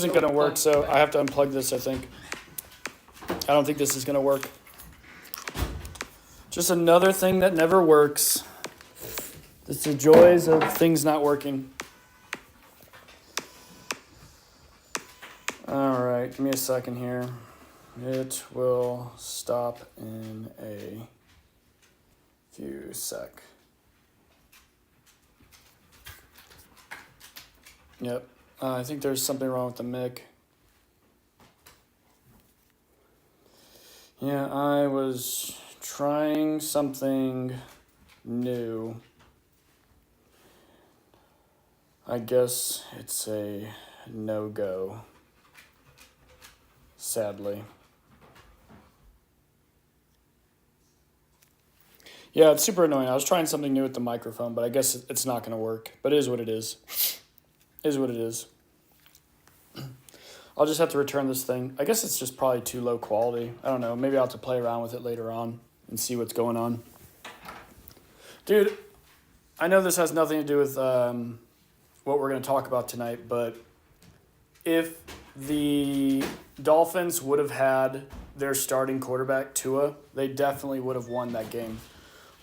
isn't going to work, so I have to unplug this, I think. I don't think this is going to work. Just another thing that never works. It's the joys of things not working. All right, give me a second here. It will stop in a few sec. Yep, I think there's something wrong with the mic. Yeah, I was trying something new. I guess it's a no-go, sadly. Yeah, it's super annoying. I was trying something new with the microphone, but I guess it's not going to work. But it is what it is. It is what it is. I'll just have to return this thing. I guess it's just probably too low quality. I don't know. Maybe I'll have to play around with it later on and see what's going on. Dude, I know this has nothing to do with what we're going to talk about tonight, but if the Dolphins would have had their starting quarterback, Tua, they definitely would have won that game.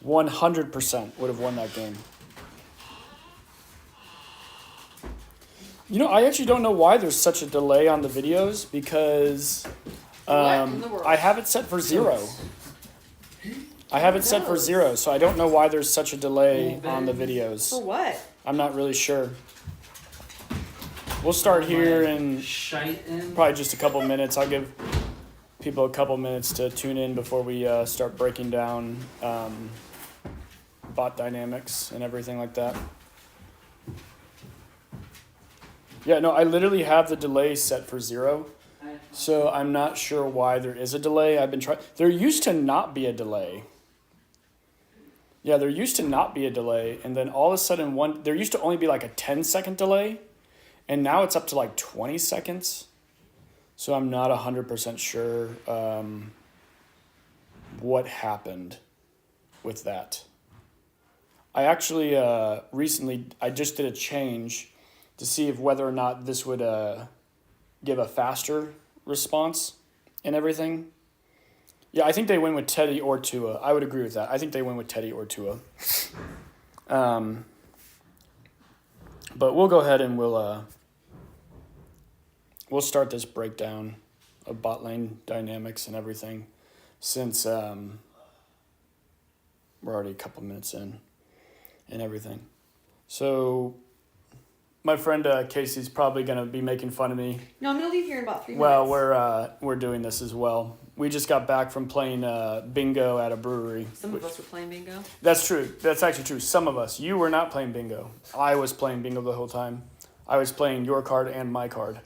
100% would have won that game. You know, I actually don't know why there's such a delay on the videos because I have it set for 0. I have it set for 0, so I don't know why there's such a delay on the videos. For what? I'm not really sure. We'll start here in probably just a couple minutes. I'll give people a couple minutes to tune in before we start breaking down bot dynamics and everything like that. Yeah, no, I literally have the delay set for 0, so I'm not sure why there is a delay. I've been trying. There used to not be a delay. Yeah, there used to not be a delay, and then all of a sudden there used to only be like a 10-second delay, and now it's up to like 20 seconds. So I'm not 100% sure what happened with that. I actually recently, I just did a change to see if whether or not this would give a faster response and everything. Yeah, I think they win with Teddy or Tua. I would agree with that. I think they win with Teddy or Tua. But we'll go ahead and we'll start this breakdown of bot lane dynamics and everything since we're already a couple minutes in and everything. So my friend Casey's probably going to be making fun of me. No, I'm going to leave here in about 3 minutes. Well, we're doing this as well. We just got back from playing bingo at a brewery. Some of us were playing bingo. That's true. That's actually true. Some of us. You were not playing bingo. I was playing bingo the whole time. I was playing your card and my card.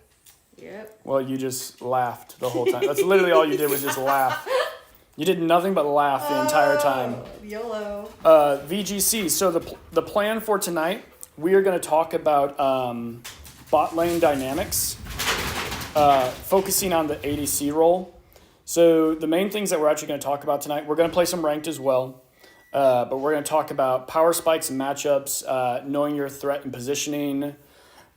Yep. Well, you just laughed the whole time. That's literally all you did was just laugh. You did nothing but laugh the entire time. YOLO. VGC. So the plan for tonight, we are going to talk about bot lane dynamics, focusing on the ADC role. So the main things that we're actually going to talk about tonight, we're going to play some ranked as well, but we're going to talk about power spikes and matchups, knowing your threat and positioning,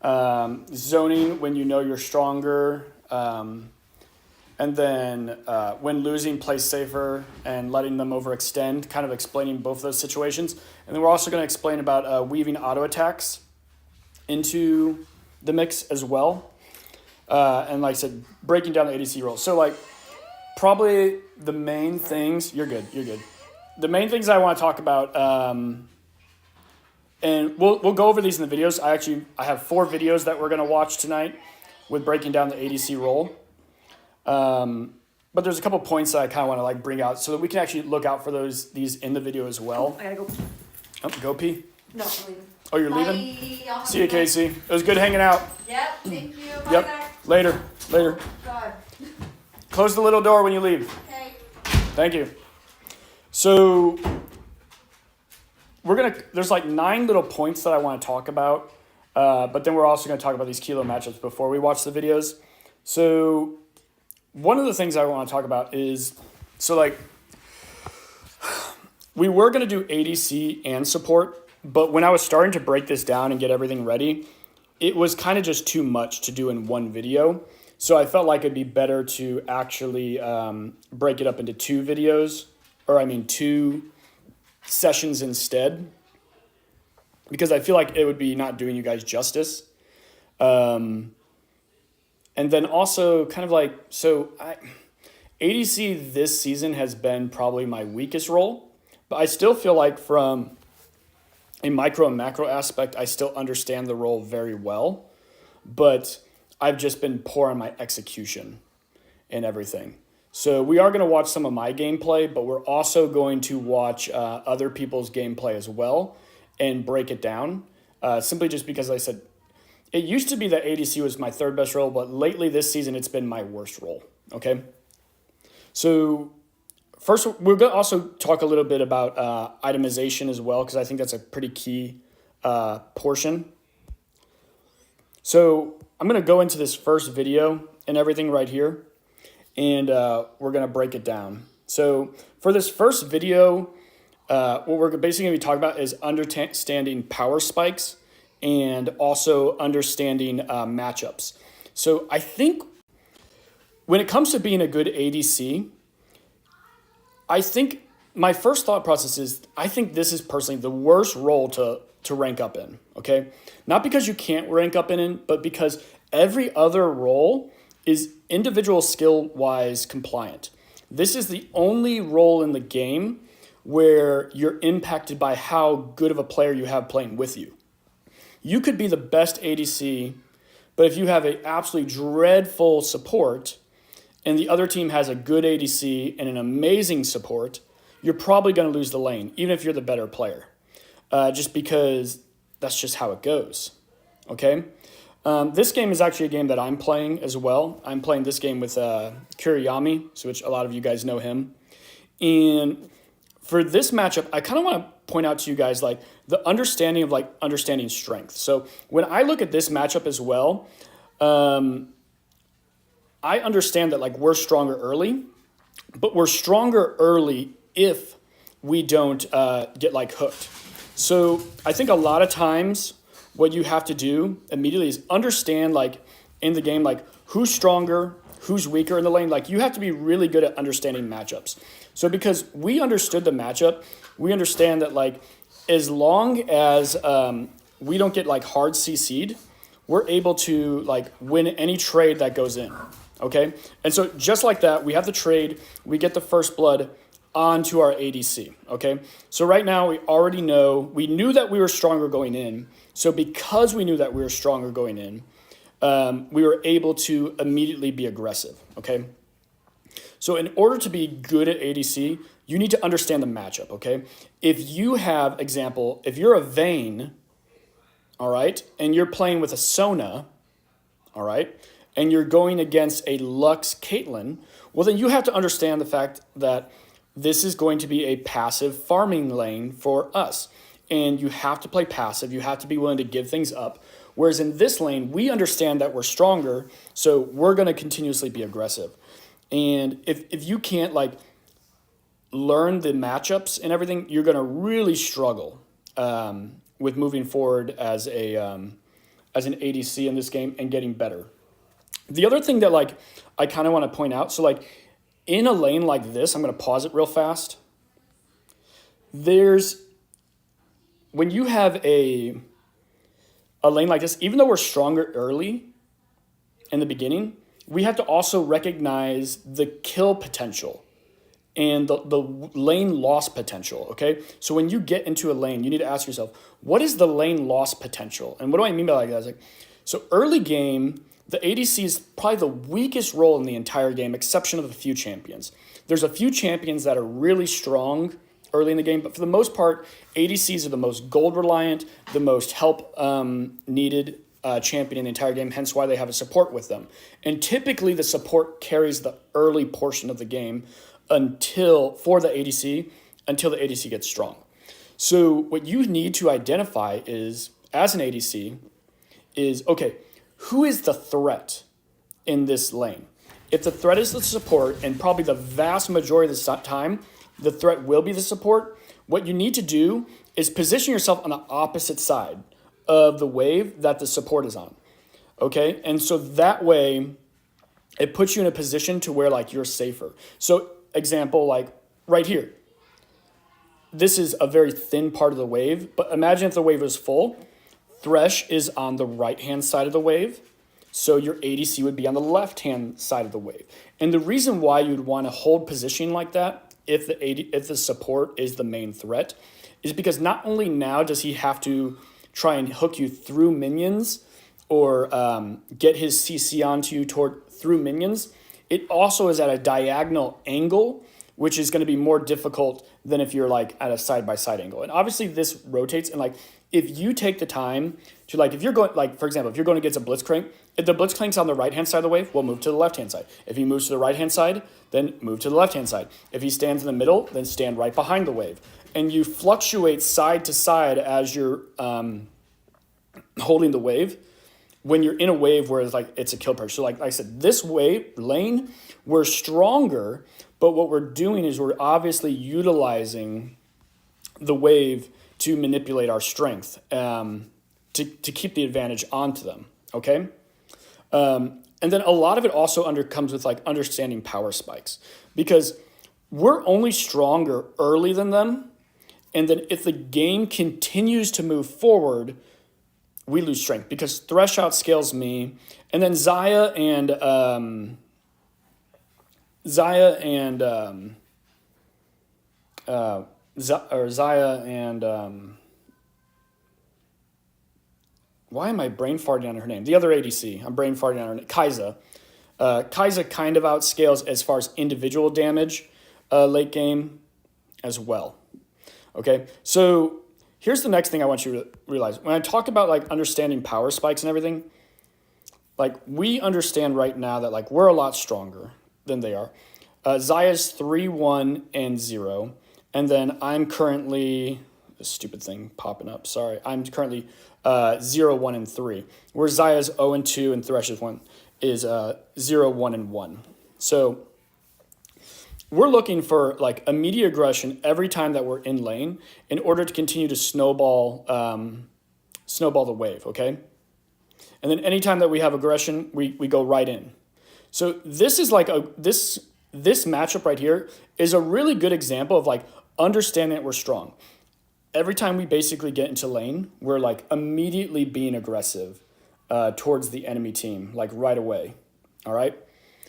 zoning when you know you're stronger, and then when losing, play safer and letting them overextend, kind of explaining both of those situations. And then we're also going to explain about weaving auto attacks into the mix as well. And like I said, breaking down the ADC role. So like probably the main things, you're good. The main things I want to talk about, and we'll go over these in the videos. I have 4 videos that we're going to watch tonight with breaking down the ADC role. But there's a couple points that I kind of want to like bring out so that we can actually look out for these in the video as well. I gotta go. Oh, go pee. No, I'm leaving. Oh, you're leaving? See you, Casey. It was good hanging out. Yep, thank you. Bye, Yep. guys. Later. God. Close the little door when you leave. Okay. Thank you. So there's like 9 little points that I want to talk about, but then we're also going to talk about these Kilo matchups before we watch the videos. So one of the things I want to talk about is, so like, we were going to do ADC and support, but when I was starting to break this down and get everything ready, it was kind of just too much to do in one video. So I felt like it'd be better to actually break it up into two videos, two sessions instead, because I feel like it would be not doing you guys justice. And then also kind of like, ADC this season has been probably my weakest role, but I still feel like from a micro and macro aspect, I still understand the role very well, but I've just been poor on my execution and everything. So we are going to watch some of my gameplay, but we're also going to watch other people's gameplay as well and break it down, simply just because I said, it used to be that ADC was my third best role, but lately this season it's been my worst role, okay? So first, we're going to also talk a little bit about itemization as well, because I think that's a pretty key portion. So I'm going to go into this first video and everything right here, and we're going to break it down. So for this first video, what we're basically going to be talking about is understanding power spikes and also understanding matchups. So I think when it comes to being a good ADC, I think my first thought process is I think this is personally the worst role to rank up in, okay? Not because you can't rank up in it, but because every other role is individual skill-wise compliant. This is the only role in the game where you're impacted by how good of a player you have playing with you. You could be the best ADC, but if you have an absolutely dreadful support and the other team has a good ADC and an amazing support, you're probably going to lose the lane, even if you're the better player, just because that's just how it goes, okay? This game is actually a game that I'm playing as well. I'm playing this game with Kuriyami, so which a lot of you guys know him. And for this matchup, I kind of want to point out to you guys like the understanding of like understanding strength. So when I look at this matchup as well, I understand that like we're stronger early, but we're stronger early if we don't get like hooked. So I think a lot of times what you have to do immediately is understand like in the game, like who's stronger, who's weaker in the lane. Like you have to be really good at understanding matchups. So because we understood the matchup, we understand that like as long as we don't get like hard CC'd, we're able to like win any trade that goes in, okay? And so just like that, we have the trade, we get the first blood onto our ADC, okay? So right now we already know, we knew that we were stronger going in. So because we knew that we were stronger going in, we were able to immediately be aggressive, okay? So in order to be good at ADC, you need to understand the matchup, okay? If you have, example, if you're a Vayne, all right, and you're playing with a Sona, all right, and you're going against a Lux Caitlyn, well, then you have to understand the fact that this is going to be a passive farming lane for us. And you have to play passive. You have to be willing to give things up. Whereas in this lane, we understand that we're stronger, so we're going to continuously be aggressive. And if you can't like learn the matchups and everything, you're going to really struggle with moving forward as an ADC in this game and getting better. The other thing that like I kind of want to point out, so like in a lane like this, I'm going to pause it real fast. When you have a lane like this, even though we're stronger early in the beginning, we have to also recognize the kill potential and the lane loss potential, okay? So when you get into a lane, you need to ask yourself, what is the lane loss potential? And what do I mean by like that? It's like, so early game, the ADC is probably the weakest role in the entire game, exception of a few champions. There's a few champions that are really strong early in the game, but for the most part, ADCs are the most gold reliant, the most help needed champion in the entire game, hence why they have a support with them. And typically the support carries the early portion of the game for the ADC until the ADC gets strong. So what you need to identify is, as an ADC, is, okay, who is the threat in this lane? If the threat is the support, and probably the vast majority of the time, the threat will be the support, what you need to do is position yourself on the opposite side of the wave that the support is on. Okay, and so that way it puts you in a position to where like you're safer. So example, like right here, this is a very thin part of the wave, but imagine if the wave was full. Thresh is on the right-hand side of the wave, so your ADC would be on the left-hand side of the wave. And the reason why you'd want to hold positioning like that if the support is the main threat is because not only now does he have to try and hook you through minions or get his CC onto you through minions, it also is at a diagonal angle, which is going to be more difficult than if you're like at a side-by-side angle. And obviously this rotates, and like if you take the time to like, if you're going, like for example, if you're going against a Blitzcrank, if the Blitzcrank's on the right-hand side of the wave, we'll move to the left-hand side. If he moves to the right-hand side, then move to the left-hand side. If he stands in the middle, then stand right behind the wave. And you fluctuate side to side as you're holding the wave when you're in a wave where it's like it's a kill pressure. So like I said, this wave lane, we're stronger, but what we're doing is we're obviously utilizing the wave to manipulate our strength to keep the advantage onto them, okay? And then a lot of it also comes with like understanding power spikes, because we're only stronger early than them, and then if the game continues to move forward, we lose strength because Thresh outscales me, and then Xayah and why am I brain farting on her name? The other ADC, I'm brain farting on her name. Kai'Sa. Kai'Sa kind of outscales as far as individual damage late game as well. Okay, so here's the next thing I want you to realize. When I talk about like understanding power spikes and everything, like we understand right now that like we're a lot stronger than they are. Xayah's 3-1 and 0, and then I'm currently this stupid thing popping up. Sorry, I'm currently 0-1 and 3. Where Xayah's 0 and 2 and Thresh is 0-1 and 1. So we're looking for like immediate aggression every time that we're in lane in order to continue to snowball the wave, okay? And then anytime that we have aggression, we go right in. So this is like this matchup right here is a really good example of like understanding that we're strong. Every time we basically get into lane, we're like immediately being aggressive towards the enemy team, like right away, all right?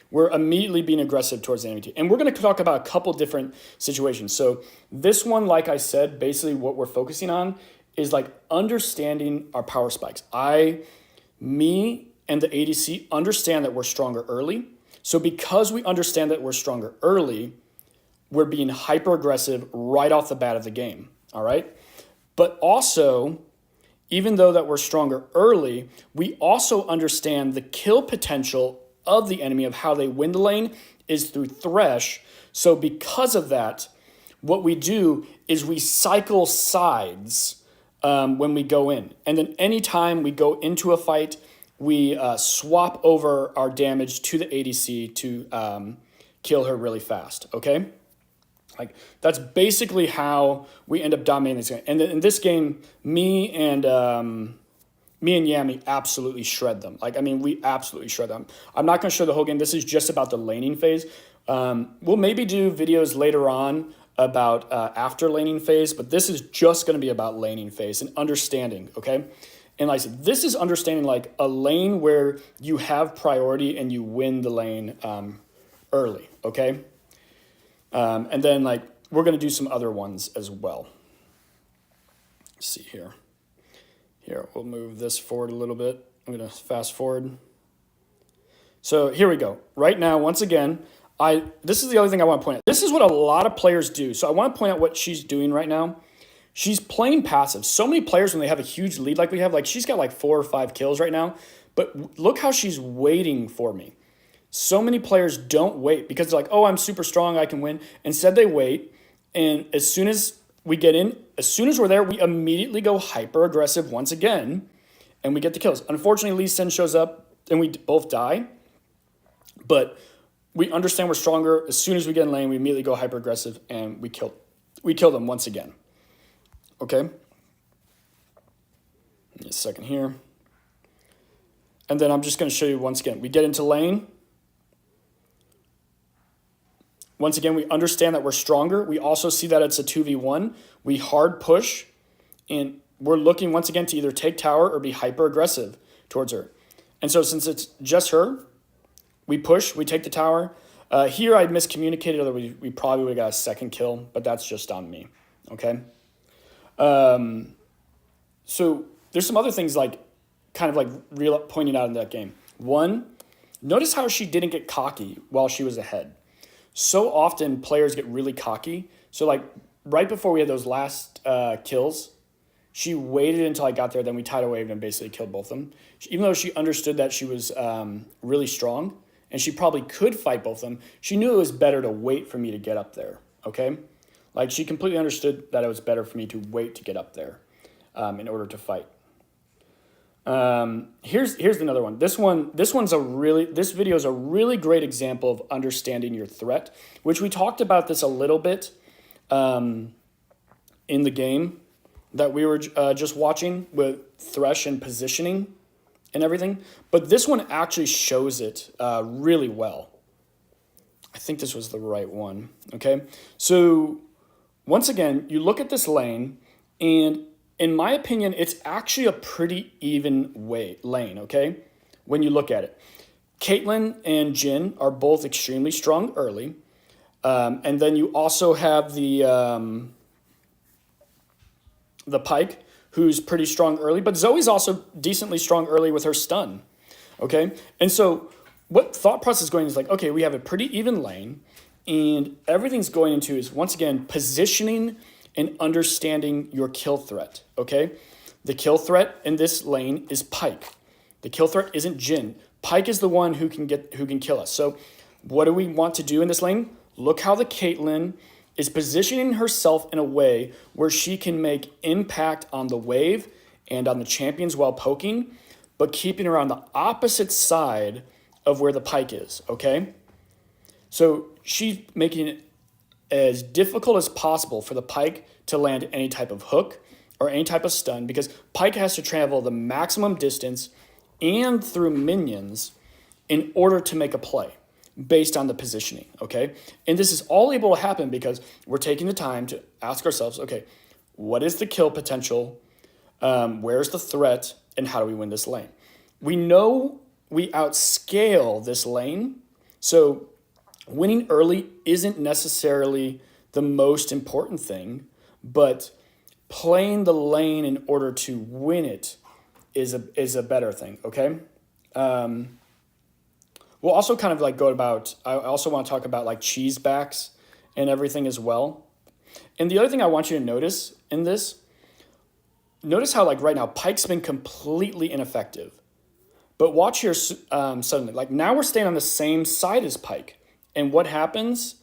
We're immediately being aggressive towards the enemy team. And we're going to talk about a couple different situations. So this one, like I said, basically what we're focusing on is like understanding our power spikes. Me and the ADC understand that we're stronger early. So because we understand that we're stronger early, we're being hyper aggressive right off the bat of the game, all right? But also, even though that we're stronger early, we also understand the kill potential of the enemy, of how they win the lane is through Thresh. So because of that, what we do is we cycle sides when we go in. And then anytime we go into a fight, we swap over our damage to the ADC to kill her really fast, okay? Like that's basically how we end up dominating this game. And in this game, me and Yami absolutely shred them. Like, I mean, we absolutely shred them. I'm not going to show the whole game. This is just about the laning phase. We'll maybe do videos later on about after laning phase, but this is just going to be about laning phase and understanding, okay? And like I said, this is understanding like a lane where you have priority and you win the lane early, okay? And then like we're going to do some other ones as well. Let's see here. Here, we'll move this forward a little bit. I'm going to fast forward. So here we go. Right now, once again, this is the other thing I want to point out. This is what a lot of players do. So I want to point out what she's doing right now. She's playing passive. So many players, when they have a huge lead like we have, like she's got like 4 or 5 kills right now. But look how she's waiting for me. So many players don't wait because they're like, oh, I'm super strong, I can win. Instead, they wait. And as soon as we get in, as soon as we're there, we immediately go hyper aggressive once again, and we get the kills. Unfortunately, Lee Sin shows up, and we both die. But we understand we're stronger. As soon as we get in lane, we immediately go hyper aggressive, and we kill them once again. Okay. A second here. And then I'm just going to show you once again. We get into lane. Once again, we understand that we're stronger. We also see that it's a 2v1. We hard push, and we're looking once again to either take tower or be hyper aggressive towards her. And so since it's just her, we push, we take the tower. Here I miscommunicated, otherwise we probably would have got a second kill, but that's just on me, okay? So there's some other things like kind of like real pointing out in that game. One, notice how she didn't get cocky while she was ahead. So often players get really cocky. So like right before we had those last kills, she waited until I got there, then we tidal waved and basically killed both of them. Even though she understood that she was really strong and she probably could fight both of them, she knew it was better to wait for me to get up there, okay? Like she completely understood that it was better for me to wait to get up there in order to fight. Here's another one. This video is a really great example of understanding your threat, which we talked about this a little bit in the game that we were just watching with Thresh and positioning and everything. But this one actually shows it really well. I think this was the right one. Okay, so once again, you look at this lane, and in my opinion, it's actually a pretty even lane, okay? When you look at it. Caitlyn and Jhin are both extremely strong early. And then you also have the Pyke, who's pretty strong early, but Zoe's also decently strong early with her stun, okay? And so what thought process is going is like, okay, we have a pretty even lane, and everything's going into is, once again, positioning and understanding your kill threat, okay? The kill threat in this lane is Pyke. The kill threat isn't Jhin. Pyke is the one who can kill us. So what do we want to do in this lane? Look how the Caitlyn is positioning herself in a way where she can make impact on the wave and on the champions while poking, but keeping her on the opposite side of where the Pyke is, okay? So she's making it as difficult as possible for the Pyke to land any type of hook or any type of stun, because Pyke has to travel the maximum distance and through minions in order to make a play based on the positioning, okay? And this is all able to happen because we're taking the time to ask ourselves, okay, what is the kill potential? Where's the threat? And how do we win this lane? We know we outscale this lane, so winning early isn't necessarily the most important thing, but playing the lane in order to win it is a better thing, okay? We'll also kind of like go about, I also want to talk about like cheese backs and everything as well. And the other thing I want you to notice in this, notice how like right now Pyke's been completely ineffective. But watch here suddenly, like now we're staying on the same side as Pyke. And what happens?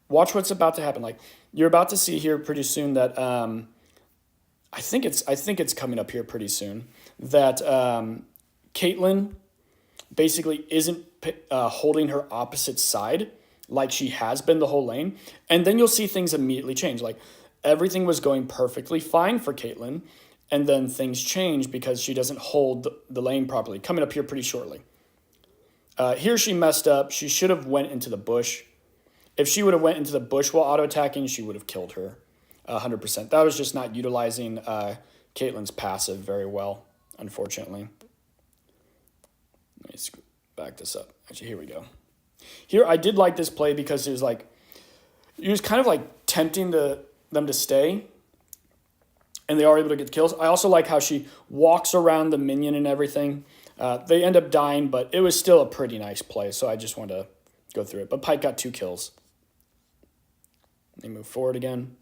Watch what's about to happen. Like you're about to see here pretty soon that I think it's coming up here pretty soon that Caitlyn basically isn't holding her opposite side like she has been the whole lane, and then you'll see things immediately change. Like everything was going perfectly fine for Caitlyn, and then things change because she doesn't hold the lane properly. Coming up here pretty shortly. Here she messed up. She should have went into the bush. If she would have went into the bush while auto-attacking, she would have killed her 100%. That was just not utilizing Caitlyn's passive very well, unfortunately. Let me back this up. Actually, here we go. Here, I did like this play because it was kind of like tempting them to stay, and they are able to get kills. I also like how she walks around the minion and everything. They end up dying, but it was still a pretty nice play, so I just wanted to go through it. But Pyke got 2 kills. Let me move forward again.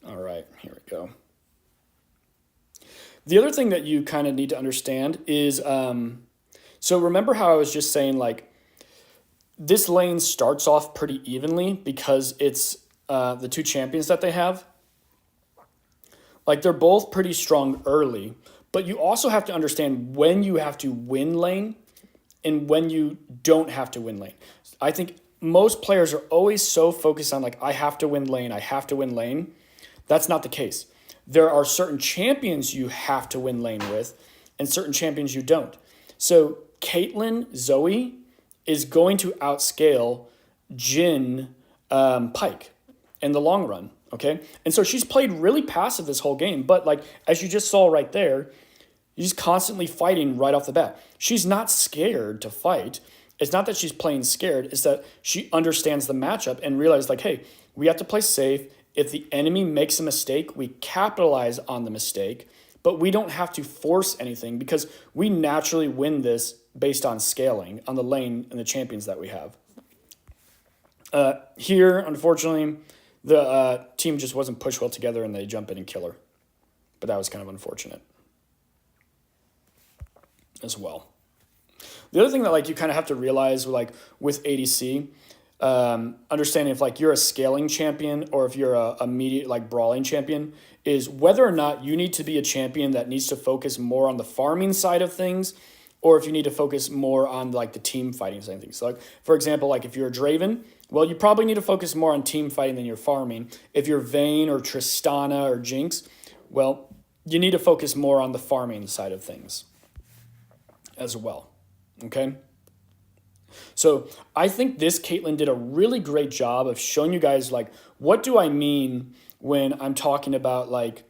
All right, here we go. The other thing that you kind of need to understand is, so remember how I was just saying, like, this lane starts off pretty evenly because it's the 2 champions that they have. Like, they're both pretty strong early, but you also have to understand when you have to win lane and when you don't have to win lane. I think most players are always so focused on, like, I have to win lane, I have to win lane. That's not the case. there are certain champions you have to win lane with and certain champions you don't. So Caitlyn Zoe is going to outscale Jhin Pike in the long run, okay? And so she's played really passive this whole game, but like as you just saw right there, she's constantly fighting right off the bat. She's not scared to fight. It's not that she's playing scared, it's that she understands the matchup and realizes like, hey, we have to play safe. If the enemy makes a mistake, we capitalize on the mistake, but we don't have to force anything because we naturally win this based on scaling on the lane and the champions that we have. Here, unfortunately, the team just wasn't pushed well together and they jump in and kill her. But that was kind of unfortunate as well. The other thing that like you kind of have to realize like with ADC, understanding if like you're a scaling champion or if you're a immediate like brawling champion is whether or not you need to be a champion that needs to focus more on the farming side of things or if you need to focus more on like the team fighting side of things. So like for example, like if you're a Draven, well, you probably need to focus more on team fighting than you're farming. If you're Vayne or Tristana or Jinx, well, you need to focus more on the farming side of things as well. Okay? So I think this Caitlyn did a really great job of showing you guys like what do I mean when I'm talking about like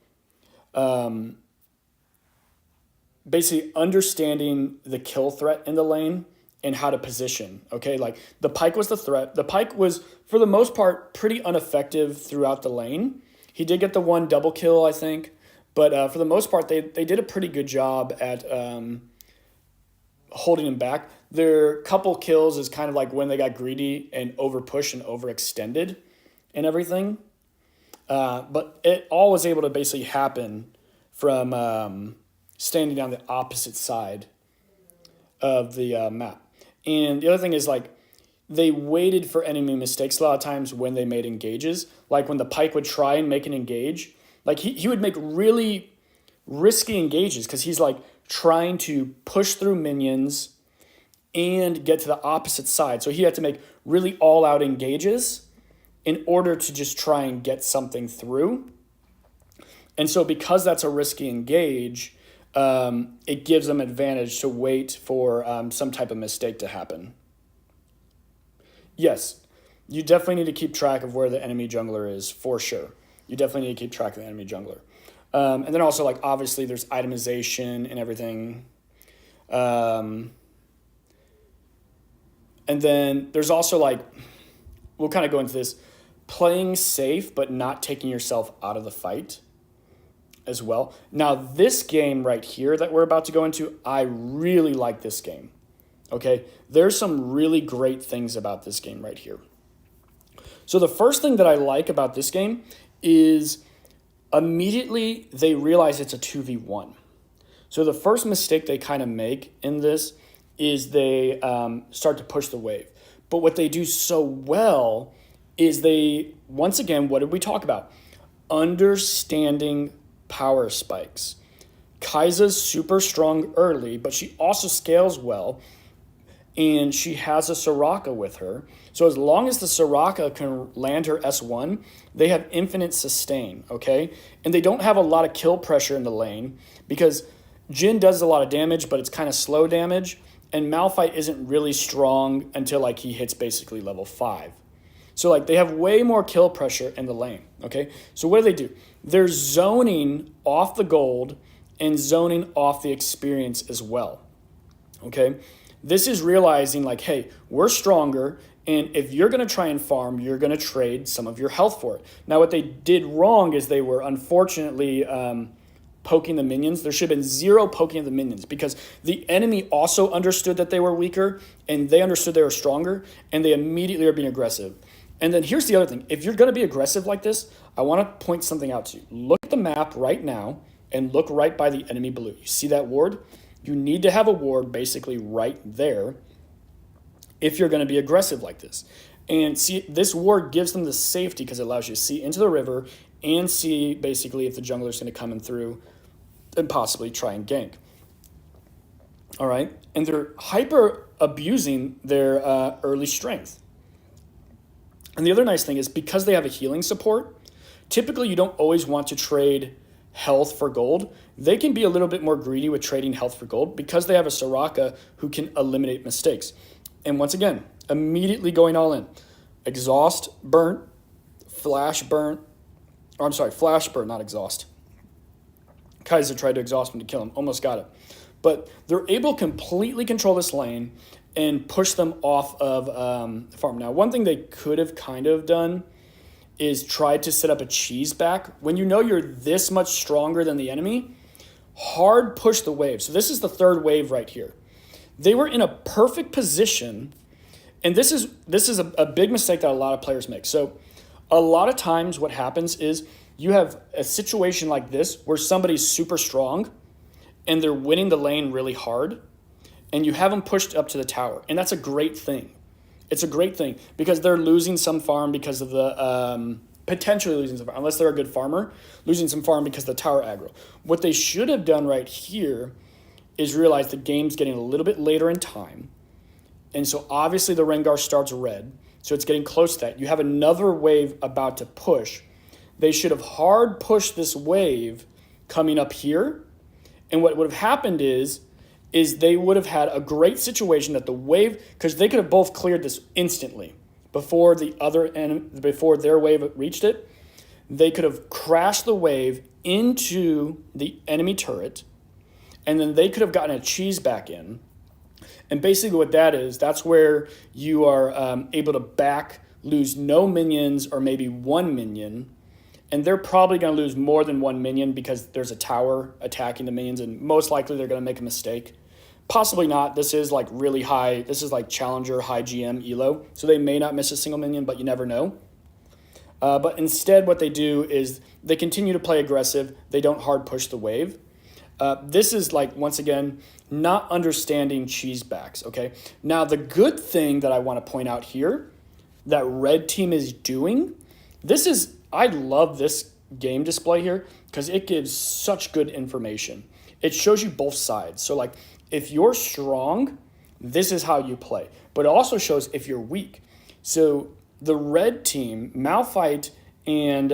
basically understanding the kill threat in the lane and how to position. Okay, like the Pyke was the threat. The Pyke was for the most part pretty ineffective throughout the lane. He did get the one double kill, I think, but for the most part they did a pretty good job at holding him back. Their couple kills is kind of like when they got greedy and overpushed and overextended and everything. But it all was able to basically happen from standing on the opposite side of the map. And the other thing is like they waited for enemy mistakes a lot of times when they made engages. Like when the Pyke would try and make an engage, like he would make really risky engages because he's like trying to push through minions and get to the opposite side. So he had to make really all-out engages in order to just try and get something through. And so because that's a risky engage, it gives them advantage to wait for some type of mistake to happen. Yes, you definitely need to keep track of where the enemy jungler is, for sure. You definitely need to keep track of the enemy jungler. And then also, like, obviously there's itemization and everything. And then there's also, like, we'll kind of go into this, playing safe but not taking yourself out of the fight as well. Now, this game right here that we're about to go into, I really like this game. Okay? There's some really great things about this game right here. So the first thing that I like about this game is immediately they realize it's a 2v1. So the first mistake they kind of make in this is they start to push the wave. But what they do so well is they, once again, what did we talk about? Understanding power spikes. Kai'Sa's super strong early, but she also scales well, and she has a Soraka with her. So as long as the Soraka can land her S1, they have infinite sustain, okay? And they don't have a lot of kill pressure in the lane because Jhin does a lot of damage, but it's kind of slow damage, and Malphite isn't really strong until like he hits basically level 5. So like they have way more kill pressure in the lane, okay? So what do? They're zoning off the gold and zoning off the experience as well, okay? This is realizing like, hey, we're stronger, and if you're going to try and farm, you're going to trade some of your health for it. Now, what they did wrong is they were unfortunately poking the minions. There should have been zero poking of the minions because the enemy also understood that they were weaker, and they understood they were stronger, and they immediately are being aggressive. And then here's the other thing. If you're going to be aggressive like this, I want to point something out to you. Look at the map right now and look right by the enemy blue. You see that ward? You need to have a ward basically right there if you're going to be aggressive like this. And see, this ward gives them the safety because it allows you to see into the river and see basically if the jungler is going to come in through and possibly try and gank. All right? And they're hyper abusing their early strength. And the other nice thing is because they have a healing support, typically you don't always want to trade health for gold, they can be a little bit more greedy with trading health for gold because they have a Soraka who can eliminate mistakes. And once again, immediately going all in. Exhaust burnt, flash burnt, flash burnt, not exhaust. Kai'Sa tried to exhaust him to kill him, almost got it. But they're able to completely control this lane and push them off of the farm. Now, one thing they could have kind of done is tried to set up a cheese back. When you know you're this much stronger than the enemy, hard push the wave. So this is the third wave right here. They were in a perfect position, and this is a big mistake that a lot of players make. So a lot of times what happens is you have a situation like this where somebody's super strong and they're winning the lane really hard, and you have them pushed up to the tower. And that's a great thing. It's a great thing because they're losing some farm because of the, potentially losing some farm, unless they're a good farmer, losing some farm because of the tower aggro. What they should have done right here is realize the game's getting a little bit later in time. And so obviously the Rengar starts red, so it's getting close to that. You have another wave about to push. They should have hard pushed this wave coming up here. And what would have happened is they would have had a great situation that the wave, because they could have both cleared this instantly before before their wave reached it. They could have crashed the wave into the enemy turret, and then they could have gotten a cheese back in. And basically what that is, that's where you are able to lose no minions or maybe one minion. And they're probably going to lose more than one minion because there's a tower attacking the minions, and most likely they're going to make a mistake. Possibly not. This is like really high. This is like Challenger, high GM, ELO. So they may not miss a single minion, but you never know. But instead what they do is they continue to play aggressive. They don't hard push the wave. This is like, once again, not understanding cheese backs, okay? Now, the good thing that I want to point out here that red team is doing, I love this game display here because it gives such good information. It shows you both sides. So like, if you're strong, this is how you play. But it also shows if you're weak. So the red team, Malphite and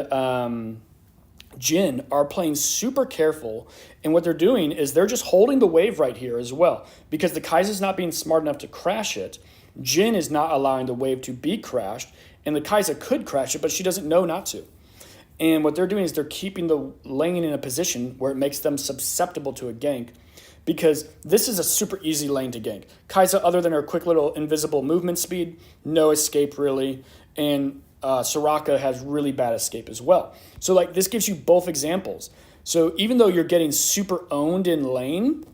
Jhin, are playing super careful. And what they're doing is they're just holding the wave right here as well. Because the Kai'Sa's not being smart enough to crash it. Jhin is not allowing the wave to be crashed. And the Kai'Sa could crash it, but she doesn't know not to. And what they're doing is they're keeping the lane in a position where it makes them susceptible to a gank. Because this is a super easy lane to gank. Kai'Sa, other than her quick little invisible movement speed, no escape really. And Soraka has really bad escape as well. So like this gives you both examples. So even though you're getting super owned in lane,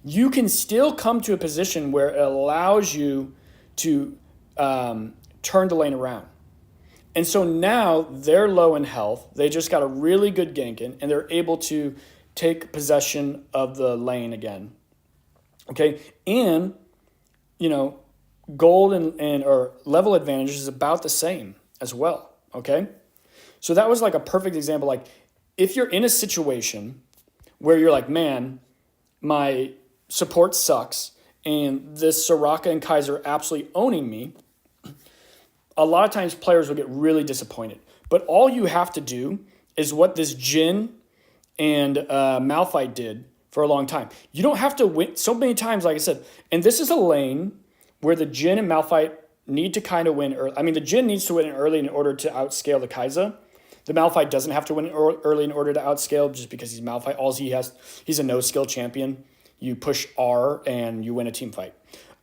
you can still come to a position where it allows you to turn the lane around. And so now they're low in health. They just got a really good gank in, and they're able to take possession of the lane again. Okay, and gold or level advantage is about the same as well. Okay, so that was like a perfect example. Like if you're in a situation where you're like, man, my support sucks, and this Soraka and Kai'Sa are absolutely owning me, a lot of times players will get really disappointed. But all you have to do is what this Jhin and Malphite did for a long time. You don't have to win so many times, like I said. And this is a lane where the Jhin and Malphite need to kind of win early. I mean, the Jhin needs to win early in order to outscale the Kai'Sa. The Malphite doesn't have to win early in order to outscale just because he's Malphite. All he has, he's a no-skill champion. You push R and you win a team fight.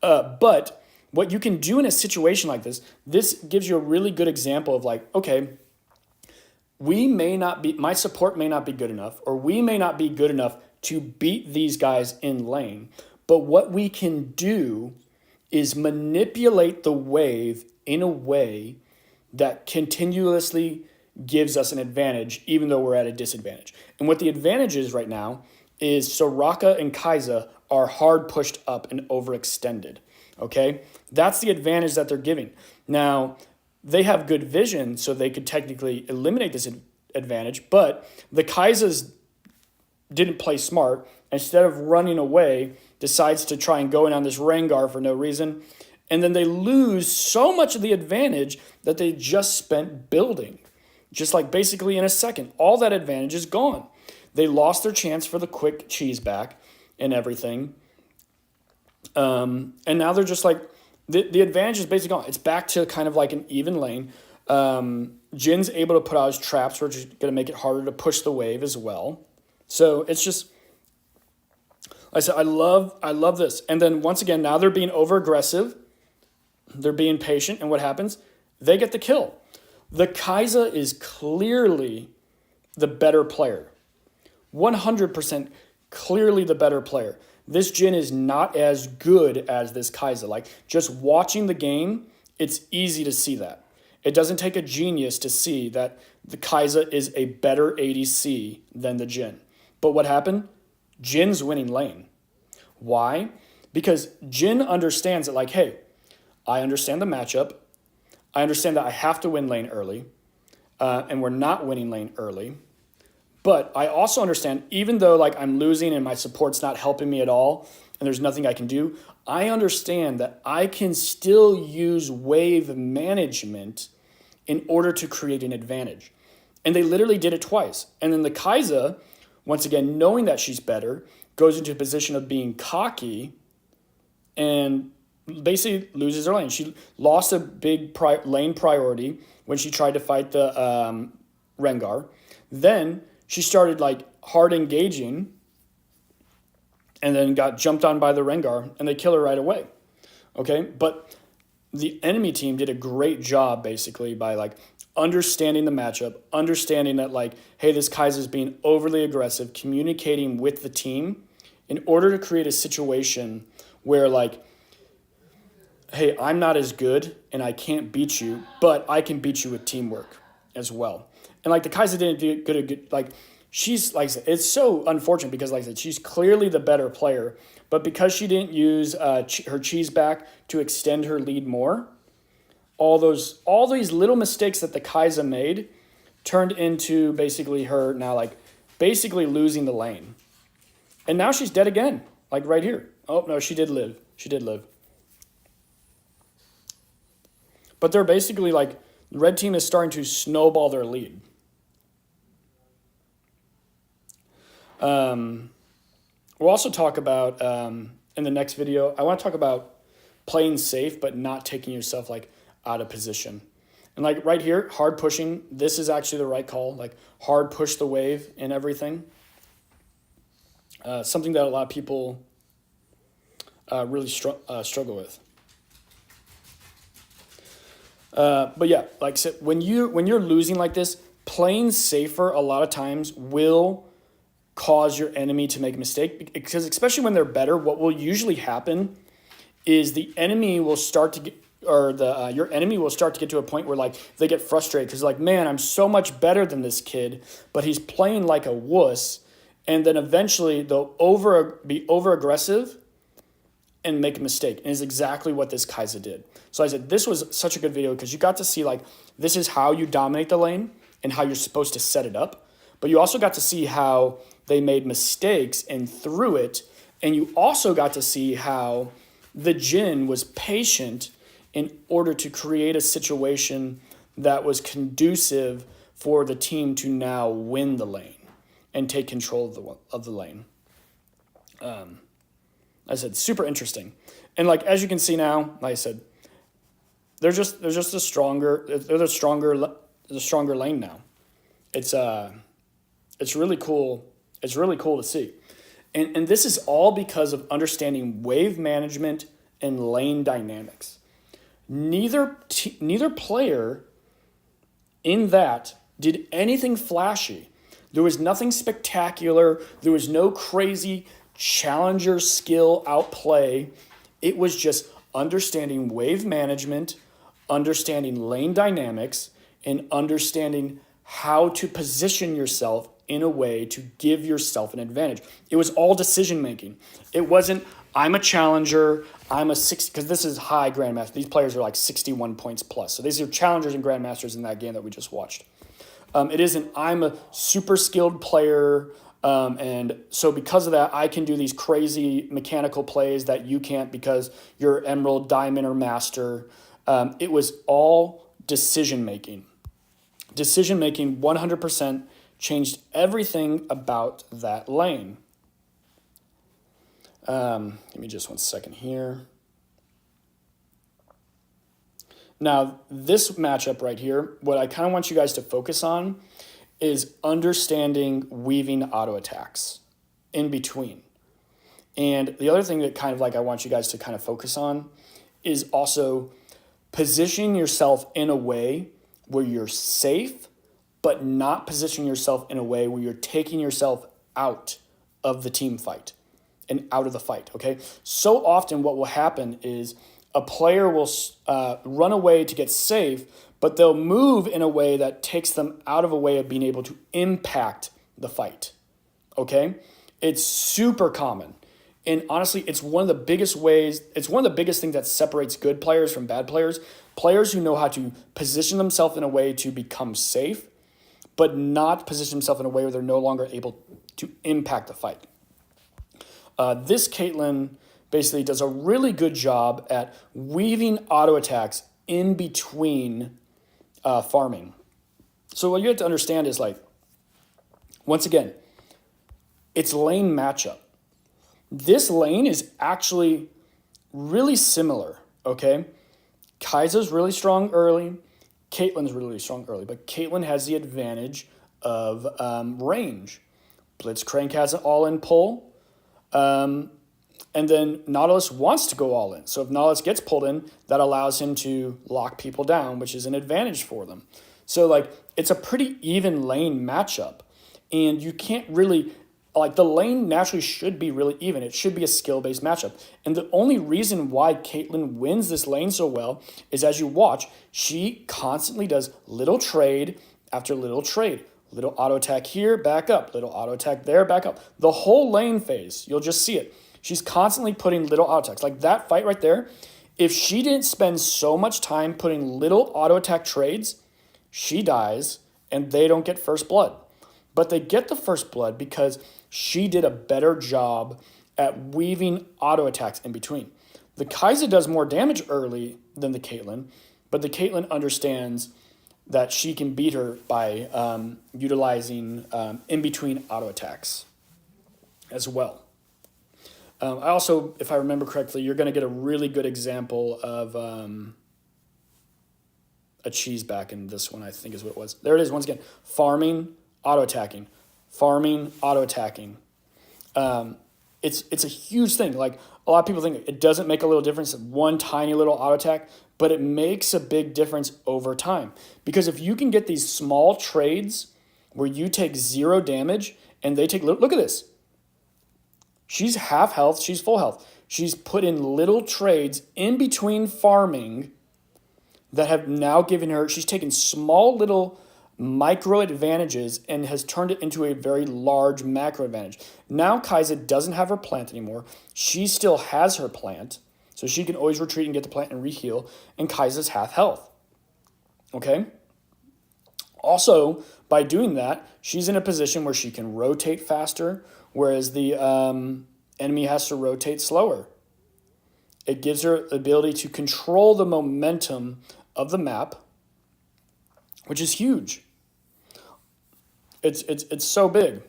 But what you can do in a situation like this gives you a really good example of like, okay, my support may not be good enough, or we may not be good enough to beat these guys in lane. But what we can do is manipulate the wave in a way that continuously gives us an advantage, even though we're at a disadvantage. And what the advantage is right now is Soraka and Kai'Sa are hard pushed up and overextended. Okay, that's the advantage that they're giving. Now, they have good vision, so they could technically eliminate this advantage, but the Kai'Sas didn't play smart. Instead of running away, decides to try and go in on this Rengar for no reason, and then they lose so much of the advantage that they just spent building. Just like basically in a second, all that advantage is gone. They lost their chance for the quick cheese back and everything. And now they're just like, the advantage is basically gone. It's back to kind of like an even lane. Jin's able to put out his traps, which is going to make it harder to push the wave as well. So it's just, like I said, I love this. And then once again, now they're being over aggressive. They're being patient. And what happens? They get the kill. The Kai'Sa is clearly the better player. 100% clearly the better player. This Jin is not as good as this Kai'Sa. Like, just watching the game, it's easy to see that. It doesn't take a genius to see that the Kai'Sa is a better ADC than the Jin. But what happened? Jin's winning lane. Why? Because Jin understands that, like, hey, I understand the matchup. I understand that I have to win lane early, and we're not winning lane early. But I also understand, even though like I'm losing and my support's not helping me at all, and there's nothing I can do, I understand that I can still use wave management in order to create an advantage. And they literally did it twice. And then the Kai'Sa, once again, knowing that she's better, goes into a position of being cocky and basically loses her lane. She lost a big lane priority when she tried to fight the Rengar. Then she started like hard engaging and then got jumped on by the Rengar and they kill her right away. Okay, but the enemy team did a great job basically by like understanding the matchup, understanding that like, hey, this Kai'Sa is being overly aggressive, communicating with the team in order to create a situation where like, hey, I'm not as good and I can't beat you, but I can beat you with teamwork as well. And like the Kai'Sa didn't do good, like she's like, it's so unfortunate because like I said, she's clearly the better player, but because she didn't use her cheese back to extend her lead more, all these little mistakes that the Kai'Sa made turned into basically her now like basically losing the lane. And now she's dead again, like right here. Oh no, she did live. She did live. But they're basically like, the red team is starting to snowball their lead. We'll also talk about, in the next video, I want to talk about playing safe, but not taking yourself like out of position. And like right here, hard pushing, this is actually the right call, like hard push the wave and everything. Something that a lot of people really struggle with. But yeah, like I said, when you're losing like this, playing safer a lot of times will cause your enemy to make a mistake, because especially when they're better, what will usually happen is the enemy will start to get, or your enemy will start to get to a point where like they get frustrated because like, man, I'm so much better than this kid, but he's playing like a wuss, and then eventually they'll be over aggressive and make a mistake. And it's exactly what this Kai'Sa did. So I said, this was such a good video because you got to see like, this is how you dominate the lane and how you're supposed to set it up. But you also got to see how they made mistakes and threw it. And you also got to see how the Jin was patient in order to create a situation that was conducive for the team to now win the lane and take control of the lane. I said, super interesting. And like, as you can see now, like I said, they're the stronger lane now. It's really cool. It's really cool to see. And this is all because of understanding wave management and lane dynamics. Neither player in that did anything flashy. There was nothing spectacular. There was no crazy challenger skill outplay. It was just understanding wave management, understanding lane dynamics, and understanding how to position yourself in a way to give yourself an advantage. It was all decision making. It wasn't, I'm a challenger, I'm a 60, because this is high grandmaster. These players are like 61 points plus. So these are challengers and grandmasters in that game that we just watched. It isn't, I'm a super skilled player, and so because of that, I can do these crazy mechanical plays that you can't because you're Emerald, Diamond, or Master. It was all decision making. Decision making 100%, changed everything about that lane. Give me just 1 second here. Now, this matchup right here, what I kind of want you guys to focus on is understanding weaving auto attacks in between. And the other thing that kind of like I want you guys to kind of focus on is also positioning yourself in a way where you're safe, but not positioning yourself in a way where you're taking yourself out of the team fight and out of the fight, okay? So often what will happen is a player will run away to get safe, but they'll move in a way that takes them out of a way of being able to impact the fight, okay? It's super common. And honestly, it's one of the biggest things that separates good players from bad players. Players who know how to position themselves in a way to become safe, but not position themselves in a way where they're no longer able to impact the fight. This Caitlyn basically does a really good job at weaving auto attacks in between farming. So what you have to understand is, like, once again, it's lane matchup. This lane is actually really similar, okay? Kai'Sa's really strong early. Caitlyn's really strong early, but Caitlyn has the advantage of range. Blitzcrank has an all-in pull. And then Nautilus wants to go all in. So if Nautilus gets pulled in, that allows him to lock people down, which is an advantage for them. So, like, it's a pretty even lane matchup. And you can't really, like, the lane naturally should be really even. It should be a skill-based matchup. And the only reason why Caitlyn wins this lane so well is, as you watch, she constantly does little trade after little trade. Little auto attack here, back up. Little auto attack there, back up. The whole lane phase, you'll just see it. She's constantly putting little auto attacks. Like that fight right there, if she didn't spend so much time putting little auto attack trades, she dies and they don't get first blood. But they get the first blood because she did a better job at weaving auto attacks in between. The Kai'Sa does more damage early than the Caitlyn, but the Caitlyn understands that she can beat her by utilizing in-between auto attacks as well. I also, if I remember correctly, you're going to get a really good example of a cheese back in this one, I think is what it was. There it is, once again. Farming, auto-attacking. Farming, auto-attacking. It's a huge thing. Like, a lot of people think it doesn't make a little difference, one tiny little auto-attack, but it makes a big difference over time. Because if you can get these small trades where you take 0 damage and they take, look at this. She's half health, she's full health. She's put in little trades in between farming that have now given her, she's taken small little micro advantages and has turned it into a very large macro advantage. Now Kai'Sa doesn't have her plant anymore. She still has her plant, so she can always retreat and get the plant and reheal, and Kai'Sa's half health. Okay? Also, by doing that, she's in a position where she can rotate faster, whereas the enemy has to rotate slower. It gives her the ability to control the momentum of the map, which is huge. It's so big.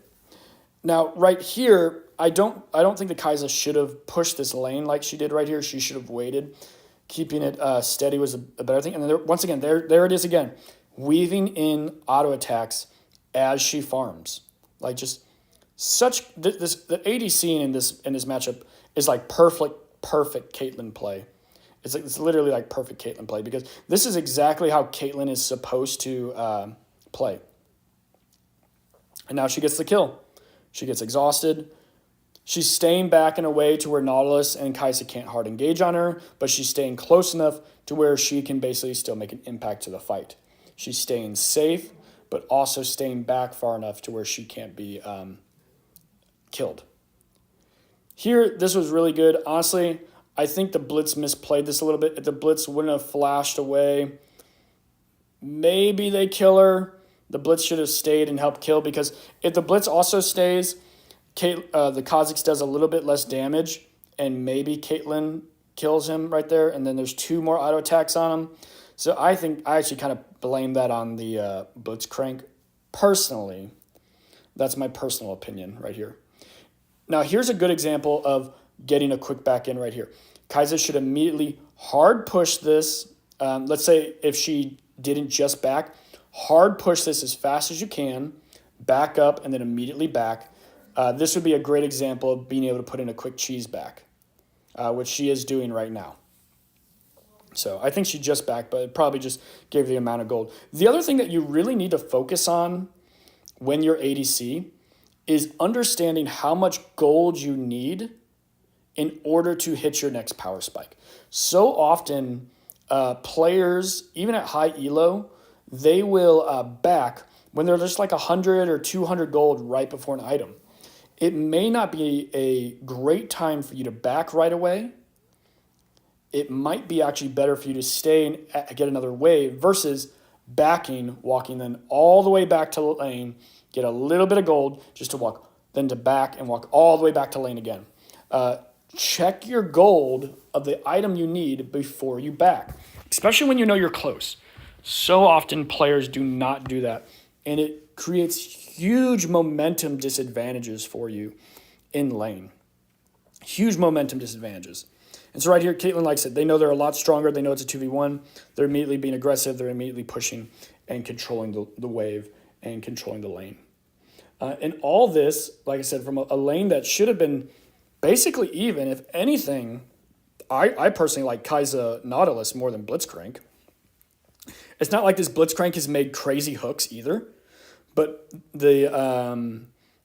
Now, right here, I don't think the Kai'Sa should have pushed this lane like she did right here. She should have waited. Keeping it steady was a better thing. And then once again, there it is again. Weaving in auto attacks as she farms. Like, just such the AD scene in this matchup is like perfect Caitlyn play. It's literally like perfect Caitlyn play, because this is exactly how Caitlyn is supposed to play. And now she gets the kill. She gets exhausted. She's staying back in a way to where Nautilus and Kai'Sa can't hard engage on her, but she's staying close enough to where she can basically still make an impact to the fight. She's staying safe, but also staying back far enough to where she can't be killed. Here, this was really good. Honestly, I think the Blitz misplayed this a little bit. If the Blitz wouldn't have flashed away, maybe they kill her. The Blitz should have stayed and helped kill, because if the Blitz also stays, the Kha'Zix does a little bit less damage, and maybe Caitlyn kills him right there, and then there's 2 more auto attacks on him. So I think I actually kind of blame that on the Blitzcrank personally. That's my personal opinion right here. Now, here's a good example of getting a quick back in right here. Kai'Sa should immediately hard push this. Let's say if she didn't just back, hard push this as fast as you can, back up, and then immediately back. This would be a great example of being able to put in a quick cheese back, which she is doing right now. So I think she just backed, but it probably just gave the amount of gold. The other thing that you really need to focus on when you're ADC is understanding how much gold you need in order to hit your next power spike. So often, players, even at high elo, they will back when they're just like 100 or 200 gold right before an item. It may not be a great time for you to back right away. It might be actually better for you to stay and get another wave versus backing, walking then all the way back to lane, get a little bit of gold just to walk, then to back and walk all the way back to lane again. Check your gold of the item you need before you back, especially when you know you're close. So often players do not do that, and it creates huge momentum disadvantages for you in lane. Huge momentum disadvantages. And so right here, Caitlyn likes it. They know they're a lot stronger. They know it's a 2v1. They're immediately being aggressive. They're immediately pushing and controlling the wave and controlling the lane. And all this, like I said, from a lane that should have been basically even. If anything, I personally like Kai'Sa Nautilus more than Blitzcrank. It's not like this Blitzcrank has made crazy hooks either, but the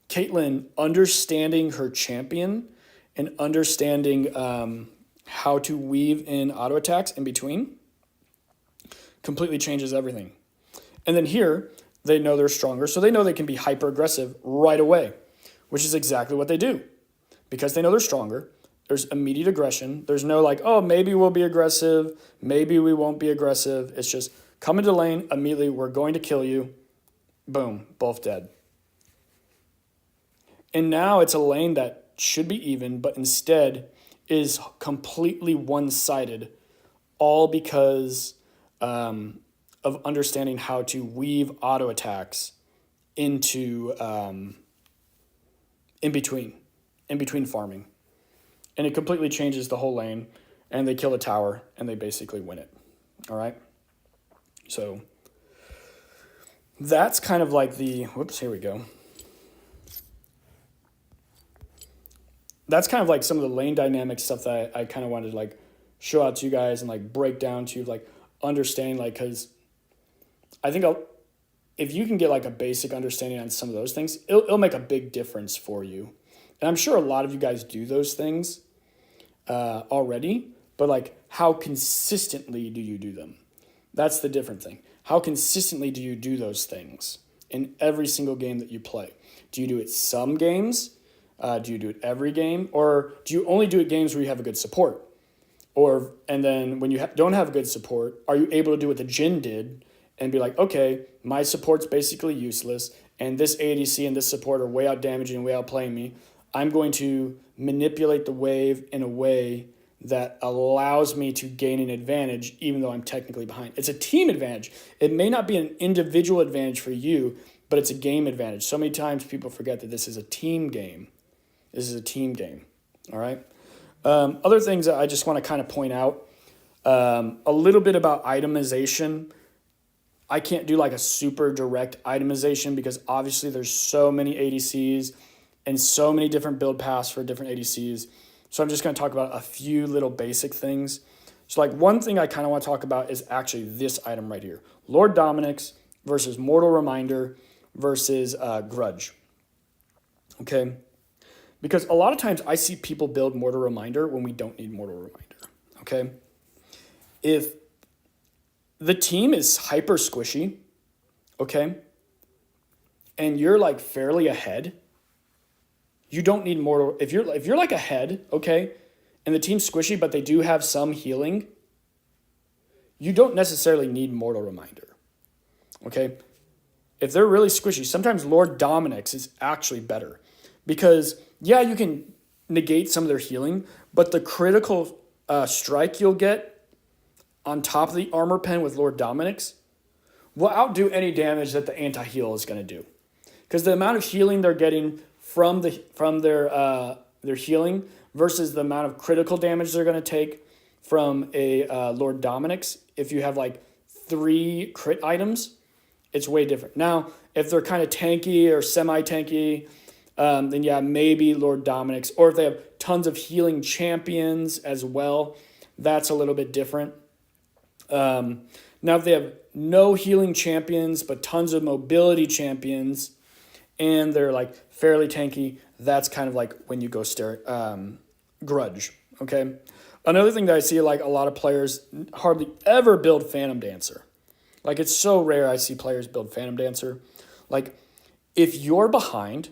Caitlyn understanding her champion and understanding how to weave in auto attacks in between completely changes everything. And then here, they know they're stronger, so they know they can be hyper aggressive right away, which is exactly what they do. Because they know they're stronger, there's immediate aggression. There's no like, oh, maybe we'll be aggressive, maybe we won't be aggressive. It's just come into lane, immediately, we're going to kill you. Boom, both dead. And now it's a lane that should be even, but instead is completely one-sided, all because of understanding how to weave auto attacks into in between farming. And it completely changes the whole lane, and they kill a tower, and they basically win it. All right? So that's kind of like the, whoops, here we go. That's kind of like some of the lane dynamic stuff that I kind of wanted to like show out to you guys and like break down to like understanding, like, because I think if you can get like a basic understanding on some of those things, it'll make a big difference for you. And I'm sure a lot of you guys do those things already, but like how consistently do you do them? That's the different thing. How consistently do you do those things in every single game that you play? Do you do it some games? Do you do it every game? Or do you only do it games where you have a good support? And then when you don't have good support, are you able to do what the Jhin did and be like, okay, my support's basically useless, and this ADC and this support are way out damaging and way out playing me. I'm going to manipulate the wave in a way that allows me to gain an advantage even though I'm technically behind. It's a team advantage. It may not be an individual advantage for you, but it's a game advantage. So many times people forget that this is a team game. This is a team game, all right? Other things that I just want to kind of point out, a little bit about itemization. I can't do like a super direct itemization because obviously there's so many ADCs and so many different build paths for different ADCs. So I'm just going to talk about a few little basic things. So like one thing I kind of want to talk about is actually this item right here. Lord Dominik's versus Mortal Reminder versus Grudge. Okay? Because a lot of times I see people build Mortal Reminder when we don't need Mortal Reminder, okay? If the team is hyper squishy, okay, and you're like fairly ahead, you don't need Mortal. If you're like ahead, okay, and the team's squishy, but they do have some healing, you don't necessarily need Mortal Reminder, okay? If they're really squishy, sometimes Lord Dominik's is actually better because yeah, you can negate some of their healing, but the critical strike you'll get on top of the armor pen with Lord Dominik's will outdo any damage that the anti-heal is going to do. because the amount of healing they're getting from their healing versus the amount of critical damage they're going to take from a Lord Dominik's, if you have like 3 crit items, it's way different. Now, if they're kind of tanky or semi-tanky, then yeah, maybe Lord Dominik's. Or if they have tons of healing champions as well, that's a little bit different. Now, if they have no healing champions, but tons of mobility champions, and they're like fairly tanky, that's kind of like when you go Grudge, okay? Another thing that I see like a lot of players hardly ever build Phantom Dancer. Like it's so rare I see players build Phantom Dancer. Like if you're behind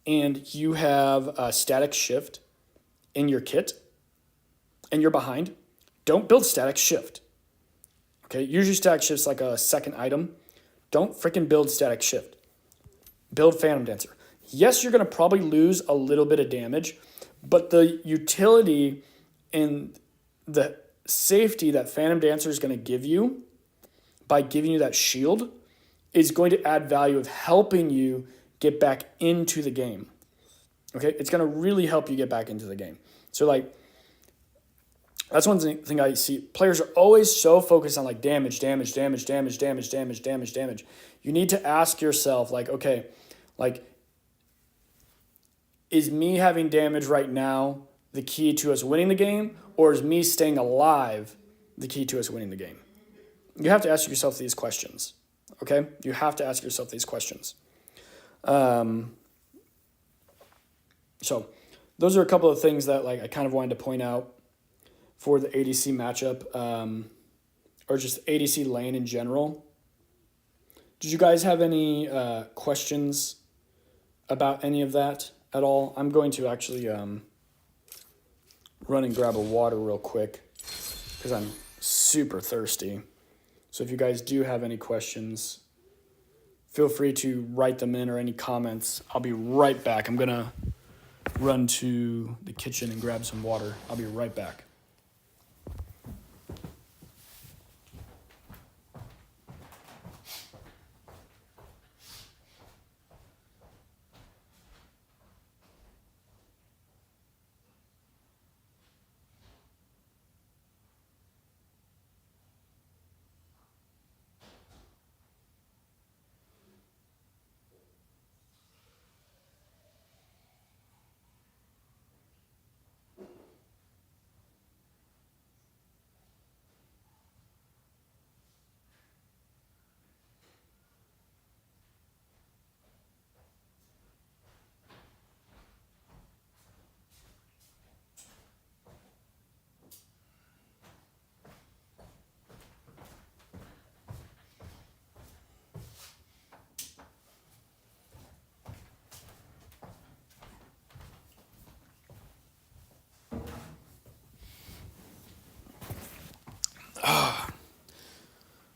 and you have a Static Shift in your kit and you're behind, don't build Static Shift. Okay, usually Static Shift's like a second item. Don't freaking build Static Shift. Build Phantom Dancer. Yes, you're going to probably lose a little bit of damage, but the utility and the safety that Phantom Dancer is going to give you by giving you that shield is going to add value of helping you get back into the game. Okay, it's going to really help you get back into the game. So like, that's one thing I see. Players are always so focused on like damage. You need to ask yourself like, okay, like, is me having damage right now the key to us winning the game, or is me staying alive the key to us winning the game? You have to ask yourself these questions, okay? You have to ask yourself these questions. So those are a couple of things that like I kind of wanted to point out for the ADC matchup, or just ADC lane in general. Did you guys have any questions about any of that at all? I'm going to actually run and grab a water real quick because I'm super thirsty. So if you guys do have any questions, feel free to write them in or any comments. I'll be right back. I'm going to run to the kitchen and grab some water. I'll be right back.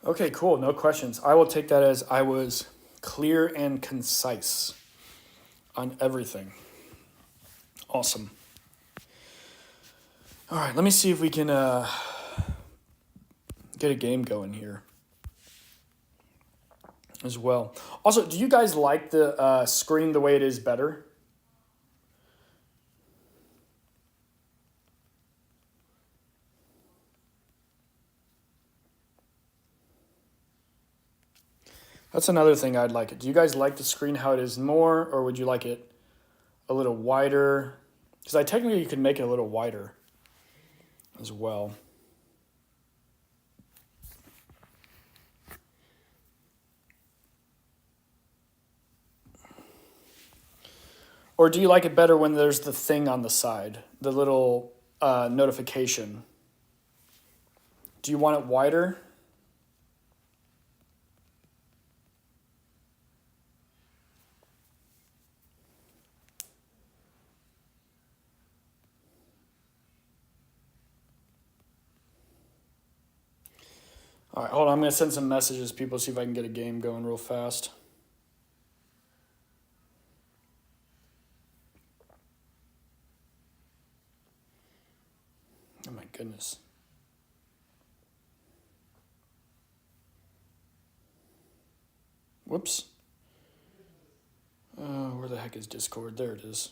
Okay, cool. No questions. I will take that as I was clear and concise on everything. Awesome. All right, let me see if we can get a game going here as well. Also, do you guys like the screen the way it is better? That's another thing I'd like it. Do you guys like the screen how it is more, or would you like it a little wider? Because I technically could make it a little wider as well. Or do you like it better when there's the thing on the side, the little notification? Do you want it wider? All right, hold on. I'm going to send some messages to people, see if I can get a game going real fast. Oh, my goodness. Whoops. Where the heck is Discord? There it is.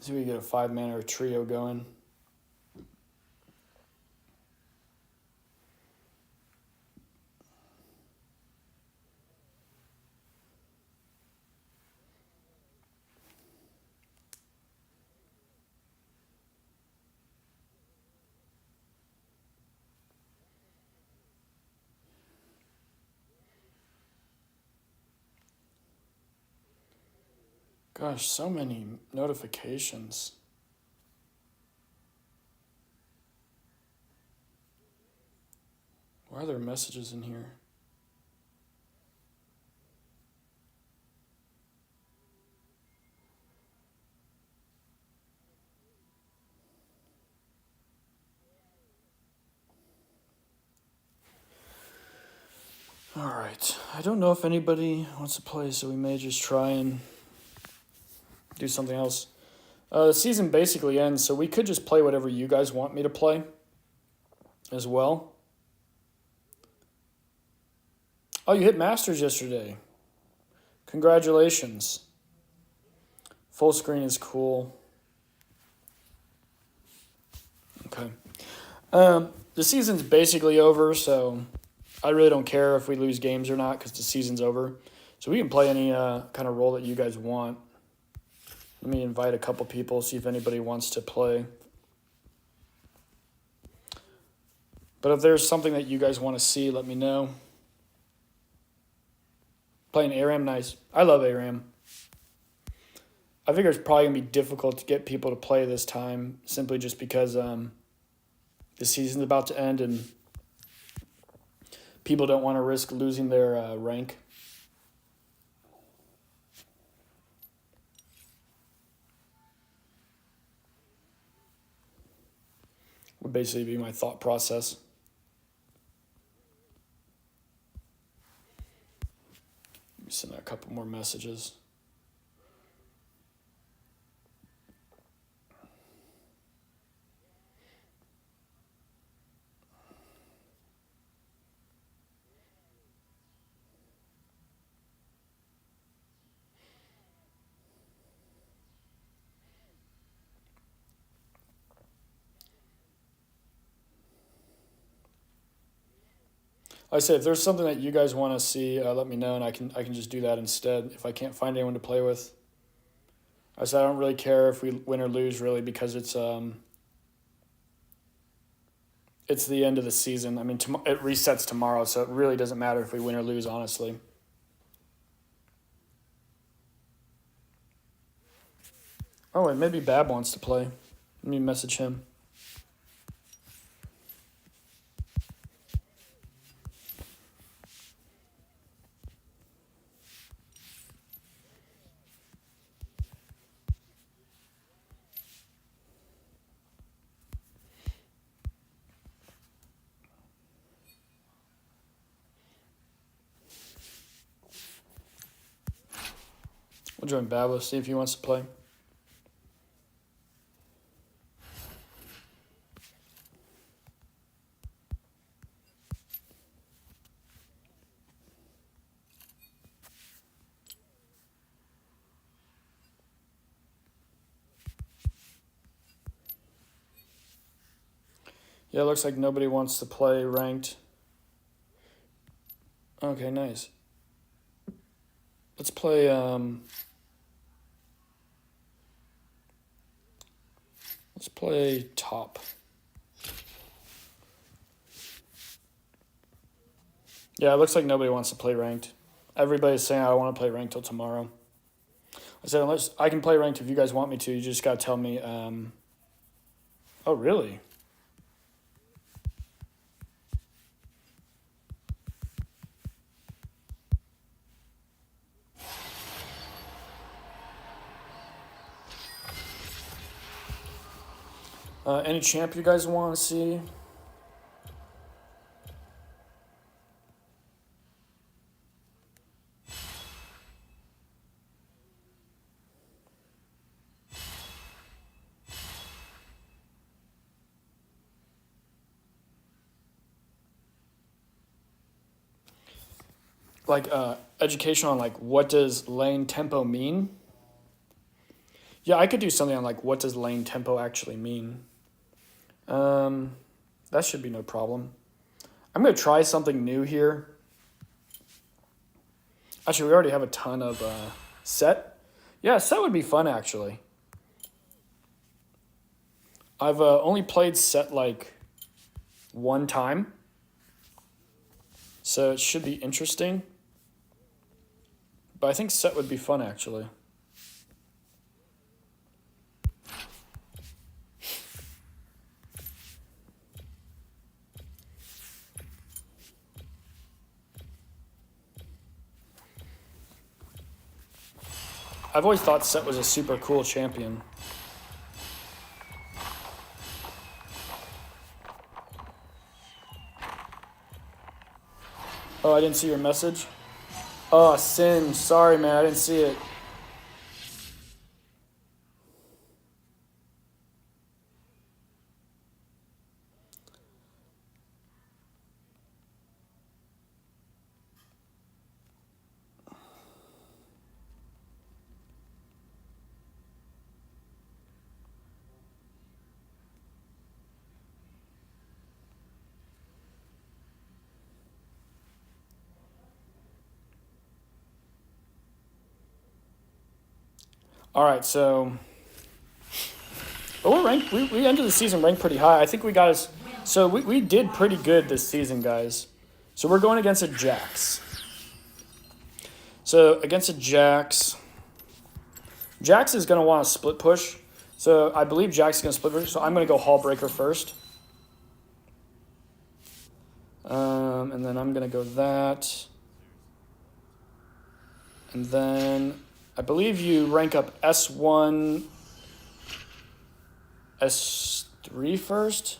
See if we get a 5-man or a trio going. Gosh, so many notifications. Why are there messages in here? All right. I don't know if anybody wants to play, so we may just try and do something else. The season basically ends, so we could just play whatever you guys want me to play as well. Oh, you hit Masters yesterday. Congratulations. Full screen is cool. Okay. The season's basically over, so I really don't care if we lose games or not because the season's over. So we can play any kind of role that you guys want. Let me invite a couple people, see if anybody wants to play. But if there's something that you guys want to see, let me know. Playing ARAM, nice. I love ARAM. I figure it's probably going to be difficult to get people to play this time, simply just because the season's about to end and people don't want to risk losing their rank. Would basically be my thought process. Let me send out a couple more messages. Like I said, if there's something that you guys want to see, let me know, and I can just do that instead if I can't find anyone to play with. I said I don't really care if we win or lose, really, because it's the end of the season. I mean, it resets tomorrow, so it really doesn't matter if we win or lose, honestly. Oh, and maybe Bab wants to play. Let me message him. We'll join Babo, see if he wants to play. Yeah, it looks like nobody wants to play ranked. Okay, nice. Let's play top. Yeah, it looks like nobody wants to play ranked. Everybody's saying I don't want to play ranked till tomorrow. I said unless I can play ranked if you guys want me to, you just gotta tell me. Oh really? Any champ you guys want to see? like education on like what does lane tempo mean. Yeah, I could do something on like what does lane tempo actually mean. That should be no problem. I'm gonna try something new here. Actually, we already have a ton of set. Yeah, set would be fun actually. I've only played set like one time, so it should be interesting. But I think set would be fun actually. I've always thought Set was a super cool champion. Oh, I didn't see your message. Oh, Sin. Sorry, man. I didn't see it. All right, so... But we're ranked, we ended the season ranked pretty high. I think we got us... So we did pretty good this season, guys. So we're going against a Jax. So against a Jax... Jax is going to want to split push. So I believe Jax is going to split push, so I'm going to go Hall Breaker first. And then I'm going to go that. And then... I believe you rank up S1, S3 first.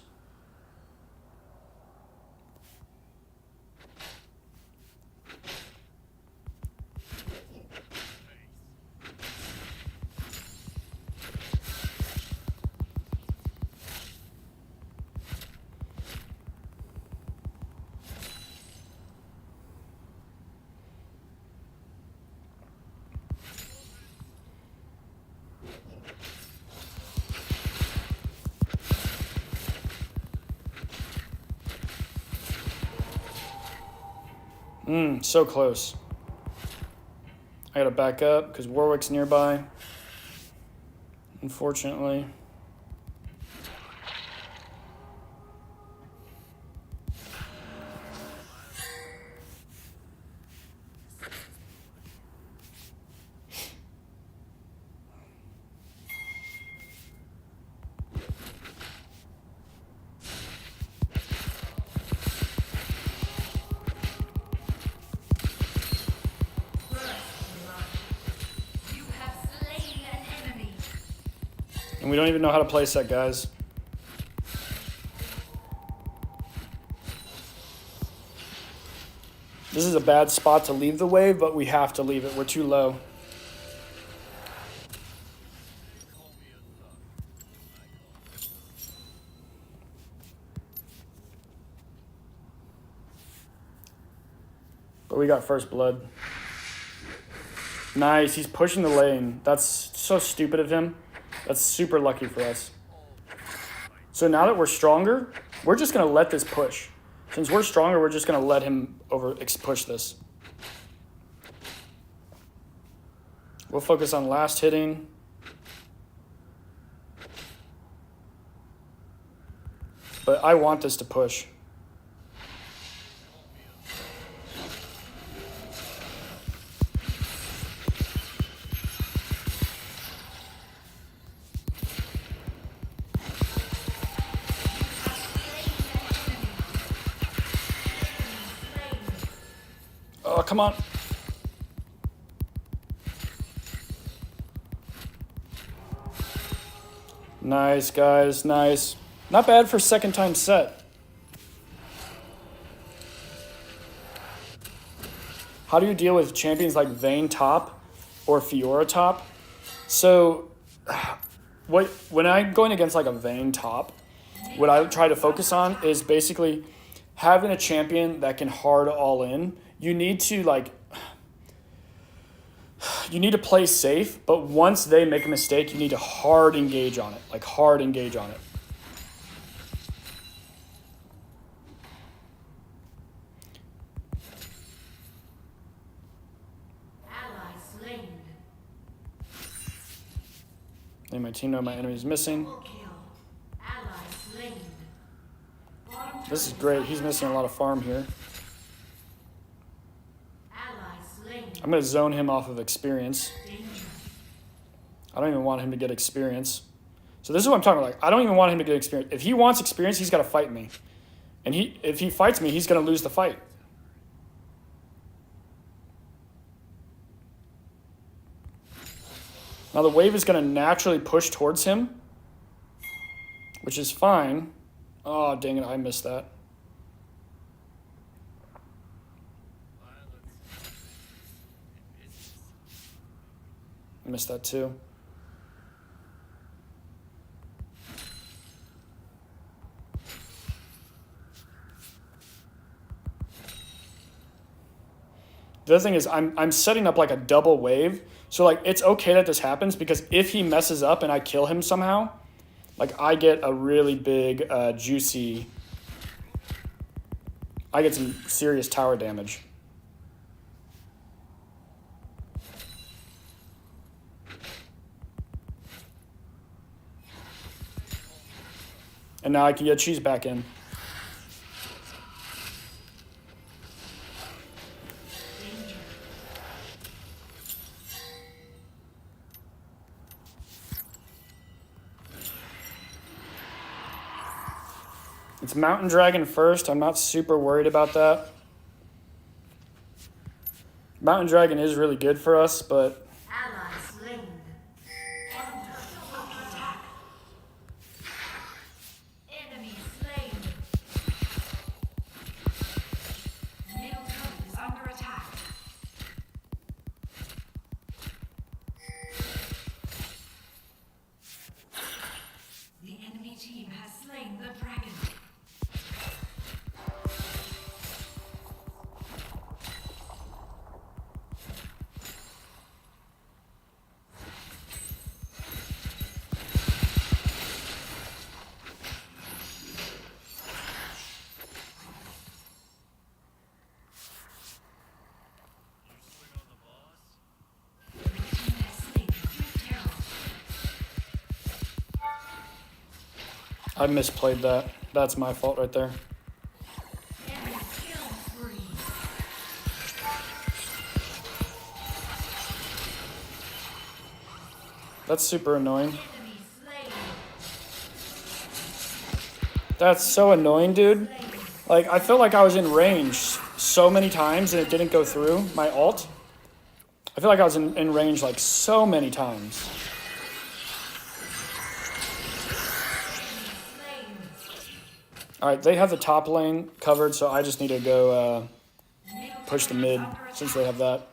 So close. I gotta back up because Warwick's nearby. Unfortunately. And we don't even know how to play set, guys. This is a bad spot to leave the wave, but we have to leave it. We're too low. But we got first blood. Nice, he's pushing the lane. That's so stupid of him. That's super lucky for us. So now that we're stronger, we're just going to let this push. Since we're stronger, we're just going to let him push this. We'll focus on last hitting. But I want this to push. Oh, come on. Nice, guys. Nice. Not bad for second time set. How do you deal with champions like Vayne top or Fiora top? So, when I'm going against like a Vayne top, what I try to focus on is basically having a champion that can hard all in. you need to you need to play safe, but once they make a mistake, you need to hard engage on it. Like hard engage on it. Ally slain. Let my team know my enemy is missing. Double kill. Ally slain. Bottom This is turret great. He's missing a lot of farm here. Ally slain. I'm going to zone him off of experience. Danger. I don't even want him to get experience. So this is what I'm talking about. Like, I don't even want him to get experience. If he wants experience, he's got to fight me. And if he fights me, he's going to lose the fight. Now the wave is going to naturally push towards him, which is fine. Oh, dang it, I missed that. I missed that too. The other thing is I'm setting up like a double wave. So like it's okay that this happens because if he messes up and I kill him somehow, like I get a really big juicy, I get some serious tower damage. And now I can get cheese back in. Danger. It's Mountain Dragon first. I'm not super worried about that. Mountain Dragon is really good for us, but Ally slain. Bottom turret under attack. Enemy slain. Middle turret is under attack. The enemy team has slain the dragon. The team has slain Drift Herald. I misplayed that. That's my fault right there. Enemy kill spree. That's super annoying. Enemy slain. That's so annoying, dude. Like, I felt like I was in range so many times and it didn't go through my ult. I feel like I was in range like so many times. Slain. All right, they have the top lane covered, so I just need to go Middle push the turret mid is under since attack. they have that.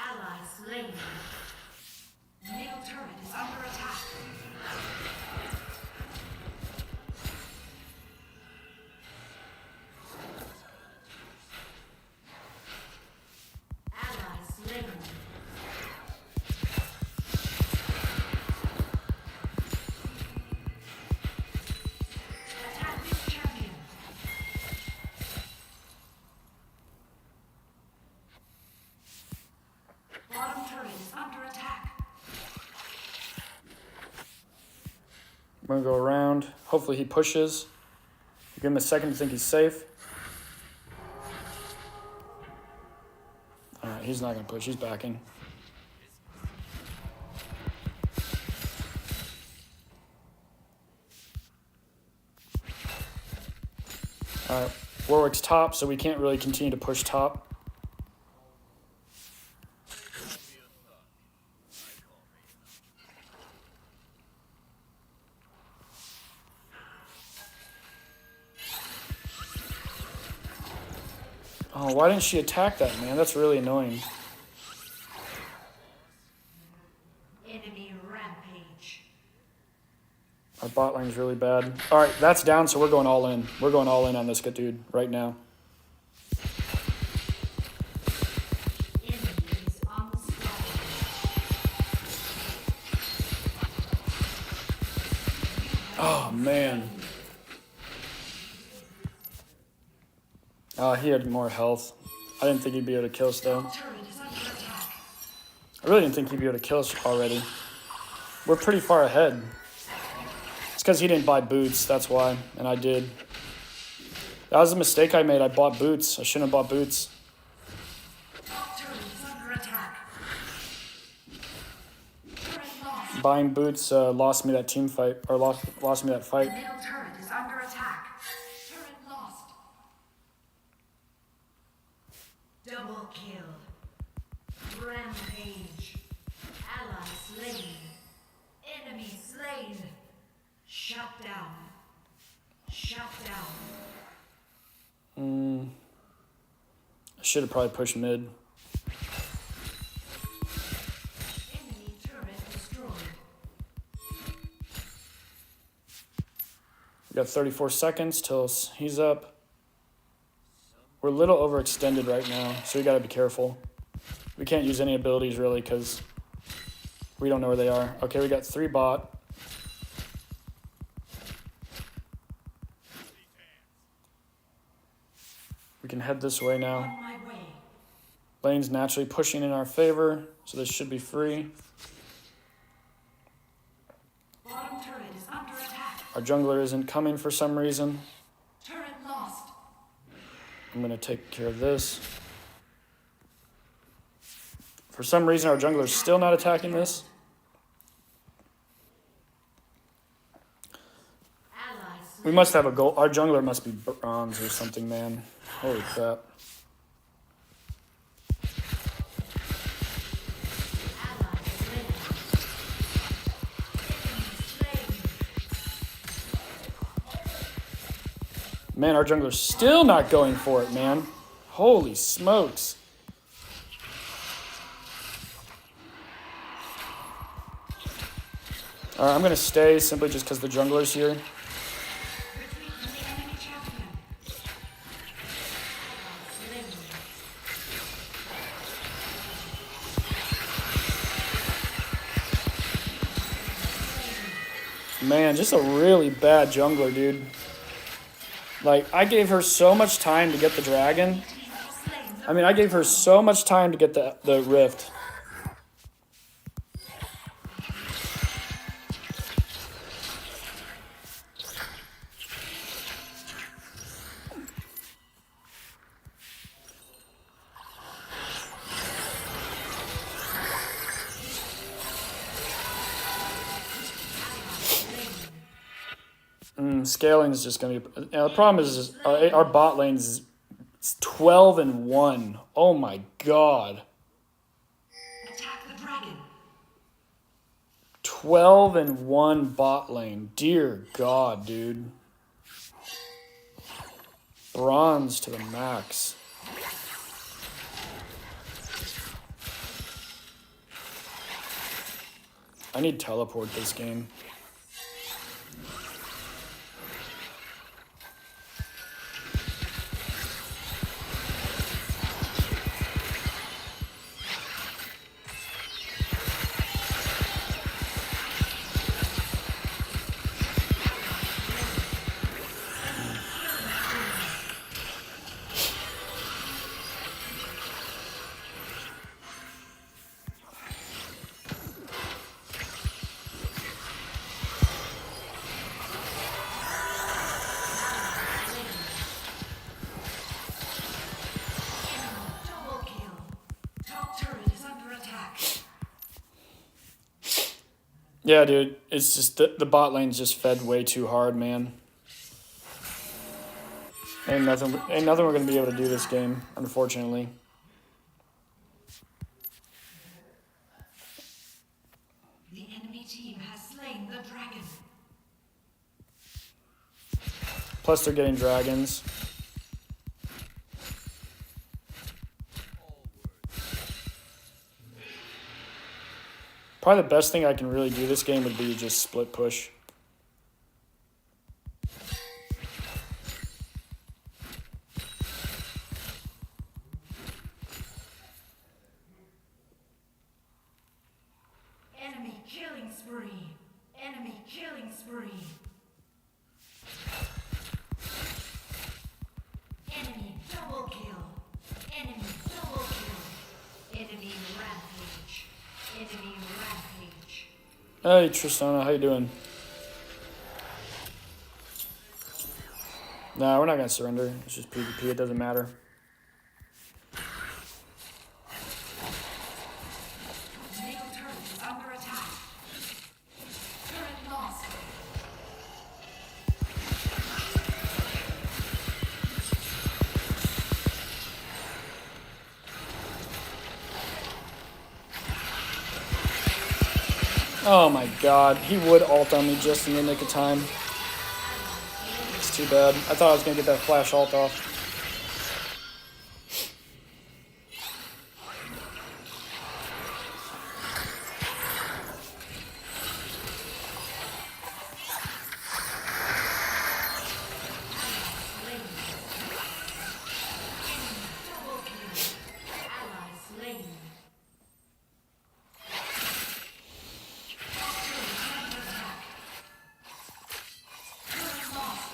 Ally slain. Middle turret is under attack. Ally slain. Attack this champion. Bottom turret is under attack. We're gonna go around. Hopefully he pushes. Give him a second to think he's safe. All right, he's not gonna push. He's backing. All right, Warwick's top, so we can't really continue to push top. Oh, why didn't she attack that, man? That's really annoying. Enemy rampage. Our bot lane's really bad. All right, that's down, so we're going all in. We're going all in on this good dude right now. Enemies unstoppable. Oh, man. He had more health. I didn't think he'd be able to kill us, though. Turret is under attack. I really didn't think he'd be able to kill us already. We're pretty far ahead. It's because he didn't buy boots, that's why, and I did. That was a mistake I made. I bought boots. I shouldn't have bought boots. Top turret is under attack. Turret lost. Buying boots lost me that team fight, or lost me that fight. Middle turret is under attack. Turret lost. Double kill. Rampage. Ally slain. Enemy slain. Shut down. Shut down. I should have probably pushed mid. Enemy turret destroyed. We got 34 seconds till he's up. We're a little overextended right now, so we gotta be careful. We can't use any abilities really because we don't know where they are. Okay, we got 3 bot. We can head this way now. On my way. Lane's naturally pushing in our favor, so this should be free. Bottom turret is under attack. Our jungler isn't coming for some reason. Turret lost. I'm gonna take care of this. For some reason, our jungler's still not attacking this. Allies We must have a goal. Our jungler must be bronze or something, man. Holy crap. allies slain. Enemy slain. Man, our jungler's still not going for it, man. Holy smokes. Alright, I'm gonna stay simply just because the jungler's here. Retreat from the enemy champion. Allies slain. Man, just a really bad jungler, dude. Like, I gave her so much time to get the dragon. I mean, I gave her so much time to get the rift. Scaling is just going to be... the problem is our bot lane is 12-1. Oh my god. Attack the dragon. 12-1 bot lane. Dear god, dude. Bronze to the max. I need teleport this game. Double kill. Top turret is under attack. Yeah, dude. It's just the bot lane's just fed way too hard, man. Ain't nothing we're gonna be able to do this game, unfortunately. The enemy team has slain the dragon. Plus they're getting dragons. Probably the best thing I can really do this game would be just split push. killing spree. Enemy killing spree. Enemy double kill. Enemy double kill. Enemy rampage. Enemy rampage. Hey, Tristana, how you doing? Nah, we're not gonna surrender. It's just PvP. It doesn't matter. Middle turret is under attack. Turret lost. Oh my god, he would ult on me just in the nick of time. It's too bad. I thought I was gonna get that flash ult off. Double kill. Ally slain. Turret lost.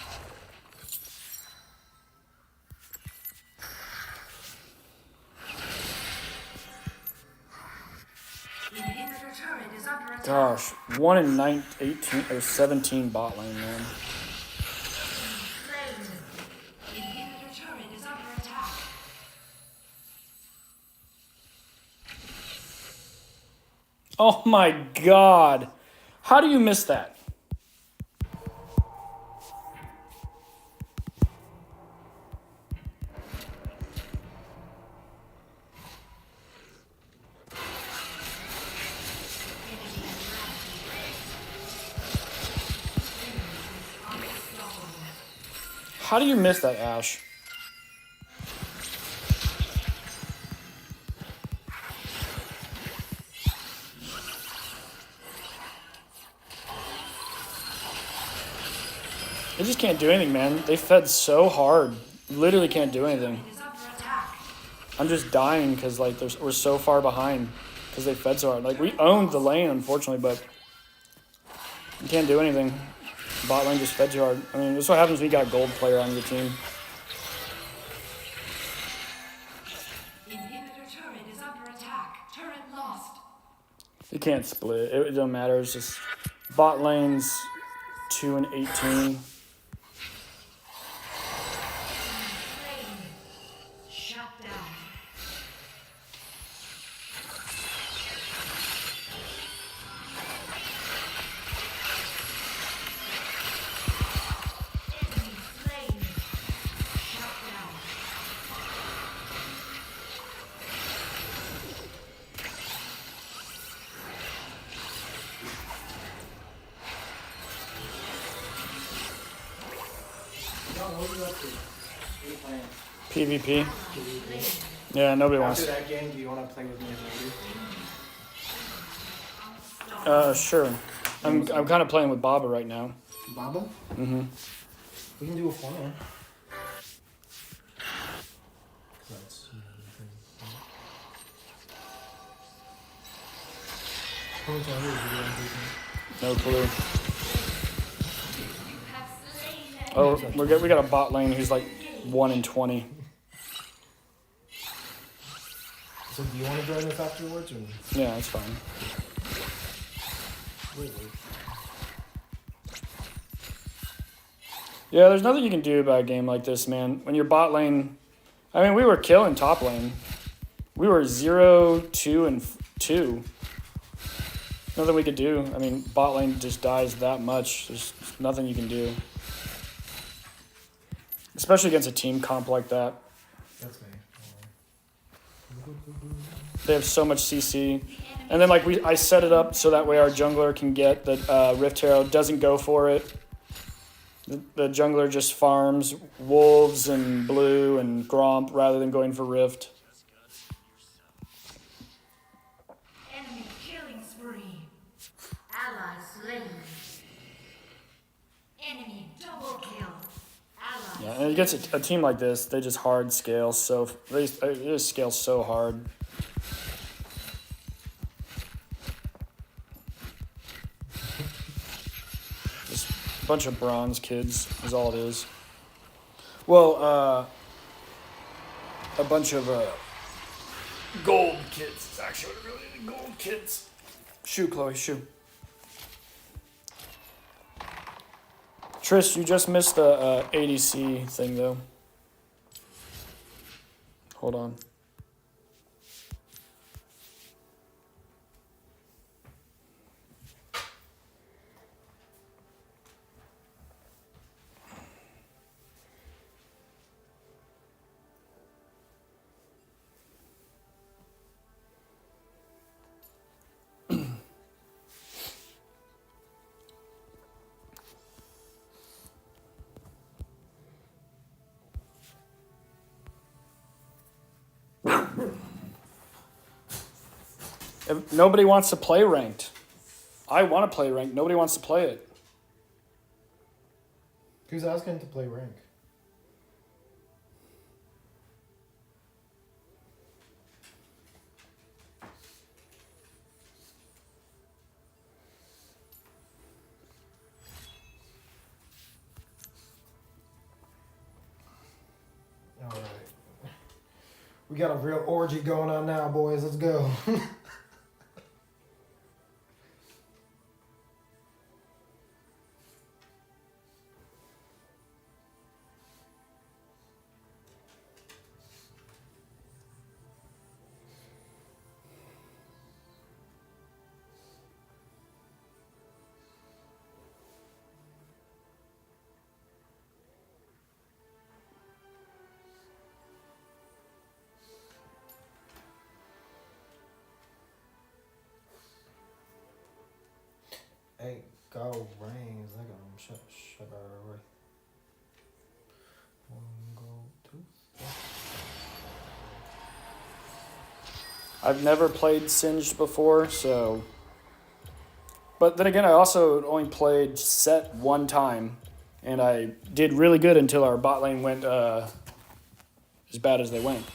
Inhibitor turret is under attack. Gosh, 1 in 9, 18 or 17 bot lane, man. Slain. Inhibitor turret is under attack. Oh my god. How do you miss that? How do you miss that, Ash? They just can't do anything, man. They fed so hard. Literally can't do anything. Is under attack. I'm just dying because like we're so far behind because they fed so hard. Like we owned the lane, unfortunately, but you can't do anything. Bot lane just fed too hard. I mean, this is what happens when you got a gold player on your team. Inhibitor turret is under attack. Turret lost. You can't split. It don't matter. It's just bot lanes 2 and 18. Slain. Shut down. Enemy slain. Shut down. John, what are you up to? What are you playing? PvP. Yeah, nobody wants. After that game, do you want to play with me as Sure. I'm kind of playing with Baba right now. Baba? Mm-hmm. We can do a 4-man. No clue. Oh, we got a bot lane who's like 1 in 20. So do you want to join us afterwards? Or? Yeah, that's fine. Wait. Yeah, there's nothing you can do about a game like this, man. When your bot lane, I mean, we were killing top lane. We were 0, 2, and 2. Nothing we could do. I mean, bot lane just dies that much. There's nothing you can do. Especially against a team comp like that. That's me. They have so much CC. And then like I set it up so that way our jungler can get the Rift Herald, doesn't go for it. The jungler just farms wolves and blue and Gromp rather than going for Rift. Enemy killing spree. Ally slain. Enemy double kill. Ally Yeah, and against a team like this, they just hard scale. So they just scale so hard. Bunch of bronze kids is all it is. Well, a bunch of gold kids is actually what it really is. Gold kids. Shoe, Chloe, shoe. Trish, you just missed the ADC thing though. Hold on. If nobody wants to play ranked. I want to play ranked. Nobody wants to play it. Who's asking to play rank? All right. We got a real orgy going on now, boys. Let's go. Hey, go rings. I got shut right. One, go, two. I've never played Singed before, so. But then again, I also only played Set one time, and I did really good until our bot lane went as bad as they went.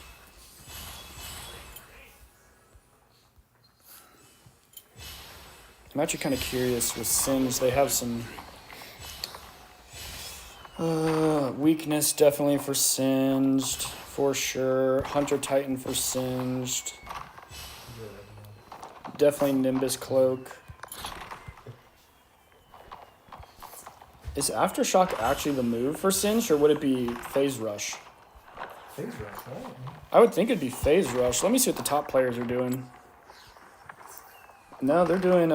I'm actually kind of curious with Singed. They have some weakness definitely for Singed, for sure. Hunter Titan for Singed. Definitely Nimbus Cloak. Is Aftershock actually the move for Singed, or would it be Phase Rush? Phase rush, right? I would think it'd be Phase Rush. Let me see what the top players are doing. No, they're doing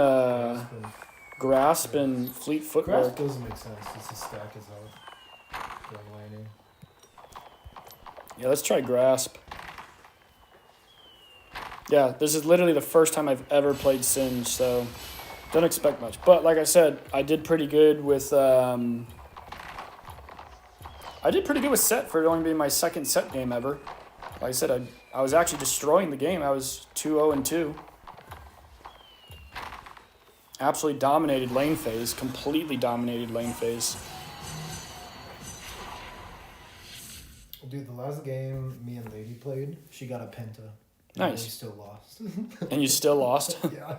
Grasp and Fleet Grasp Footwork. doesn't make sense. It's a stack as hell. Going laning. Yeah, let's try Grasp. Yeah, this is literally the first time I've ever played Singed, so don't expect much. But like I said, I did pretty good with Set for it only being my second Set game ever. Like I said, I was actually destroying the game. I was 2-0-2. Absolutely dominated lane phase. Completely dominated lane phase. Dude, the last game me and Lady played, she got a penta. Nice. We still lost. And you still lost? Yeah.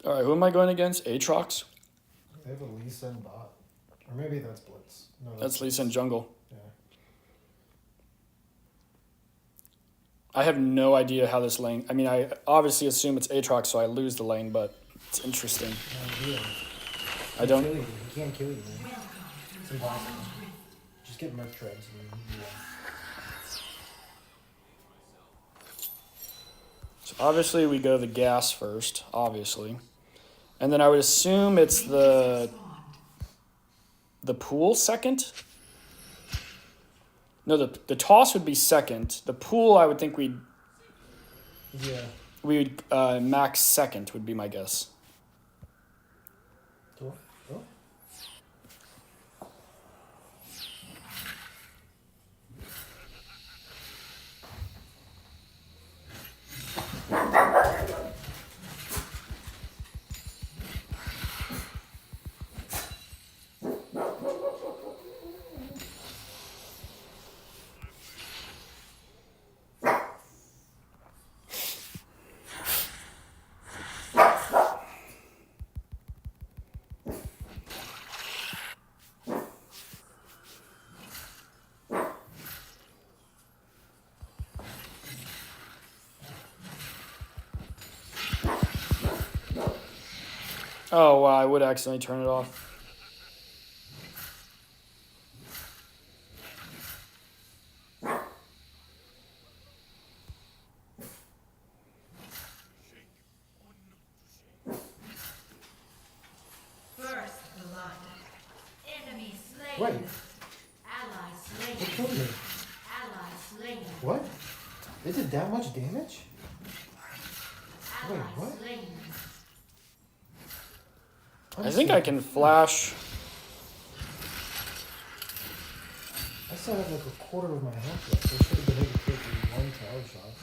All right, who am I going against? Aatrox? They have a Lee Sin bot. Or maybe that's Blitz. No, That's Lee Sin jungle. Yeah. I have no idea how this lane... I mean, I obviously assume it's Aatrox, so I lose the lane, but it's interesting. No idea. I don't... He can't kill you, man. It's impossible. Just get Merc Treads and yeah. So obviously we go the gas first, obviously. And then I would assume it's the pool second? No, the toss would be second. The pool, I would think we'd max second would be my guess. Oh. Oh, wow, I would accidentally turn it off. First blood. Enemy slain. Wait, Ally it slain. killed me. Ally slain. What? Is it that much damage? Ally Wait, what? slain. I think I can flash. I still have like a quarter of my health left. I should have been able to take one tower shot.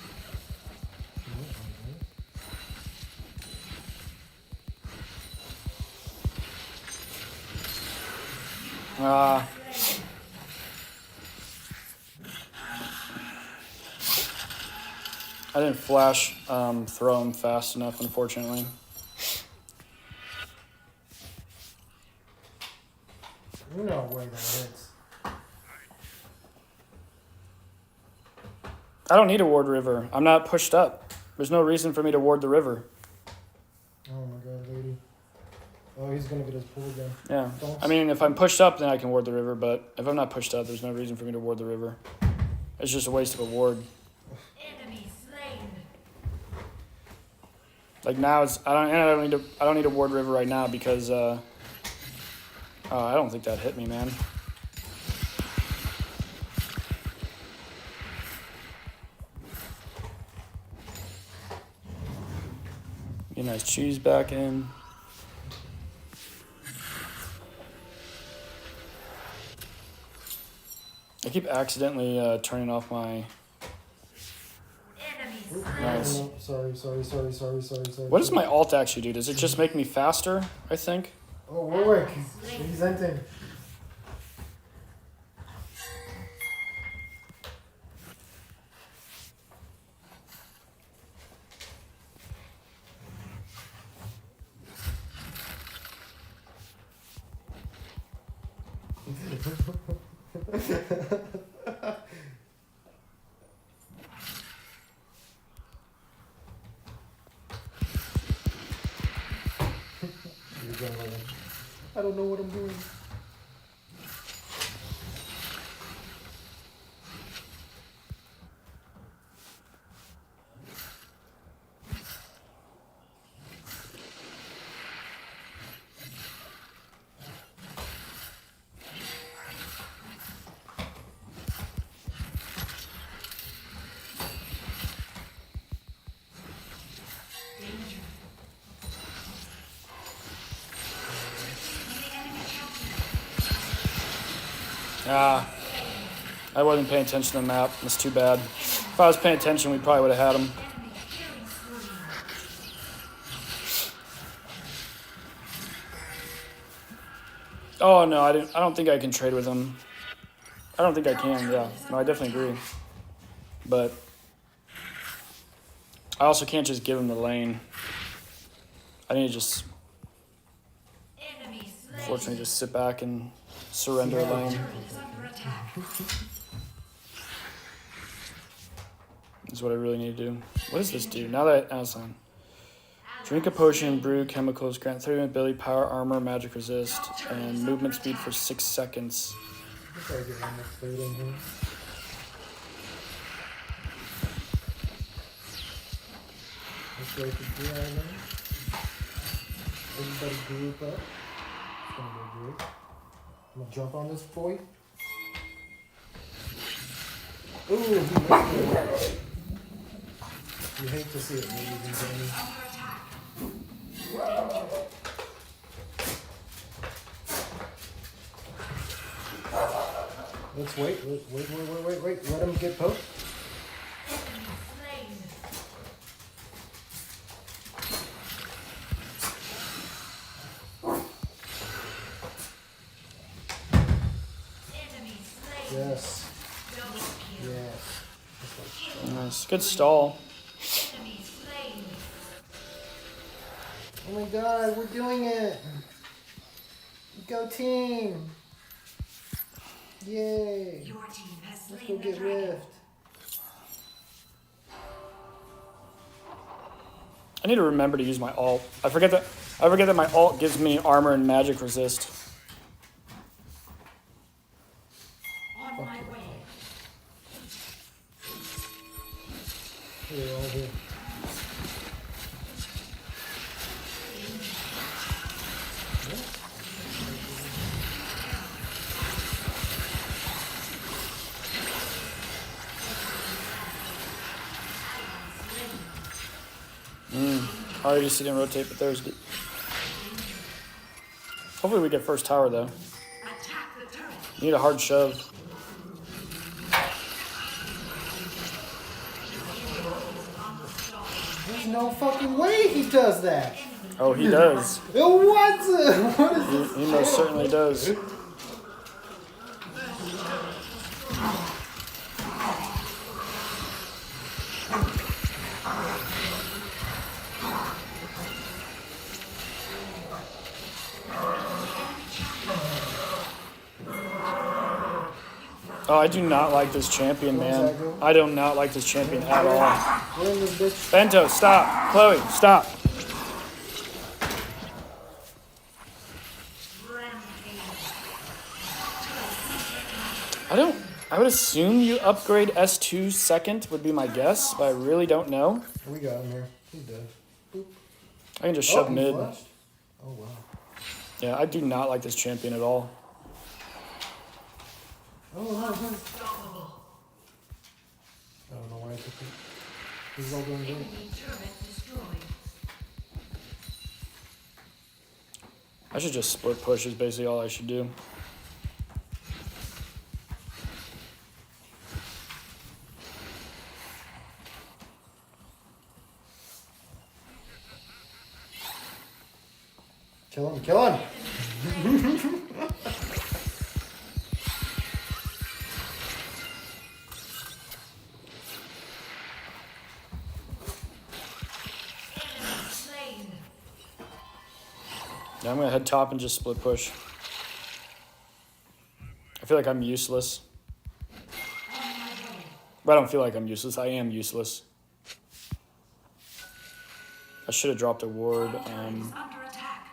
I didn't flash throw him fast enough, unfortunately. No way that hits. I don't need to ward river. I'm not pushed up. There's no reason for me to ward the river. Oh my god, lady. Oh, he's gonna get his pull again. Yeah. Don't- I mean, if I'm pushed up, then I can ward the river, but if I'm not pushed up, there's no reason for me to ward the river. It's just a waste of a ward. Enemy slain. Like now it's I don't need to ward river right now because I don't think that hit me, man. Get a nice cheese back in. I keep accidentally turning off my. Enemy Oop, slain. Nice. oh, sorry. What does my alt actually do? Does it just make me faster? I think. Oh, Warwick. He's ending. I don't know what I'm doing. I wasn't paying attention to the map. That's too bad. If I was paying attention, we probably would have had him. Oh no, I didn't. I don't think I can trade with him. I don't think I can. Yeah, no, I definitely agree. But I also can't just give him the lane. I need to just, Enemy slain. unfortunately, just sit back and surrender a lane. Turret is under attack. Is what I really need to do. What does this do? Now that Aslan. Drink a potion, brew chemicals, grant 30 ability, power, armor, magic resist, and movement speed for 6 seconds. I think I get one more plate in here. Let's go to the island. Everybody group up. It's gonna go good. I'm gonna jump on this boy. Ooh, he missed it. You hate to see it, ladies and gentlemen. Let's wait. Wait. Let him get poked. Enemy slain. Enemy slain. Yes. Double kill. Yes. Just like Nice. Good stall. Enemy slain. oh my god, we're doing it! Go team! Yay! Your team has Let's slain go the get dragon. Rift. I need to remember to use my alt. I forget that I forget that my alt gives me armor and magic resist. On my way. Here, all here. I just didn't rotate, but there's. Hopefully we get first tower though. Attack the turret. Need a hard shove. There's no fucking way he does that. Oh, he does. What? What is this? He most certainly does. Oh, I do not like this champion, man. I do not like this champion at all. We're in this bitch. Bento, stop. Chloe, stop. I would assume you upgrade S2 second would be my guess, but I really don't know. We got him here. He's dead. I can just shove he mid. flashed. Oh wow. Yeah, I do not like this champion at all. Oh no. I don't know why I took it. He's all doing good. Enemy turret destroyed. I should just split push is basically all I should do. Kill him, kill him! Slain. Yeah, I'm gonna head top and just split push. I feel like I'm useless. But I don't feel like I'm useless. I am useless. I should have dropped a ward. Is under attack.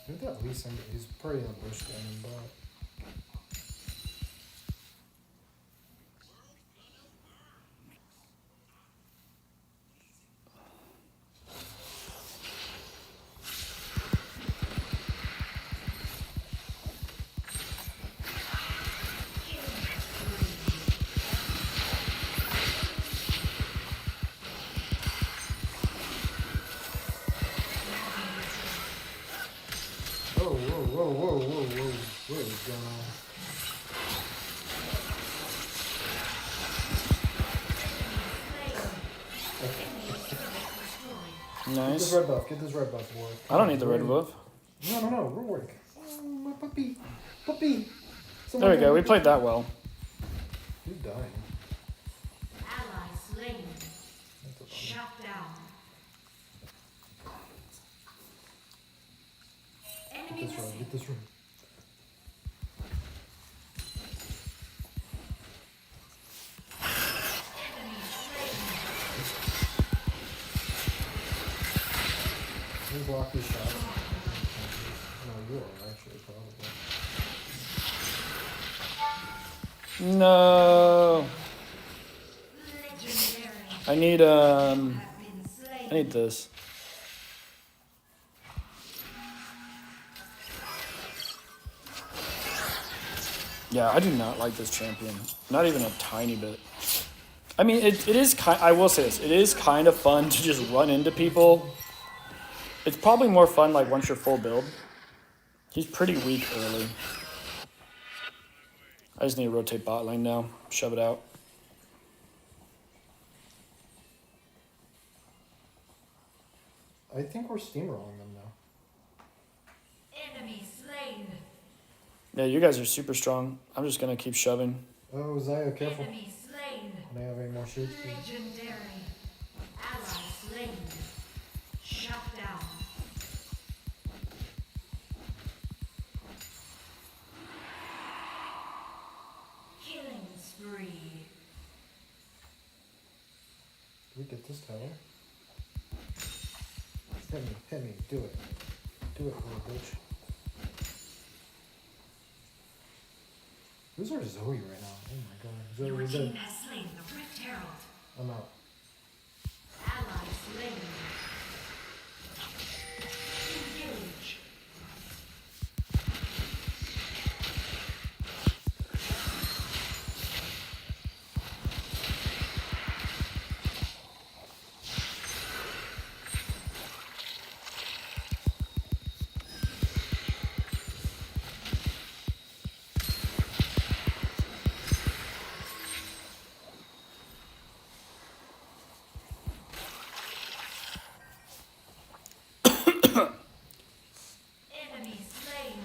Maybe at least he's pretty in the bush down in bot. Whoa. What is going on? Get Nice. this red buff. Get this red buff, boy. I don't need the red buff. No. Roark. Oh, my puppy. Puppy. There we go. We played that well. You're dying. Ally slain. That's a bummer. Shut down. Enemy Get this red. Get this red. Can you block these shots? No, you are actually probably. No. legendary. I need Have been slain. I need this. Yeah, I do not like this champion. Not even a tiny bit. I mean, it is kind. I will say this. It is kind of fun to just run into people. It's probably more fun like once you're full build. He's pretty weak early. I just need to rotate bot lane now. Shove it out. I think we're steamrolling them now. Enemy slain. Yeah, you guys are super strong. I'm just gonna keep shoving. Oh, Zaya, careful. Enemy slain. Can I have any more shoots, please? Legendary. Ally slain. Shut down. Killing spree. Can we get this tower? Hit me. Do it. Do it, little bitch. Who's our Zoe right now? Oh my god. Zoe, Your is team it? has slain the Rift Herald. I'm out. Ally slain. Engage. Enemy slain.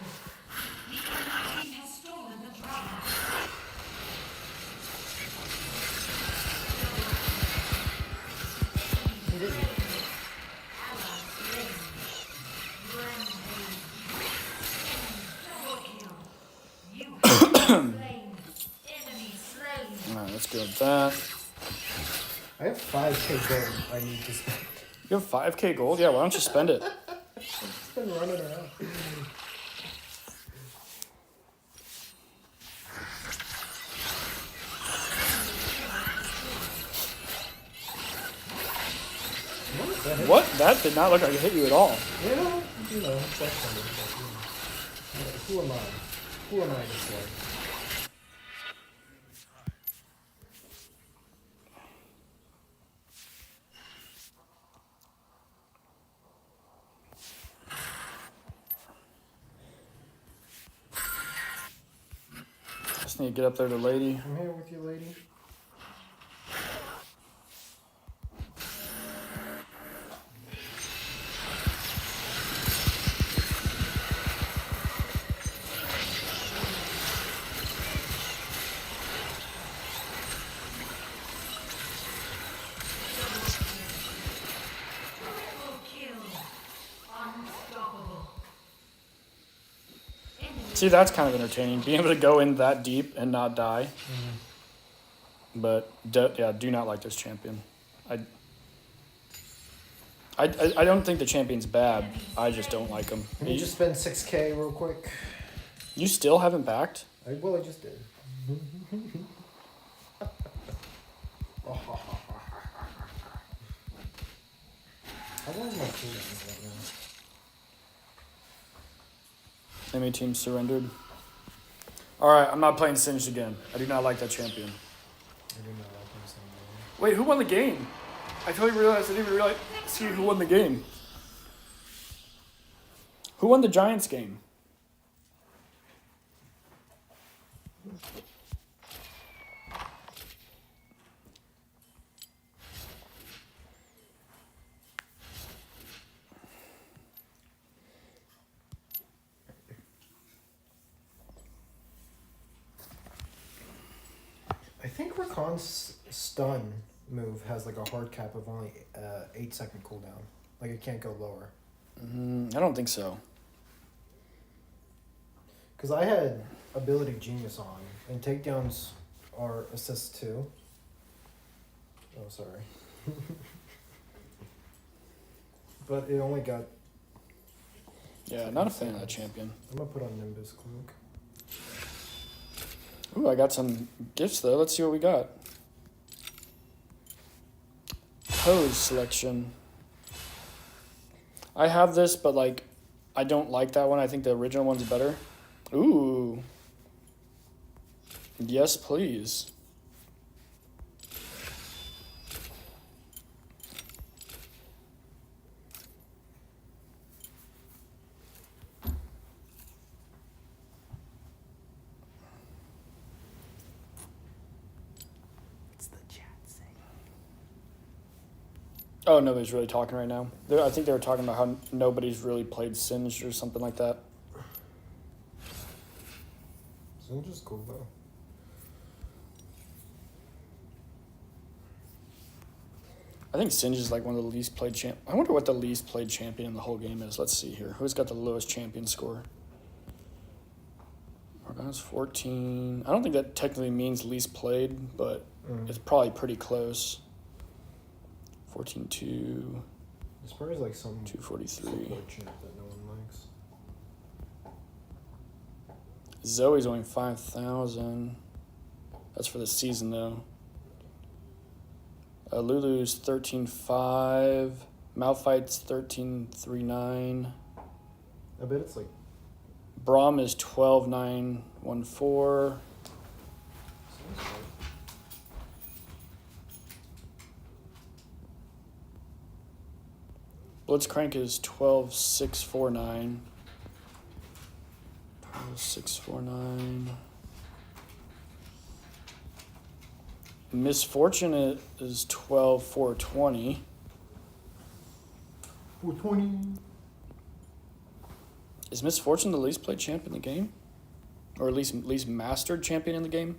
The enemy team has stolen the dragon. Ally slain. Rampage. Double kill. You have been slain. Enemy slain. All right, let's go with that. I have 5k gold I need to spend. You have 5k gold? Yeah, why don't you spend it? It's been running around. What? That did not look like it hit you at all. You know, it's like something. Who am I? Who am I to say? Just need to get up there to lady. I'm here with you, lady. Triple kill. Unstoppable. See, that's kind of entertaining. Being able to go in that deep and not die. But, yeah, do not like this champion. I don't think the champion's bad. I just don't like him. Can you just spend 6k real quick? You still haven't backed? I just did. How long am I feeling right now? Enemy team surrendered. Alright, I'm not playing Singed again. I do not like that champion. I do not like him so much. Wait, who won the game? I totally realized I didn't even realize see who won the game. Who won the Giants game? I think Rakan's stun move has like a hard cap of only 8-second cooldown. Like it can't go lower. I don't think so. Because I had Ability Genius on, and takedowns are assist too. Oh, sorry. But it only got... Yeah, not a fan of that champion. I'm gonna put on Nimbus Cloak. Ooh, I got some gifts though. Let's see what we got. Pose selection. I have this, but like, I don't like that one. I think the original one's better. Ooh. Yes, please. What's the chat saying? Oh, nobody's really talking right now. I think they were talking about how nobody's really played Singed or something like that. Singed is cool though. I think Singed is like one of the least played I wonder what the least played champion in the whole game is. Let's see here. Who's got the lowest champion score? Morgana's 14. I don't think that technically means least played, but it's probably pretty close. 14-2. There's probably like some 243. support champ that no one likes. Zoe's only 5,000. That's for the season though. Lulu's 13.5. Malphite's 13.39. I bet it's like Braum is 12.914. sounds right. Blitzcrank is 12.649. 12.649. Misfortune is 12.420. 420. Is Misfortune the least played champ in the game? Or at least mastered champion in the game?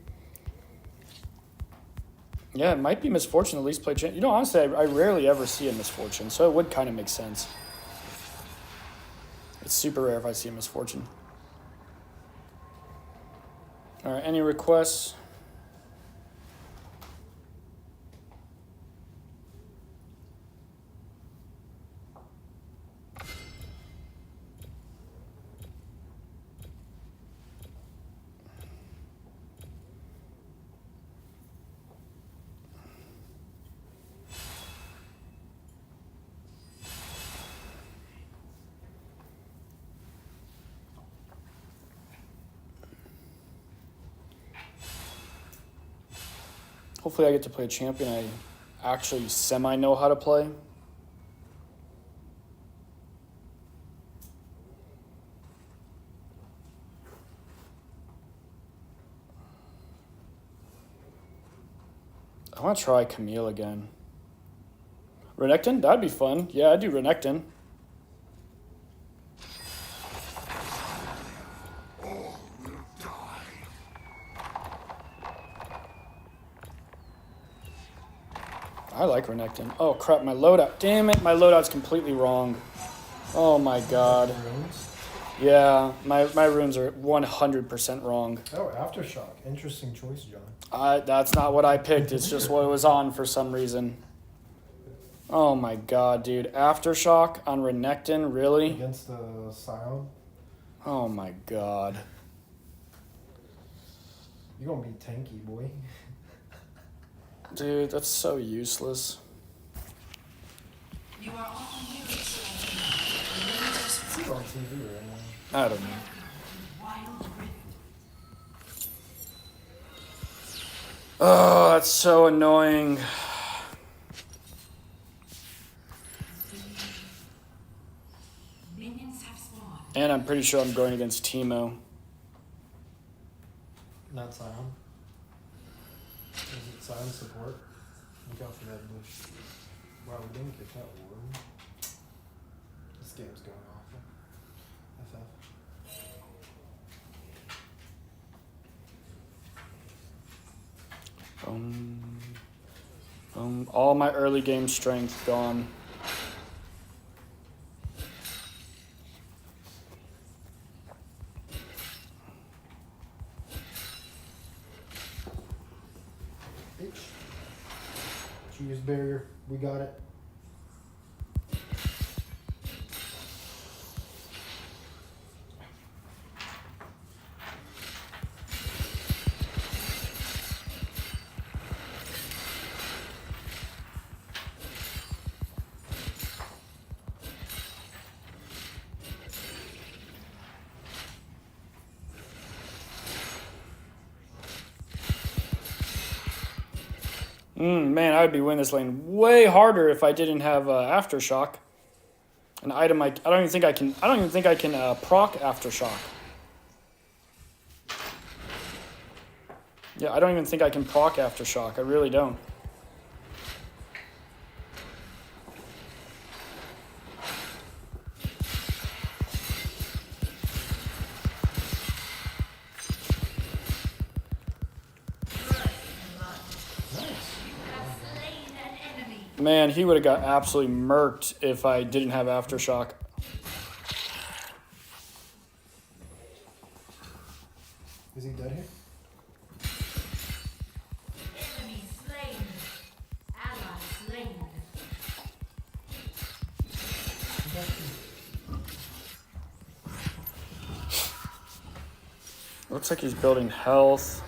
Yeah, it might be Misfortune the least played champ. You know, honestly, I rarely ever see a Misfortune, so it would kind of make sense. It's super rare if I see a Misfortune. All right, any requests? Hopefully I get to play a champion I actually semi know how to play. I want to try Camille again. Renekton? That'd be fun. Yeah, I'd do Renekton. I like Renekton. Oh crap, my loadout. Damn it, my loadout's completely wrong. Oh my god. Runes. Yeah, my runes are 100% wrong. Oh, Aftershock. Interesting choice, John. That's not what I picked. It's just what it was on for some reason. Oh my god, dude. Aftershock on Renekton, really? Against the Scion. Oh my god. You're gonna be tanky, boy. Dude, that's so useless. You are on mute. It's on TV right now. I don't know. Wild Rift. Oh, that's so annoying. Minions have spawned. And I'm pretty sure I'm going against Teemo. Not Scion. Is it Scion support? Look out for that bush. Wow, we didn't get that ward. This game's going awful. FF. All my early game strength gone. Bitch. Choose barrier. We got it. Man, I'd be winning this lane way harder if I didn't have Aftershock. An item I don't even think I can. I don't even think I can proc Aftershock. Yeah, I don't even think I can proc Aftershock. I really don't. Slain an enemy. Man, he would have got absolutely murked if I didn't have Aftershock. Is he dead here? Enemy slain. Ally slain. Looks like he's building health.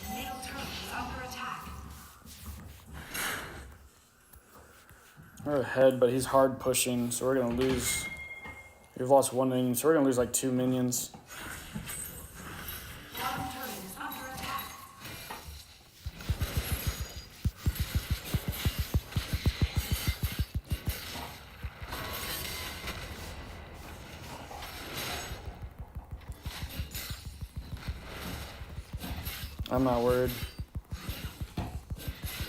Middle turret is under attack. We're ahead, but he's hard pushing, so we're gonna lose. We've lost 1 minion, so we're gonna lose like 2 minions. Bottom turret is under attack. I'm not worried.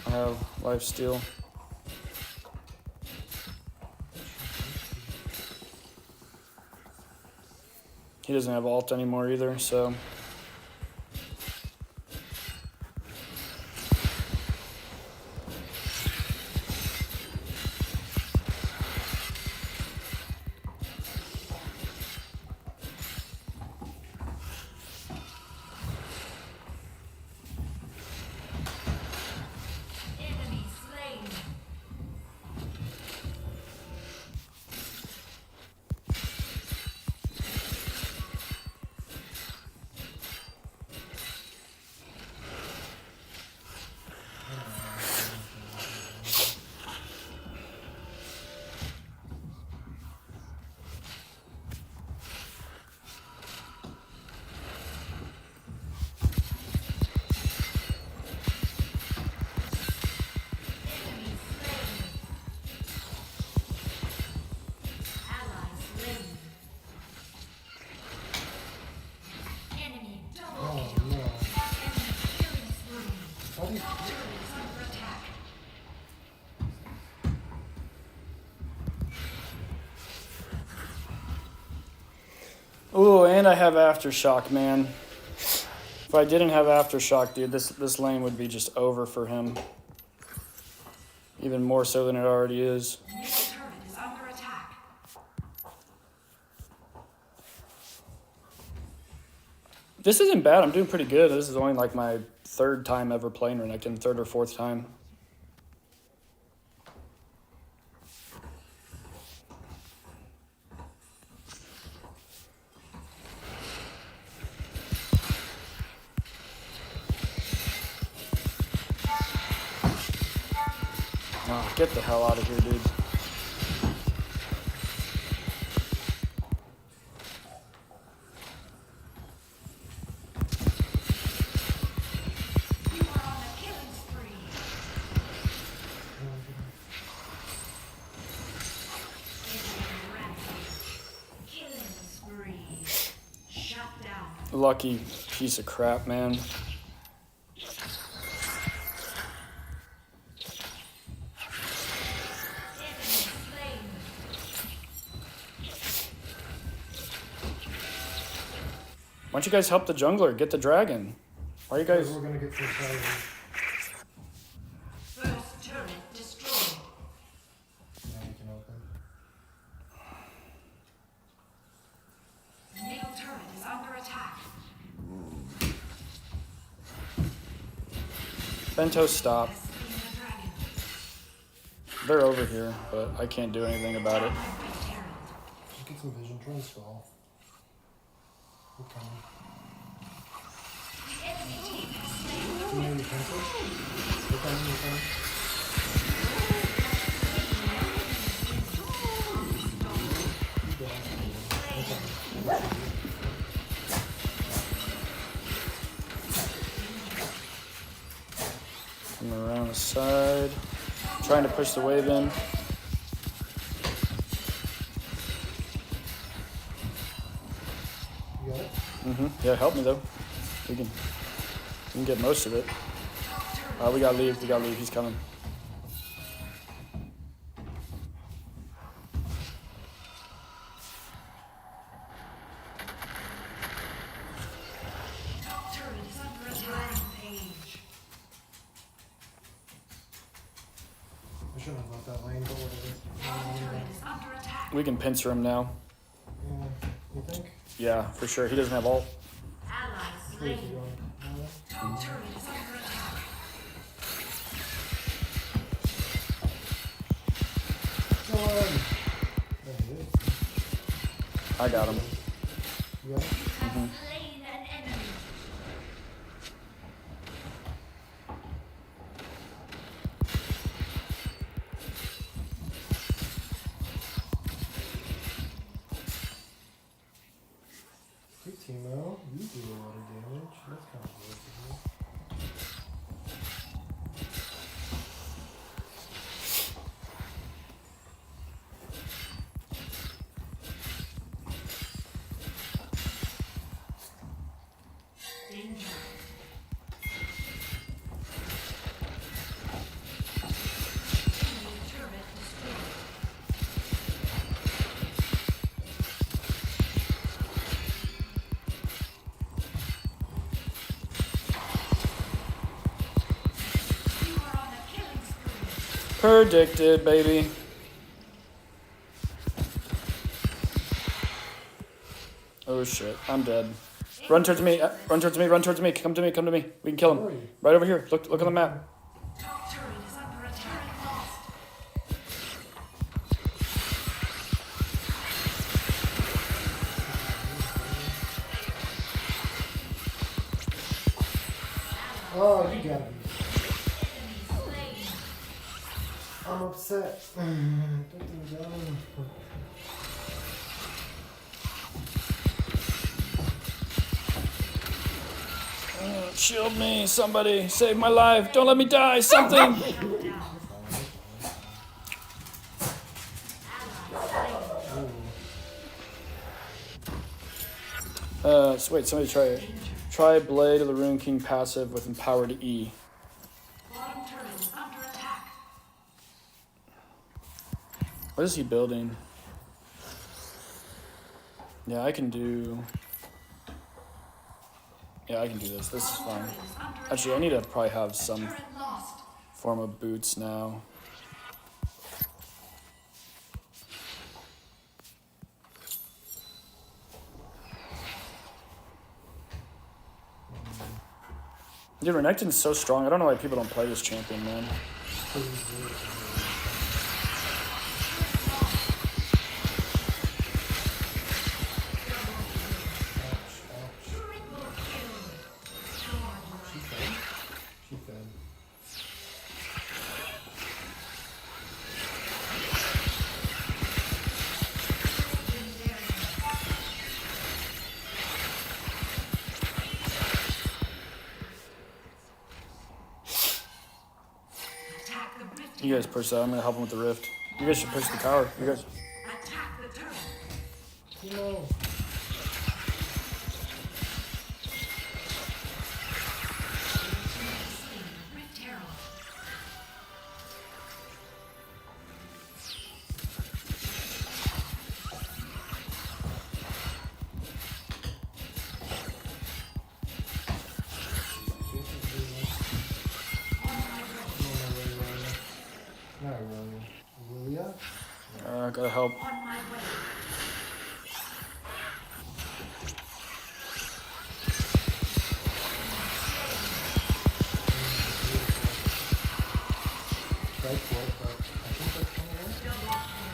I have life steal. He doesn't have ult anymore either, so. Enemy slain. Enemy slain. Ally slain. Enemy double Oh kill. no. Enemy killing spree. How do you Top turret is under attack. Ooh, and I have aftershock, man. If I didn't have aftershock, dude, this lane would be just over for him. Even more so than it already is. Middle turret is under attack. This isn't bad. I'm doing pretty good. This is only like my 3rd time ever playing Renekton, 3rd or 4th time. Oh, get the hell out of here, dude. You are on a killing spree. Enemy rampage. Killing spree. Shut down. Lucky piece of crap, man. Enemy slain. Why don't you guys help the jungler get the dragon? Why are you guys? We're gonna get some fire. First turret destroyed. Now we can open. Middle turret is under attack. Bento, stop. Has slain the dragon. They're over here, but I can't do anything about it. Just get some vision. Try and stall. We're coming. The enemy team has slain. Too many pencils. We're coming. We're coming. Coming around the side. Trying to push the wave in. You got it? Yeah, help me though. We can get most of it. We gotta leave. We gotta leave. He's coming. Top turret is under attack. Rampage. I shouldn't have left that lane, but Bottom turret whatever. is under attack. We can pincer him now. Yeah, you think? Yeah, for sure. He doesn't have ult. Ally Where's he slain. going? No? Top turret is under attack. Kill him! There. I got him. You got it? Have slain an enemy. Hey, Timo. You do a lot of damage. That's kind of versatile. Danger. Enemy turret destroyed. You are on a killing spree. Predicted, baby. Oh shit, I'm dead. Run towards me, run towards me, run towards me. Come to me, come to me. We can kill Where are him. you? Right over here. Look on the map. Top turret is under attack. Lost. Oh, you got me. Enemy slain. I'm upset. Don't think down. Shield me, somebody. Save my life. Don't let me die. Something. So wait, somebody try it. Try Blade of the Rune King passive with empowered E. Bottom turret is under attack. What is he building? Yeah, I can do. Yeah, I can do this. This is fine. Actually, I need to probably have some Turret lost. form of boots now. Dude, Renekton's so strong. I don't know why people don't play this champion, man. She fed. Attack the rift. You guys push that. I'm gonna help him with the rift. You guys should push the tower. You guys. Attack the turret. Timo. Rift herald. Not really. Lilia? Gotta help. On my way. Strike for it, but I think that's kind of it. Double kill.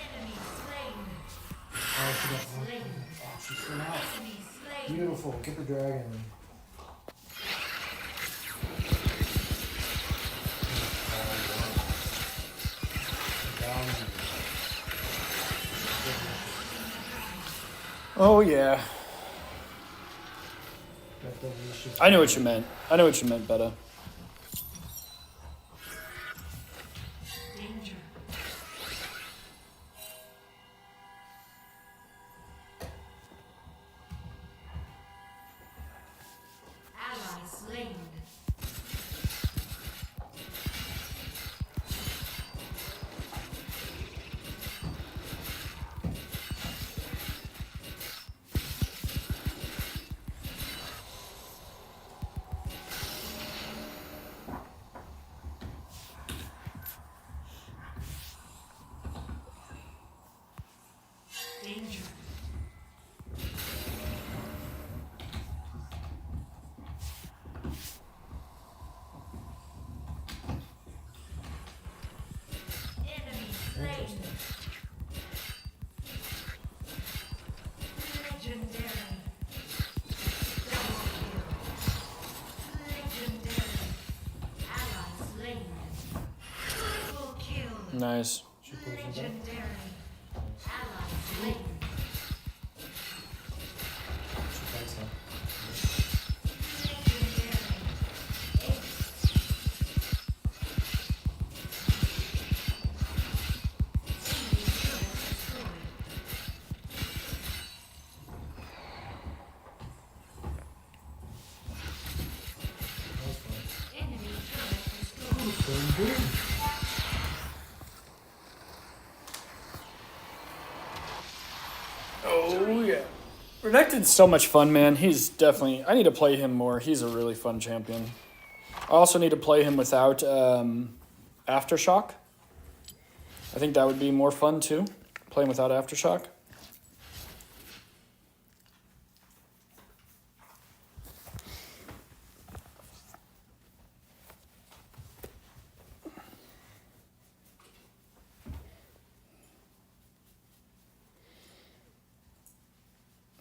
Enemy slain. Oh, she got one. Oh, she's still out. Enemy slain. Beautiful. Get the dragon. Down. Oh yeah. That delicious. I knew what you meant. I know what you meant, Betta. Danger. Ally slain. Danger. Enemy slain. Nice. She pulls him back. Legendary. Ally slain. She fights him. That was fun. Enemy turret destroyed. Boom, boom. Oh yeah. Renekton's so much fun, man. He's definitely. I need to play him more. He's a really fun champion. I also need to play him without Aftershock. I think that would be more fun too. Playing without Aftershock.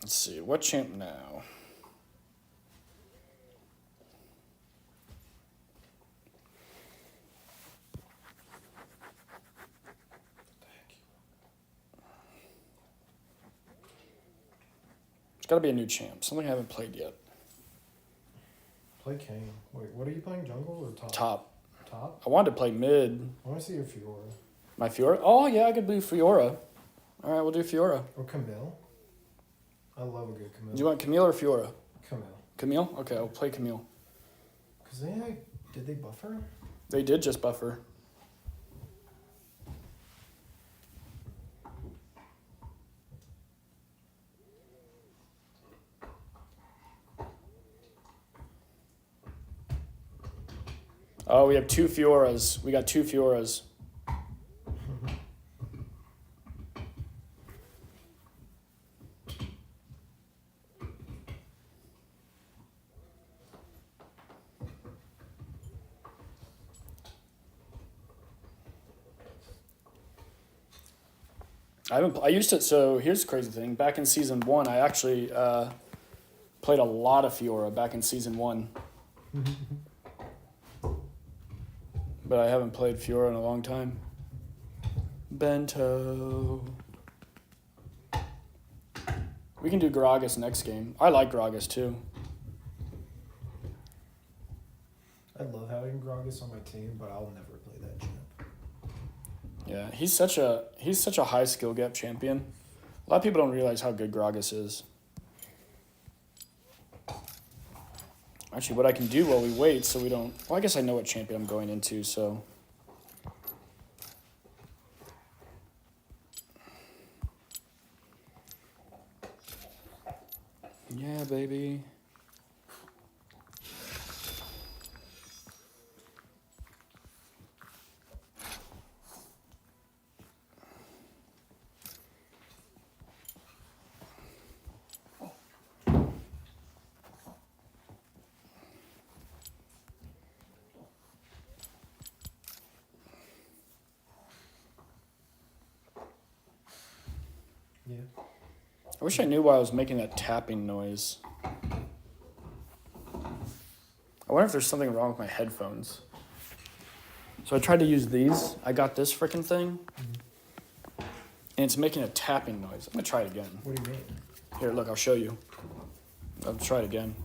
Let's see, what champ now? It's gotta be a new champ, something I haven't played yet. Play Kane. Wait, what are you playing? Jungle or top? Top. Top? I wanted to play mid. I want to see your Fiora. My Fiora? Oh yeah, I could do Fiora. Alright, we'll do Fiora. Or Camille. I love a good Camille. Do you want Camille or Fiora? Camille. Camille? Okay, I'll play Camille. Because did they buff her? They did just buff her. Oh, we have two Fioras. We got two Fioras. I used to. So here's the crazy thing. Back in season 1, I actually played a lot of Fiora back in season 1. But I haven't played Fiora in a long time. Bento. We can do Gragas next game. I like Gragas too. I love having Gragas on my team, but I'll never play that champ. Yeah, he's such a high skill gap champion. A lot of people don't realize how good Gragas is. Actually, what I can do while we wait so we don't... Well, I guess I know what champion I'm going into, so... Yeah, baby. Yeah. I wish I knew why I was making that tapping noise. I wonder if there's something wrong with my headphones. So I tried to use these. I got this freaking thing. And it's making a tapping noise. I'm going to try it again. What do you mean? Here, look, I'll show you. I'll try it again.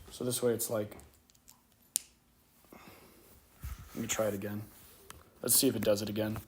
So this way it's like... Let me try it again. Let's see if it does it again.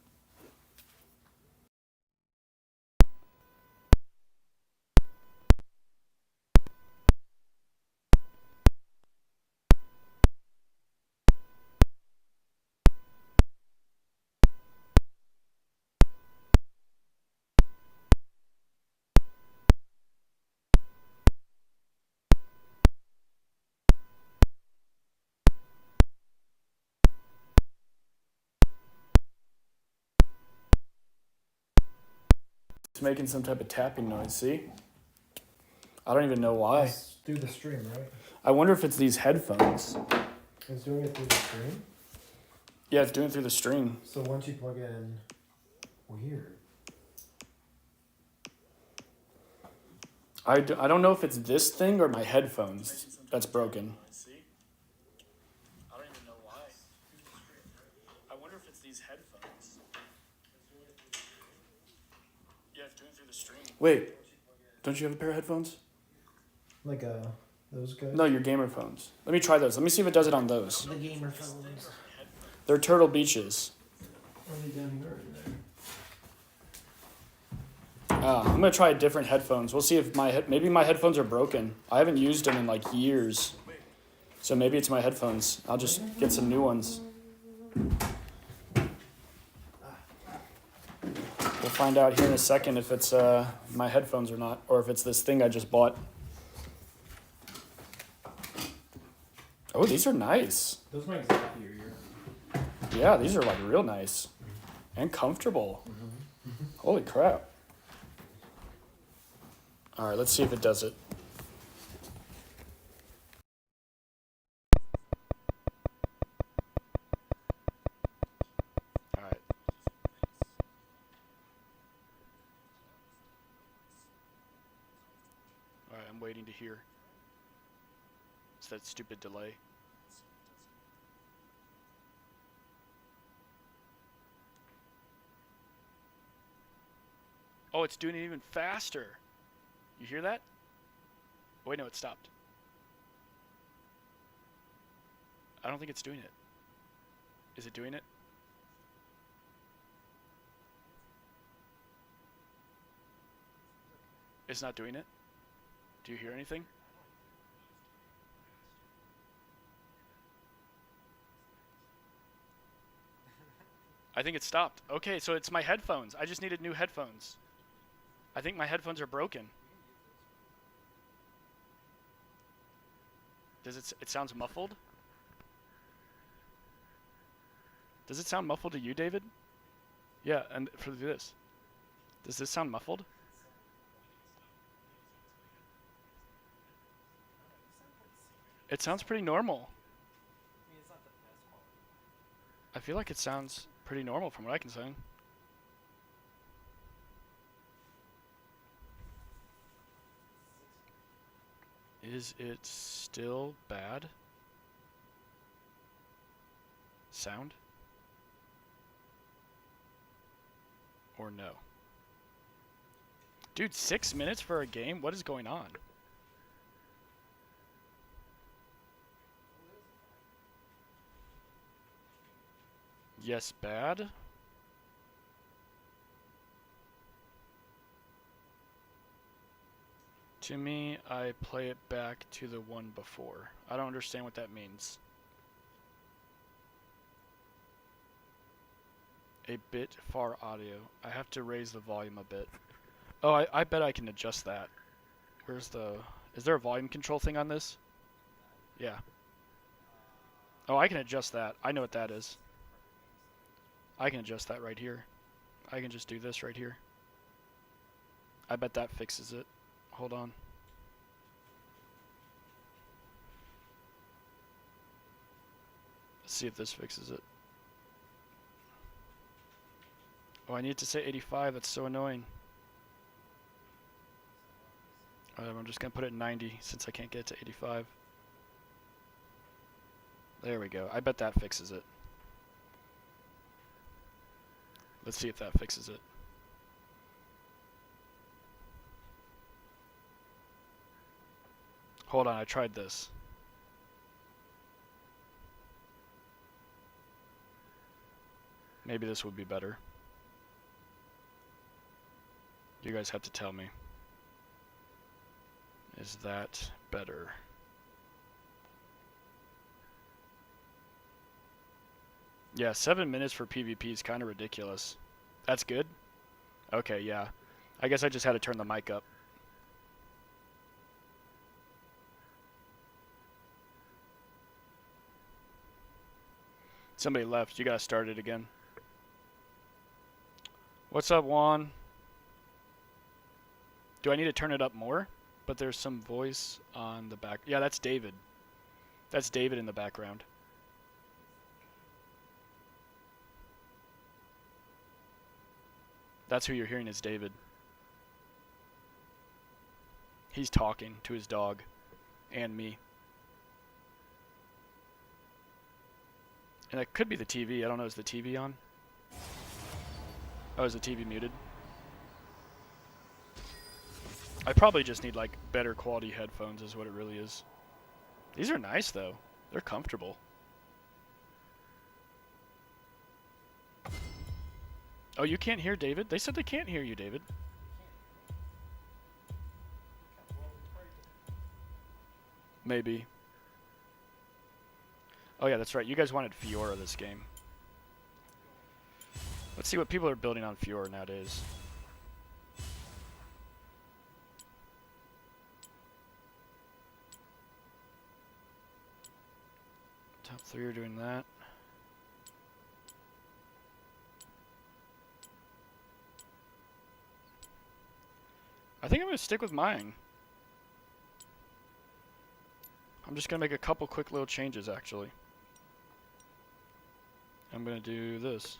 It's making some type of tapping noise, see? I don't even know why. It's through the stream, right? I wonder if it's these headphones. It's doing it through the stream? Yeah, it's doing it through the stream. So once you plug it in... Weird. I don't know if it's this thing or my headphones that's broken. See? I don't even know why. I wonder if it's these headphones. Yeah, it's doing through the stream. Wait, don't you have a pair of headphones? Like those guys. No, your gamer phones. Let me try those. Let me see if it does it on those. The gamer phones. They're Turtle Beaches. Are they down here or in there? I'm gonna try different headphones. We'll see if maybe my headphones are broken. I haven't used them in like years, so maybe it's my headphones. I'll just get some new ones. We'll find out here in a second if it's my headphones or not, or if it's this thing I just bought. Oh, these are nice. Those might exactly your ear. Yeah, these are like real nice and comfortable. Holy crap. All right, let's see if it does it. All right. All right, I'm waiting to hear. It's that stupid delay. Oh, it's doing it even faster. You hear that? Oh, wait, no, it stopped. I don't think it's doing it. Is it doing it? It's not doing it? Do you hear anything? I think it stopped. Okay, so it's my headphones. I just needed new headphones. I think my headphones are broken. Does it sounds muffled? Does it sound muffled to you, David? Yeah, and for this. Does this sound muffled? It sounds pretty normal. I feel like it sounds pretty normal from what I can say. Is it still bad? Sound? Or no? Dude, 6 minutes for a game? What is going on? Yes, bad? To me, I play it back to the one before. I don't understand what that means. A bit far audio. I have to raise the volume a bit. Oh, I bet I can adjust that. Where's the... Is there a volume control thing on this? Yeah. Oh, I can adjust that. I know what that is. I can adjust that right here. I can just do this right here. I bet that fixes it. Hold on. Let's see if this fixes it. Oh, I need to say 85. That's so annoying. I'm just going to put it in 90 since I can't get it to 85. There we go. I bet that fixes it. Let's see if that fixes it. Hold on, I tried this. Maybe this would be better. You guys have to tell me. Is that better? Yeah, 7 minutes for PvP is kind of ridiculous. That's good? Okay, yeah. I guess I just had to turn the mic up. Somebody left. You gotta start it again. What's up, Juan? Do I need to turn it up more? But there's some voice on the back. Yeah, that's David. That's David in the background. That's who you're hearing is David. He's talking to his dog and me. And that could be the TV. I don't know. Is the TV on? Oh, is the TV muted? I probably just need like better quality headphones is what it really is. These are nice though. They're comfortable. Oh, you can't hear David? They said they can't hear you, David. Maybe. Oh yeah, that's right. You guys wanted Fiora this game. Let's see what people are building on Fiora nowadays. Top 3 are doing that. I think I'm going to stick with mine. I'm just going to make a couple quick little changes, actually. I'm going to do this.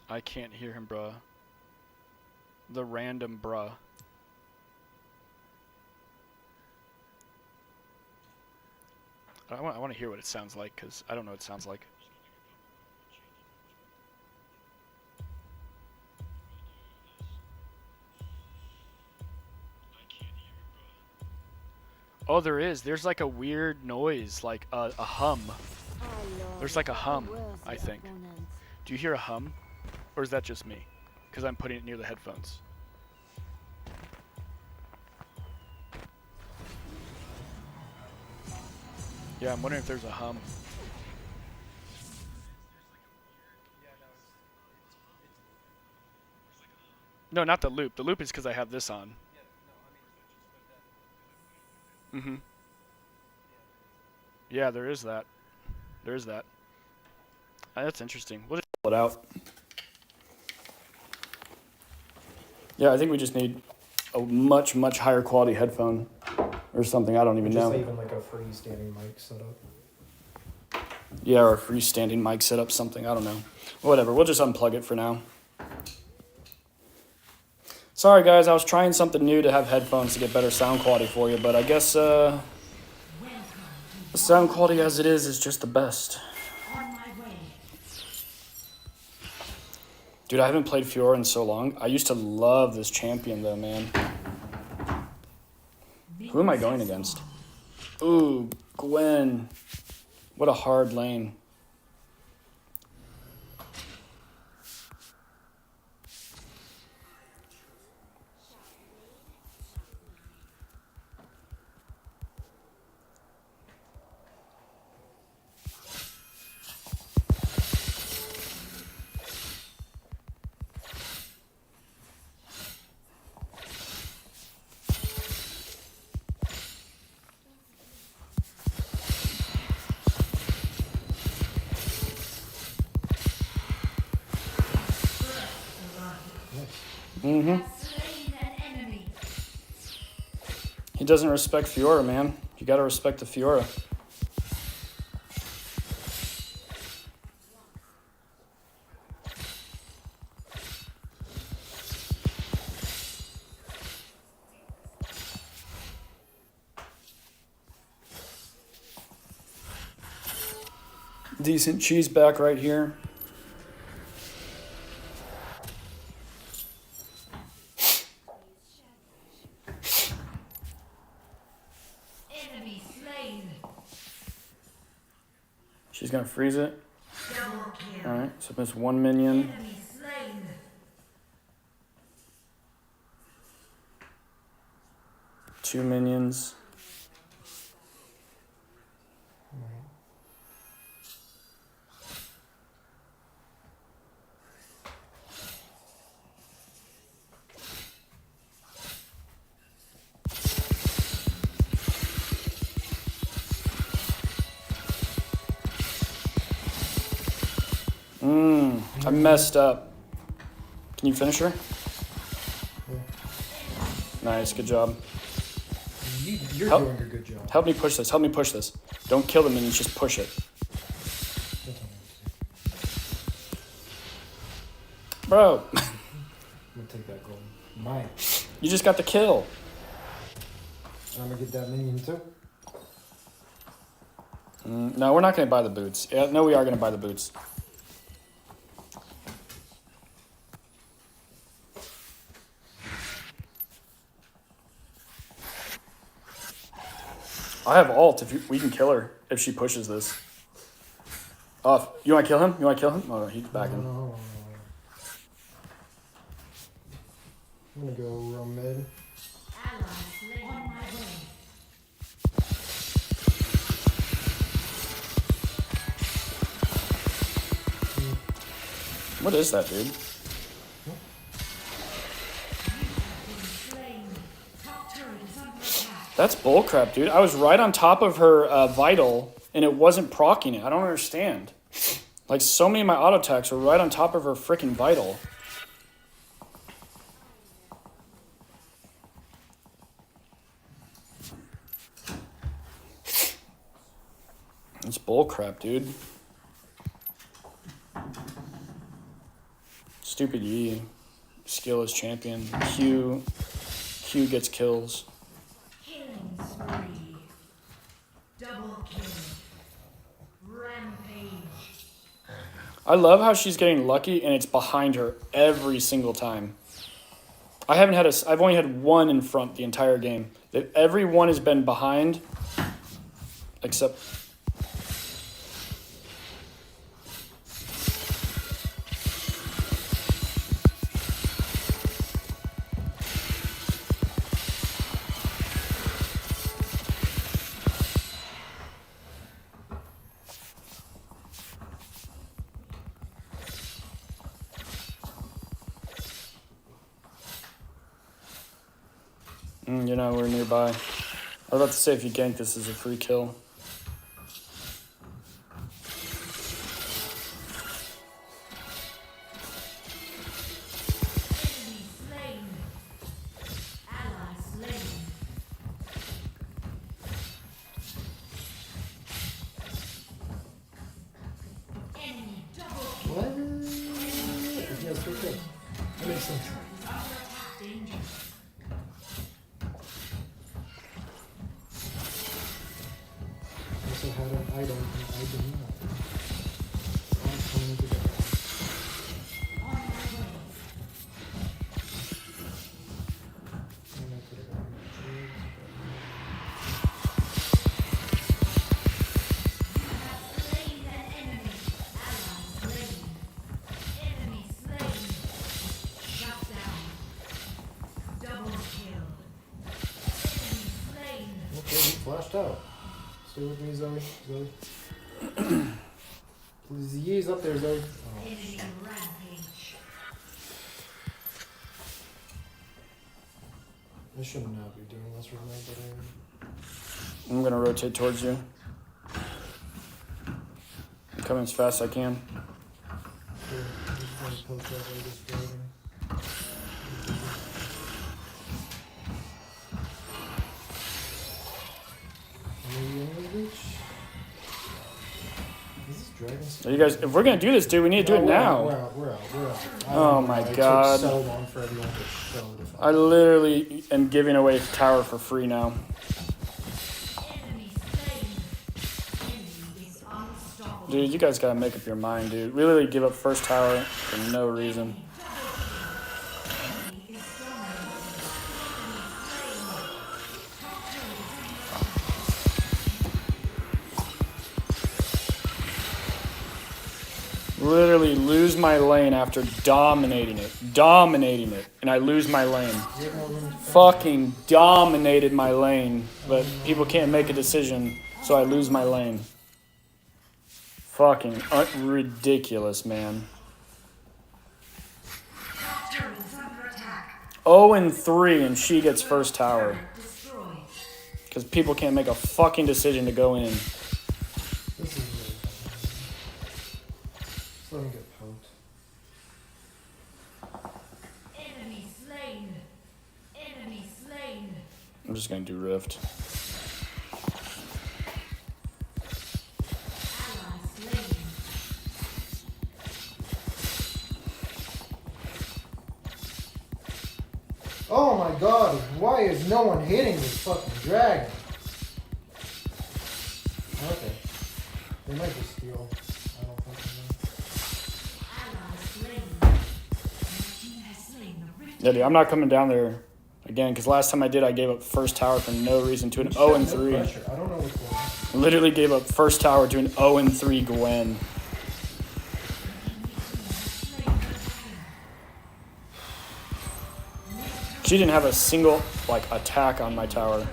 I can't hear him, bruh. The random bruh. I want to hear what it sounds like, because I don't know what it sounds like. Oh, there is. There's like a weird noise, like a hum. There's like a hum, I think. Do you hear a hum? Or is that just me? Because I'm putting it near the headphones. Yeah, I'm wondering if there's a hum. No, not the loop. The loop is because I have this on. Mm-hmm. Yeah, there is that. There is that. That's interesting. We'll just pull it out. Yeah, I think we just need a much, much higher quality headphone or something. I don't even know. Just even like a freestanding mic setup. Yeah, or a freestanding mic setup, something. I don't know. Whatever. We'll just unplug it for now. Sorry, guys. I was trying something new to have headphones to get better sound quality for you, but I guess the sound quality as it is just the best. On my way. Dude, I haven't played Fiora in so long. I used to love this champion, though, man. Who am I going against? Ooh, Gwen. What a hard lane. Mm-hmm. Slain an enemy. He doesn't respect Fiora, man. You gotta respect the Fiora. Decent cheese back right here. Enemy slain. She's gonna freeze it. Double kill. Alright, so miss one minion. Enemy slain. Two minions. I messed up. Can you finish her? Yeah. Nice, good job. You're Help. doing a good job. Help me push this, help me push this. Don't kill the minions, just push it. That's all Bro, I'm gonna take that gold. Mine. you just got the kill. I'm gonna get that minion too. No, we're not gonna buy the boots. Yeah, no, we are gonna buy the boots. I have ult if we can kill her if she pushes this. Oh, you want to kill him? You want to kill him? Oh, he's backing. No. I'm gonna go real mid. Ally slain. On my way. What is that, dude? Slain. Top turret is under attack. That's bullcrap, dude. I was right on top of her vital, and it wasn't proccing it. I don't understand. Like, so many of my auto attacks were right on top of her freaking vital. It's bullcrap, dude. Stupid Yi. Skill is champion. Q gets kills. Killing spree. Double kill. Rampage. I love how she's getting lucky and it's behind her every single time. I've only had one in front the entire game. Every one has been behind, except. You know, we're nearby. I was about to say if you gank this is a free kill. Enemy slain. Ally slain. Enemy double kill. What? He has 3 kills. That makes sense. Under attack danger. Also had an item and I did not. All coming together. On my way. And I could have gotten drugs, Slain an enemy. Ally slain. Enemy slain. Shut down. Double kill. Enemy slain. but okay, he flashed out. Stay with me, Zoe. Zoe. Please, Yee's up there, Zoe. Oh, Enemy rampage. I should not be doing this right now, but I'm gonna rotate towards you. I'm coming as fast as I can. I'm just gonna poke that latest building. Maybe in the reach? Is this dragon So you guys, if we're gonna do this, dude, we need to do it now. We're out. We're out. I Oh don't know my why it God. took so long for everyone to show the I literally am giving away tower for free now. Enemy slain. Enemy is unstoppable. Dude, you guys gotta make up your mind, dude. We literally give up first tower for no reason. Enemy is dominated. Literally lose my lane after dominating it, and I lose my lane. Fucking dominated my lane, but people can't make a decision, so I lose my lane. Fucking ridiculous, man. Top turret is under attack. 0-3, and she gets first tower. Turret destroyed. Because people can't make a fucking decision to go in. This is really bad. Just let me get poked. Enemy slain. Enemy slain. I'm just gonna do Rift. Ally slain. Oh my god, why is no one hitting this fucking dragon? Okay. They might just steal. I don't fucking Ally slain. Your team has slain the rift. Yeah, dude, I'm not coming down there again, because last time I did, I gave up first tower for no reason to an 0 and 3. Pressure. I don't know what's going on. Literally gave up first tower to an 0 and 3 Gwen. She didn't have a single like attack on my tower. Well,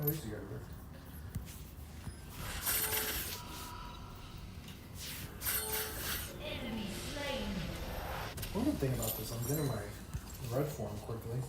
at least you got it. One good thing about this, I'm getting my red form quickly.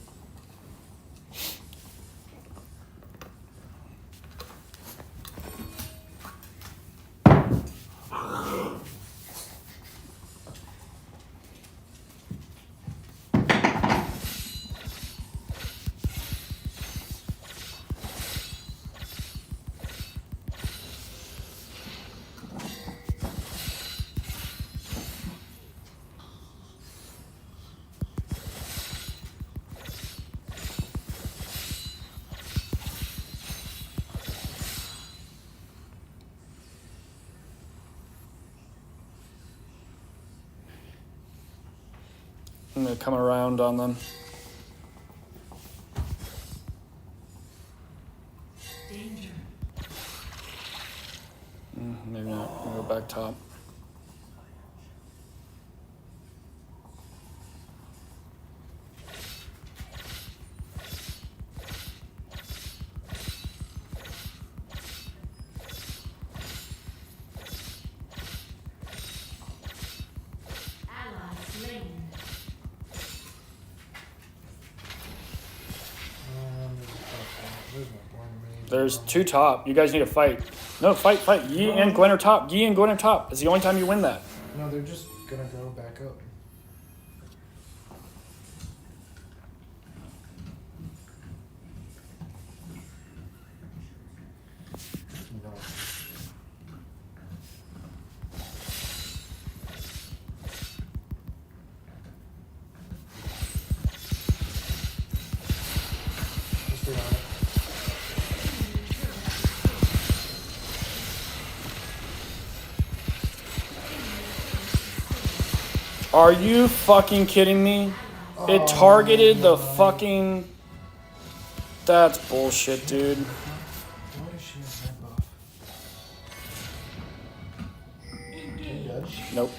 I'm gonna come around on them. Danger. Maybe not. I'm gonna go back top. Ally slain. There's no point in me. There's two top. You guys need to fight. No, fight. Yi and Gwen are top. Yi and Gwen are top. It's the only time you win that. No, they're just gonna go back up. No. Just stay on it. Are you fucking kidding me? It targeted the fucking... That's bullshit, dude. Why does she have that buff? You dead? Nope.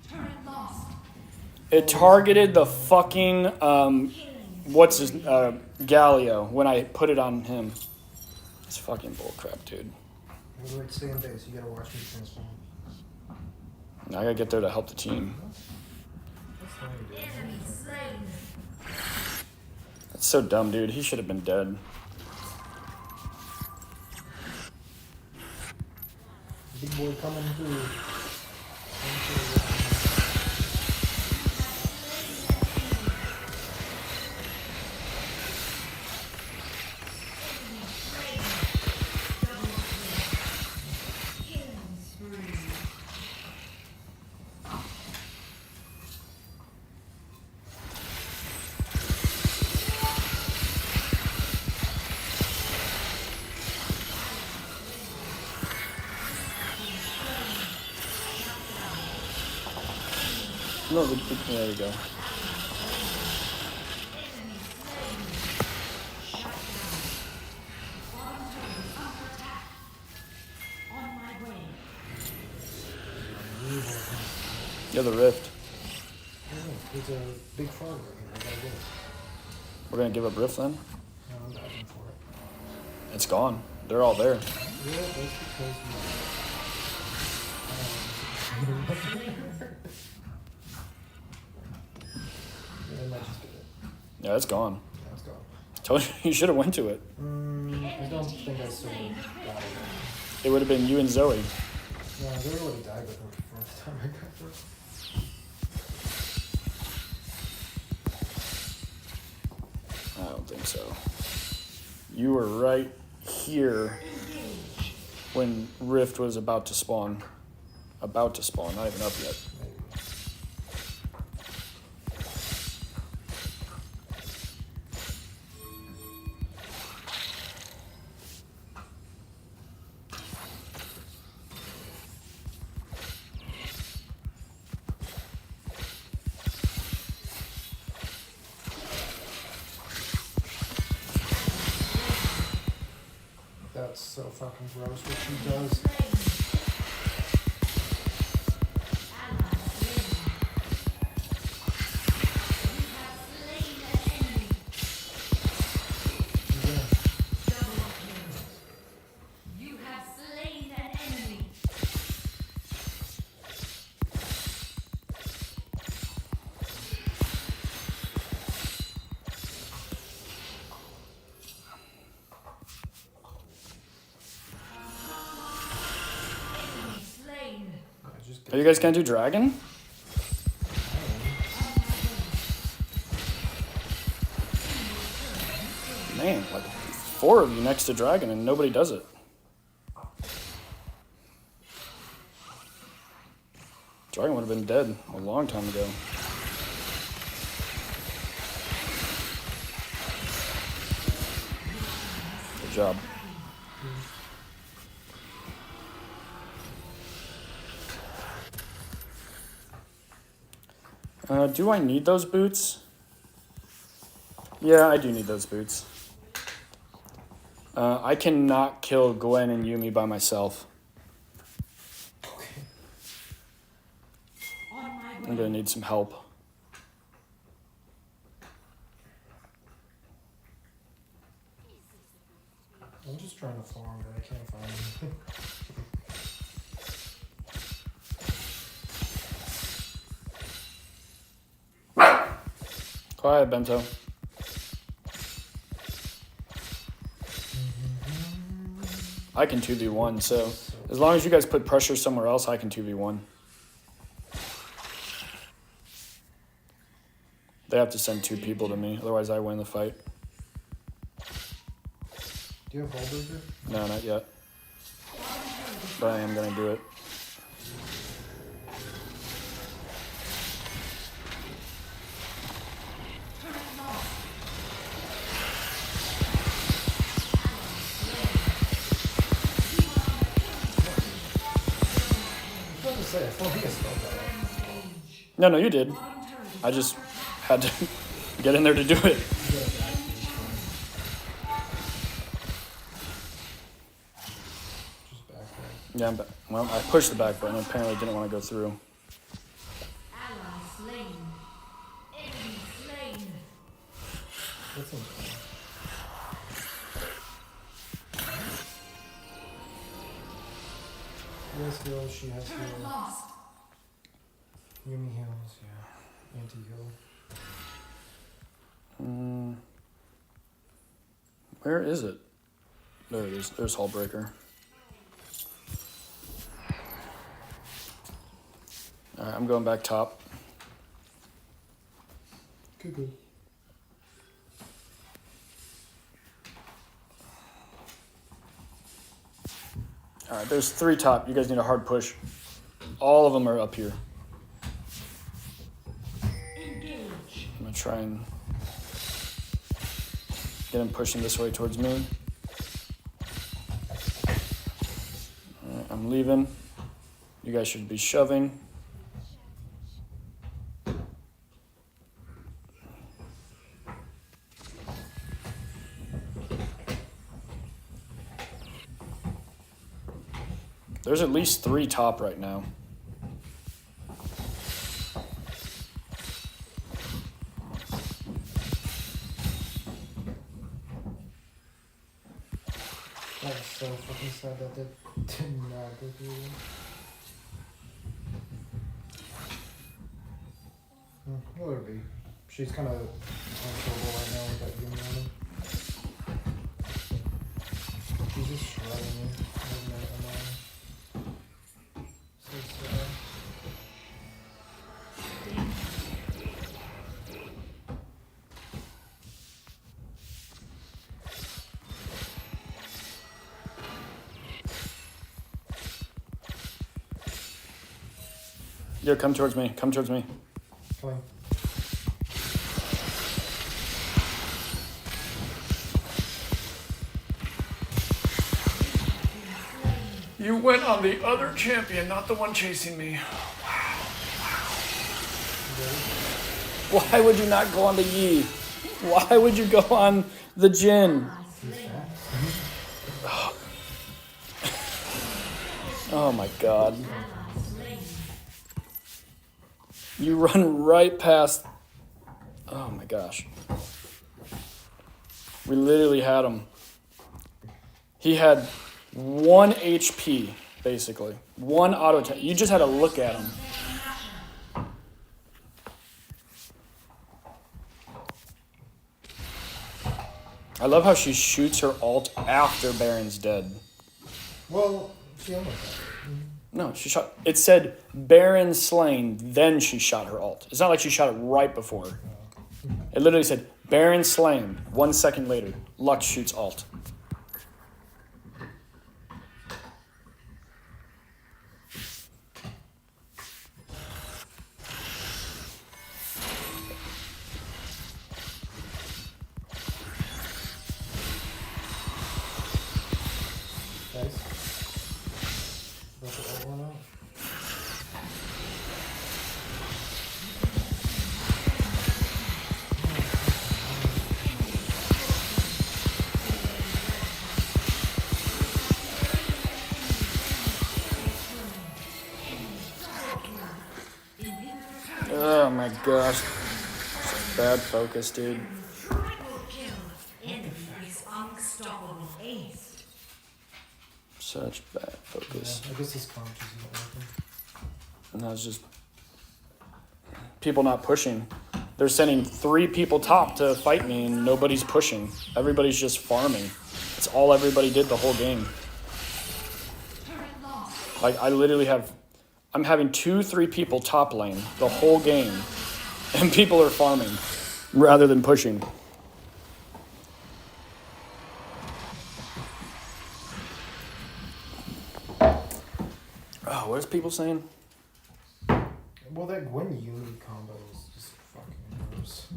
Turret lost. It targeted the fucking, what's his, Galio when I put it on him. It's fucking bullcrap, dude. Wait, stay in base. You gotta watch me transform. Now I gotta get there to help the team. That's fine, dude. Enemy slain. That's so dumb, dude. He should have been dead. Big boy coming through. Killing spree. No, there you go. On my way. Yeah, the rift. He's a big farmer. I gotta get it. We're gonna give up rift then? No, I'm diving for it. It's gone. They're all there. Yeah, that's because yeah, I might just get it. Yeah, it's gone. Yeah, let's go. Told you, you should have went to it. I don't think I still got it. It would have been you and Zoe. No, they would have died with him before the time I got there. I don't think so. You were right here when Rift was about to spawn. About to spawn, not even up yet. Maybe. so fucking gross what she does. You have slain an enemy. Enemy slain. I just Are you guys gonna do dragon? Man, like 4 of you next to dragon and nobody does it. Dragon would have been dead a long time ago. Good job. Do I need those boots? Yeah, I do need those boots. I cannot kill Gwen and Yumi by myself. On my I'm way. gonna need some help. I'm just trying to farm, but I can't find anything. Quiet, Bento. I can 2v1, so as long as you guys put pressure somewhere else, I can 2v1. They have to send 2 people to me, otherwise I win the fight. Do you have Hullbreaker? No, not yet. But I am gonna do it. I was about to say, I feel like I spelled that out. No, you did. I just had to get in there to do it. Just back there. Yeah, I'm back. Well, I pushed the back button. Apparently, didn't want to go through. Ally slain. Enemy slain. That's interesting. Yes, heal, she has Turret heal. lost. Yumi heals, yeah. Anti-heal. Where is it? There it is. There's Hullbreaker. Alright, I'm going back top. Cuckoo. Alright, there's 3 top. You guys need a hard push. All of them are up here. Engage. I'm gonna try and get him pushing this way towards me. Alright, I'm leaving. You guys should be shoving. There's at least 3 top right now. That was so fucking sad that did not go through. Well, it'll be. She's kind of unkillable right now with that Yumi on him. She's just shredding me. So sad. Yo, come towards me. Come towards me. Coming. You went on the other champion, not the one chasing me. Why would you not go on the Yi? Why would you go on the Jin? Ally slain. Oh my god. You run right past. Oh my gosh. We literally had him. He had 1 HP, basically. 1 auto attack. You just had to look at him. I love how she shoots her ult after Baron's dead. Well, she almost had it. No, she shot. It said Baron slain, then she shot her ult. It's not like she shot it right before. It literally said Baron slain. 1 second later, Lux shoots ult. Nice. That's the old one out. Oh my gosh. Such bad focus, dude. Triple kill. Enemy is unstoppable. Ace. Such bad focus. Yeah, I guess this punch isn't working. And that's just people not pushing. They're sending 3 people top to fight me and nobody's pushing. Everybody's just farming. It's all everybody did the whole game. Like I literally I'm having 2-3 people top lane the whole game. And people are farming rather than pushing. Oh, what is people saying? Well, that Gwen Yumi combo is just fucking gross.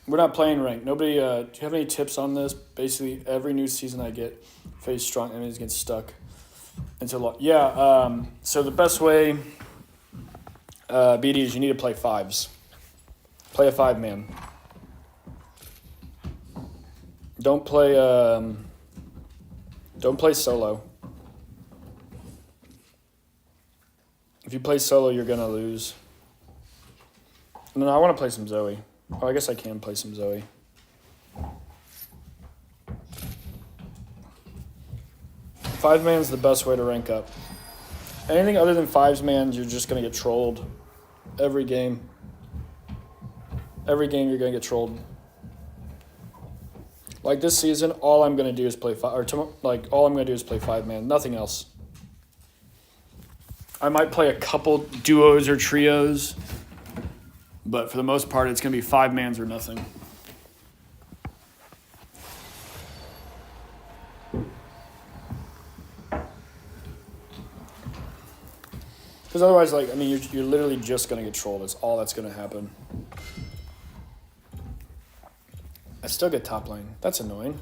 We're not playing ranked. Nobody, do you have any tips on this? Basically, every new season I get, face strong enemies get stuck. So the best way, BD, is you need to play 5s. Play a 5-man. Don't play solo. If you play solo, you're gonna lose. No, I want to play some Zoe. Oh, I guess I can play some Zoe. Five man's the best way to rank up. Anything other than 5-man, you're just gonna get trolled. Every game. Every game you're gonna get trolled. Like this season, all I'm gonna do is play all I'm gonna do is play 5-man. Nothing else. I might play a couple duos or trios, but for the most part, it's gonna be 5-mans or nothing. Because otherwise, you're literally just gonna get trolled. That's all that's gonna happen. I still get top lane. That's annoying.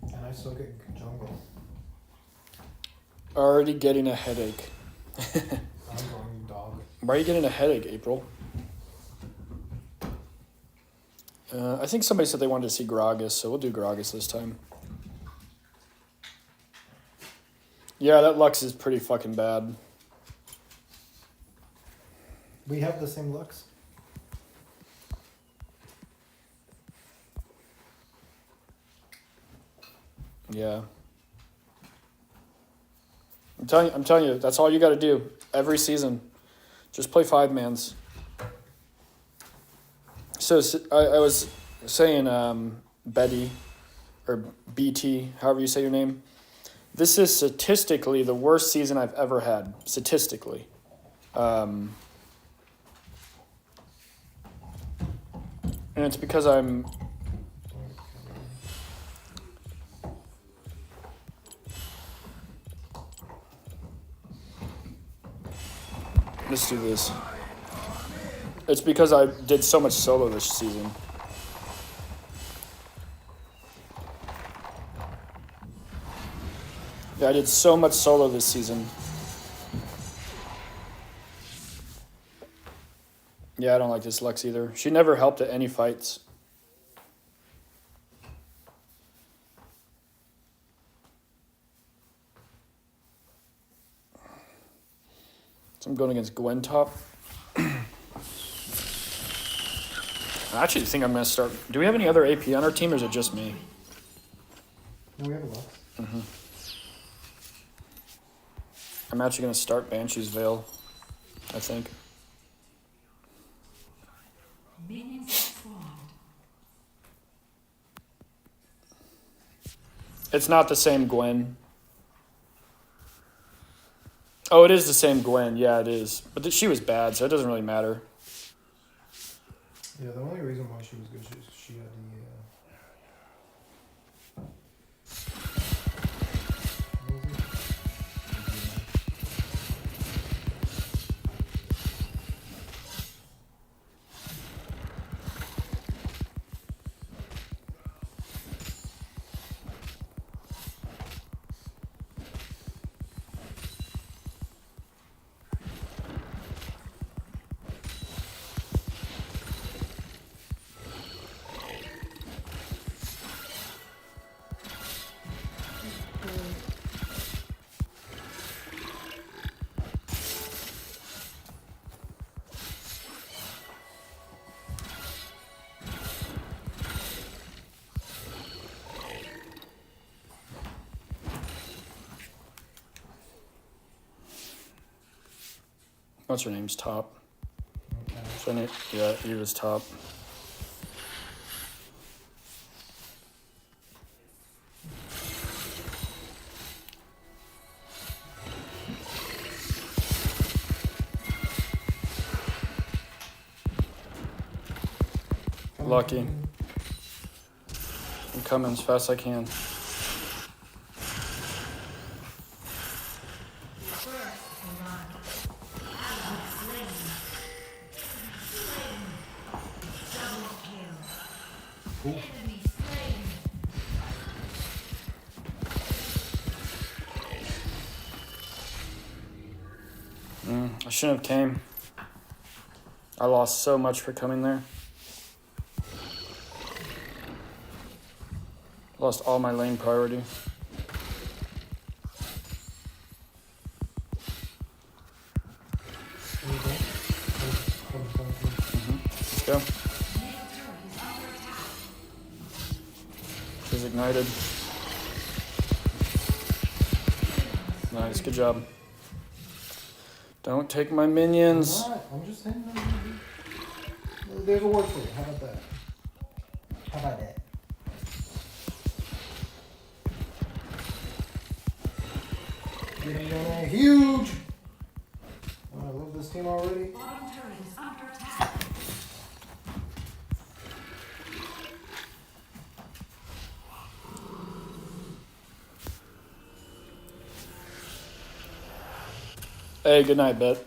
And I still get jungle. Already getting a headache. I'm going dog. Why are you getting a headache, April? I think somebody said they wanted to see Gragas, so we'll do Gragas this time. Yeah, that Lux is pretty fucking bad. We have the same looks. Yeah. I'm telling you, that's all you got to do every season. Just play 5-mans. So I was saying, Betty, or BT, however you say your name. This is statistically the worst season I've ever had. Statistically. And it's because I'm... Let's do this. It's because I did so much solo this season. Yeah, I did so much solo this season. Yeah, I don't like this Lux either. She never helped at any fights. So I'm going against Gwen top. I actually think I'm going to start. Do we have any other AP on our team, or is it just me? No, we have a Lux. I'm actually going to start Banshee's Veil, I think. Minions have spawned. It's not the same Gwen. Oh, it is the same Gwen. Yeah, it is. But she was bad, so it doesn't really matter. Yeah, the only reason why she was good is she had the. What was it? What's her name's top? Okay. So yeah, Eva's top. Lucky. I'm coming as fast as I can. I shouldn't have came. I lost so much for coming there. Lost all my lane priority. Let's go. She's ignited. Nice, good job. Don't take my minions. I'm just saying. There's a word for it. How about that? How about that? Getting huge. I love this team already. Bottom turret is under attack. Hey, good night, Bet.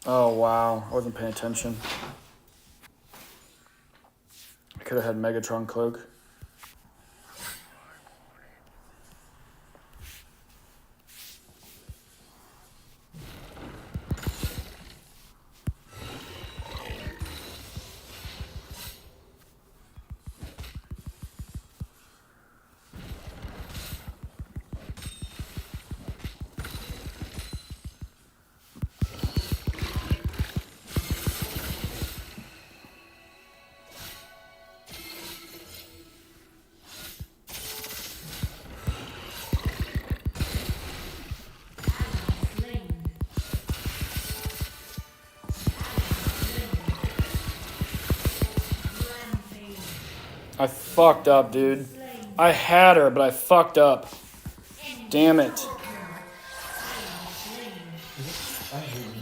Oh, wow. I wasn't paying attention. I could have had Megatron Cloak. I fucked up, dude. I had her, but I fucked up. Damn it.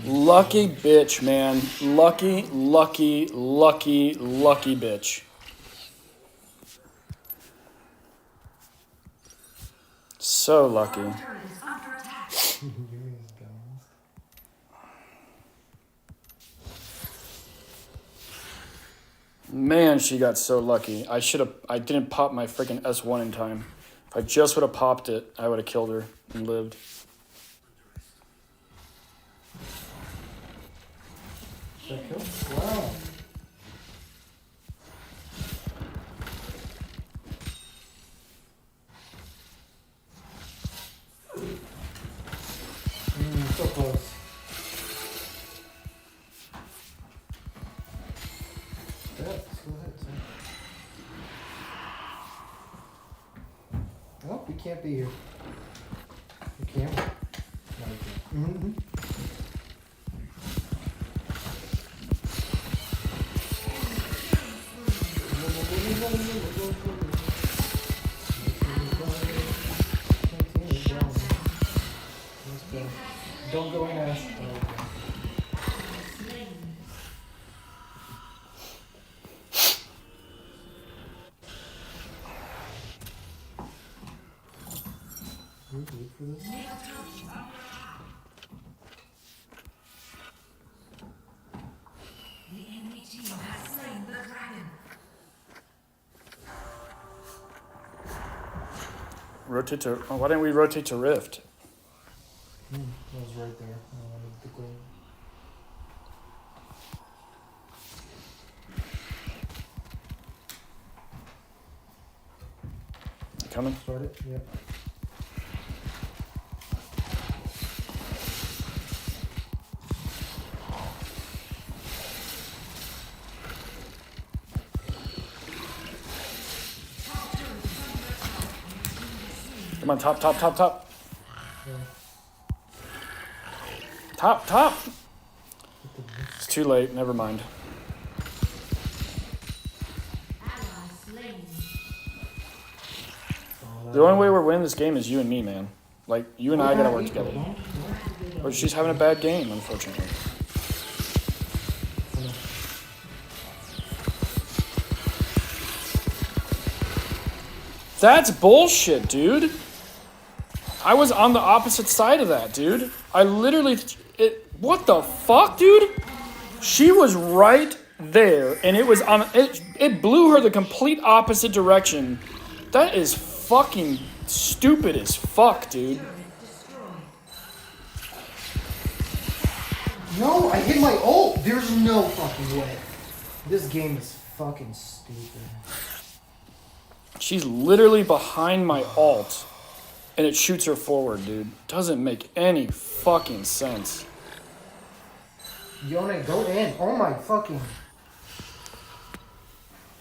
Lucky bitch, man. Lucky, lucky, lucky, lucky bitch. So lucky. Turret is under attack. Give me his guns. Man, she got so lucky. I didn't pop my freaking S1 in time. If I just would have popped it, I would have killed her and lived. that kill? Wow. So close. Yeah, let's go ahead, son. Oh, we can't be here. We can't. No, we can't. Mm-hmm. Don't go in ass. Oh, okay. Can we wait for this? The enemy team has slain the dragon. Rotate to. Oh, why didn't we rotate to Rift? That was right there. I wanted the goal. Coming. Start it? Yep. Come on, top, top, top, top. Yeah. Top, top. Hit the mix. It's too late. Never mind. Ally slain. Oh, The only way we're winning this game is you and me, man. Like, you and I gotta work together. Or she's having a bad game, unfortunately. That's bullshit, dude. I was on the opposite side of that, dude. I literally... what the fuck, dude? She was right there, and it was on... It blew her the complete opposite direction. That is fucking stupid as fuck, dude. No, I hit my ult. There's no fucking way. This game is fucking stupid. She's literally behind my ult, and it shoots her forward, dude. Doesn't make any fucking sense. Yone, go in. Oh my fucking.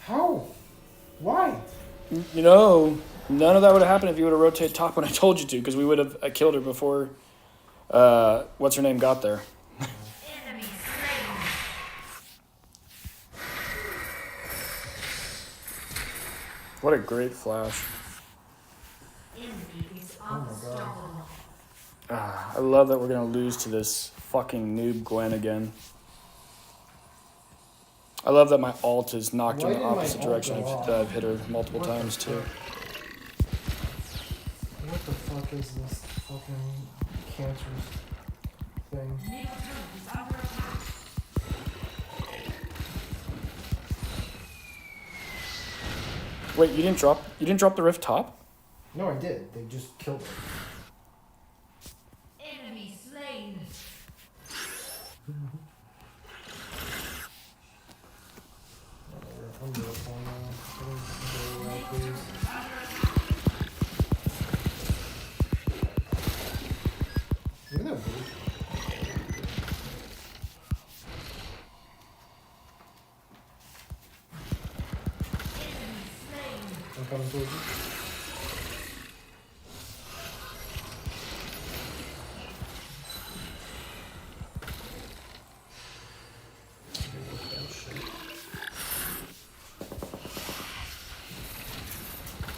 How? Why? You know, none of that would have happened if you would have rotated top when I told you to, because we would have killed her before, what's her name got there. Enemy slain. What a great flash. Enemy is my God. unstoppable. I love that we're going to lose to this fucking noob Gwen again. I love that my ult is knocked Why in the did my opposite ult direction. go off? I've hit her multiple What the times, too. What the fuck is this fucking cancerous thing? Middle turret is under attack. Wait, you didn't drop the rift top? No, I did. They just killed it. Enemy slain. I'm good for now. Go right, please. Look at that blue. Enemy slain. I'm coming towards you.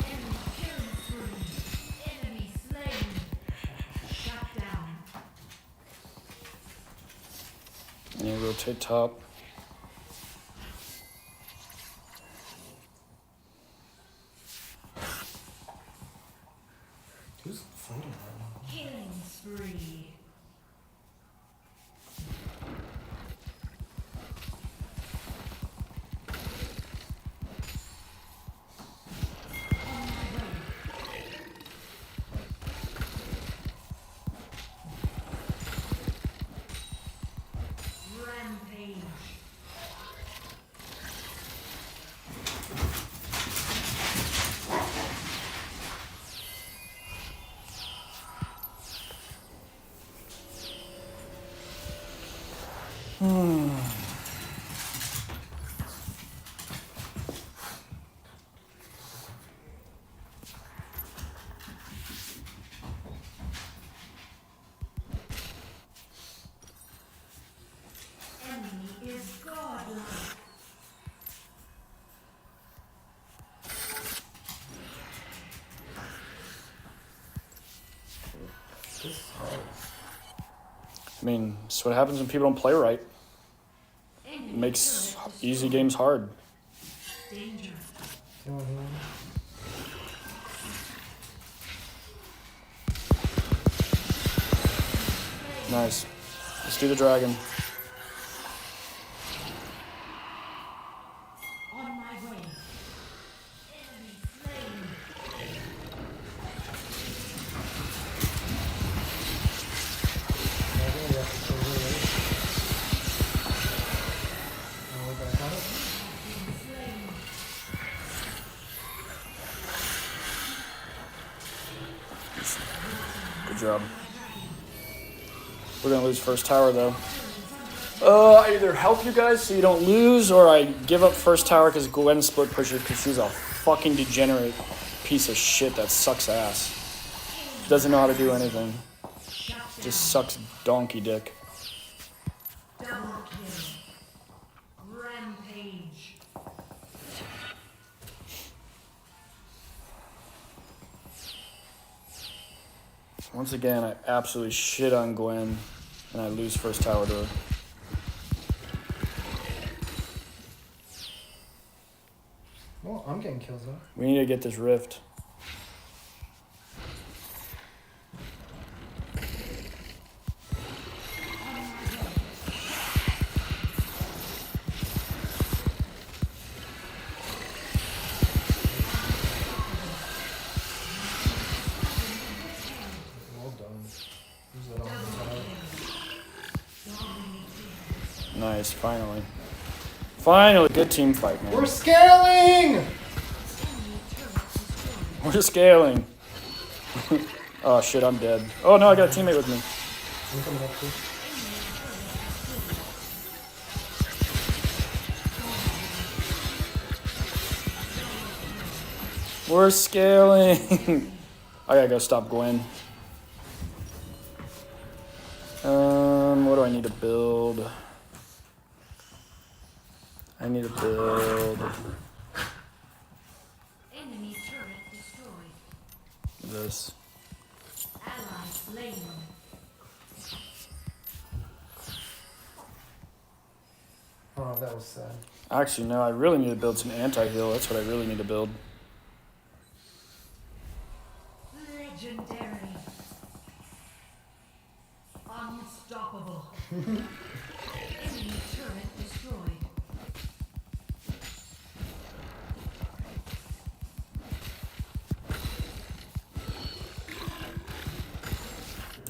Enemy killing spree. Enemy slain. Shut down. And you rotate top. Who's fighting right now? Killing spree. Rampage. Enemy is godlike. This is hard. I mean, it's what happens when people don't play right. Enemy It makes turret easy destroyed. games hard. Danger. Come on here. Nice. Let's do the dragon. On my way. Enemy slain. I think we have to go really late. Oh, we're back on it. Good job. We're gonna lose first tower though. I either help you guys so you don't lose, or I give up first tower because Gwen split pushes because she's a fucking degenerate piece of shit that sucks ass. Doesn't know how to do anything. Just sucks donkey dick. Double kill. Rampage. Once again, I absolutely shit on Gwen, and I lose first tower to her. Well, I'm getting kills though. We need to get this rift. Well done. Use that on the tower. Nice, finally. Finally, good team fight, man. We're scaling! We're scaling. Oh shit, I'm dead. Oh no, I got a teammate with me. I'm coming up too. We're scaling. I gotta go stop Gwen. What do I need to build? I need to build Enemy turret destroyed. this. Ally slain. Oh, that was sad. Actually, no, I really need to build some anti-heal. That's what I really need to build. Legendary. Unstoppable. Enemy turret destroyed.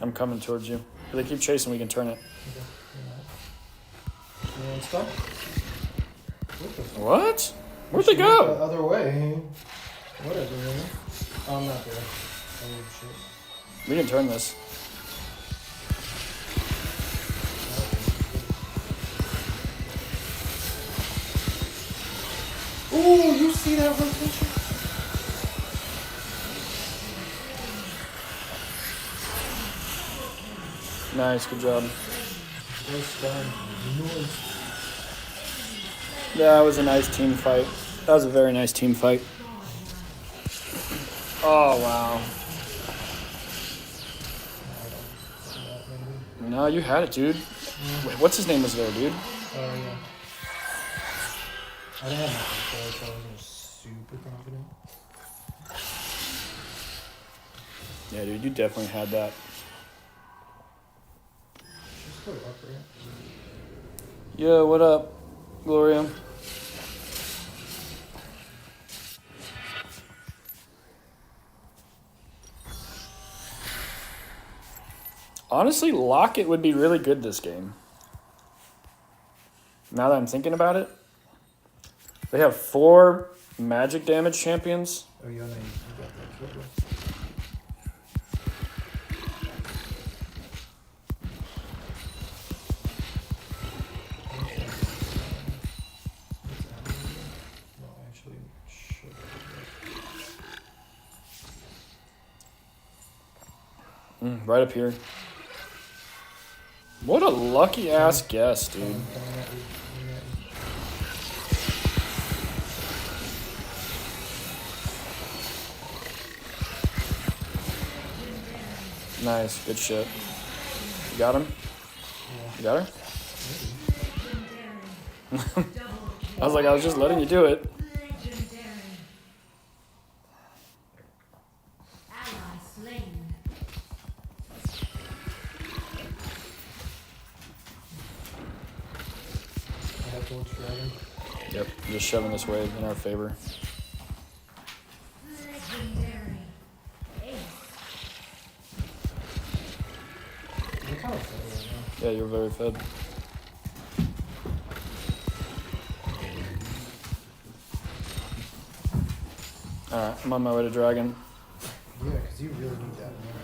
I'm coming towards you. If they keep chasing, we can turn it. Anyone stuck? What the fuck? What? Where'd they She went the go? other way. Whatever, man. Oh, I'm not there. Oh, shit. We can turn this. Ooh, you see that rotation? Nice, good job. Nice done. Nice. That was a nice team fight. That was a very nice team fight. Oh, wow. No, you had it, dude. Wait, what's his name was there, dude? Oh, yeah. I didn't have my control, so I wasn't super confident. Yeah, dude, you definitely had that. She's still up, right? Yeah, what up, Gloria? Honestly, Locket would be really good this game. Now that I'm thinking about it. They have 4 magic damage champions. Oh, yeah, no, you got that kill, bro. Right up here. What a lucky ass guess, dude. Coming at you, coming at you. Nice, good shit. You got him? You got her? I was like, I was just letting you do it. Legendary. Ally slain. I have Gold Dragon. Yep, just shoving this wave in our favor. Legendary. Ace. I'm kind of fed right now. Yeah, you're very fed. Alright, I'm on my way to dragon. Yeah, because you really need that mana.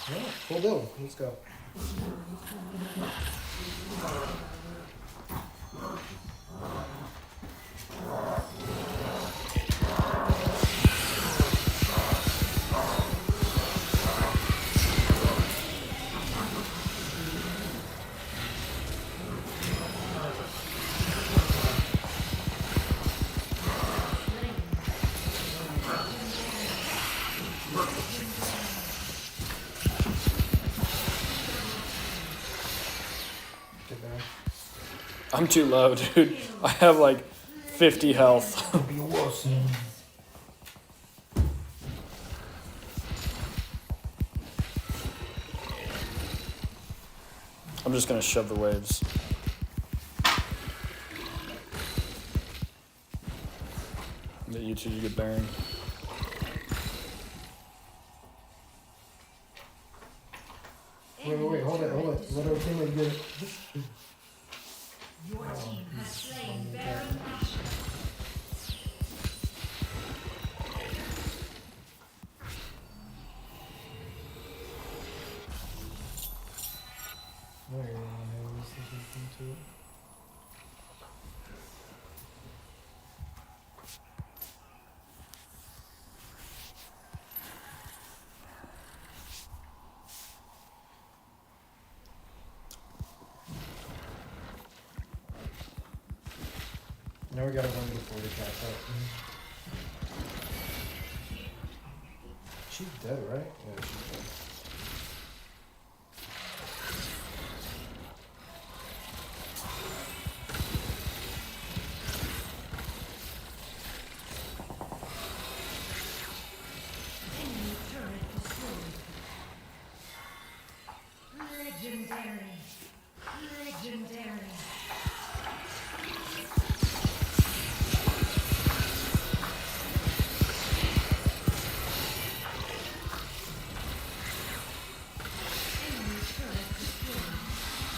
Yeah, full build. Let's go. Get there. I'm too low, dude. I have like 50 health. Be worse. I'm just gonna shove the waves. That you two get Baron. Wait, hold it. Let our teammate get it. Your team has slain Baron Nashor. There you go. This is into it. Now we gotta run before they catch up. She's dead, right? Yeah, she's dead. Enemy turret destroyed. Legendary. Legendary. Enemy turret destroyed. You have slain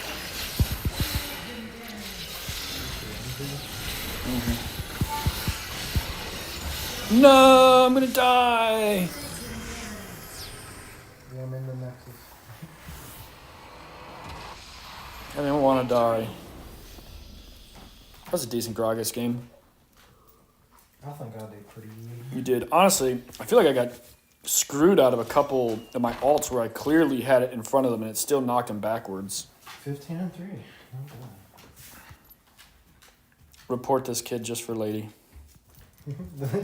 an enemy. Legendary. No, I'm gonna die. Yeah, I'm in the Nexus. I didn't want to die. That was a decent Gragas game. I think I did pretty good. You did. Honestly, I feel like I got screwed out of a couple of my alts where I clearly had it in front of them and it still knocked them backwards. 15 and 3. Not Report this kid just for lady. There's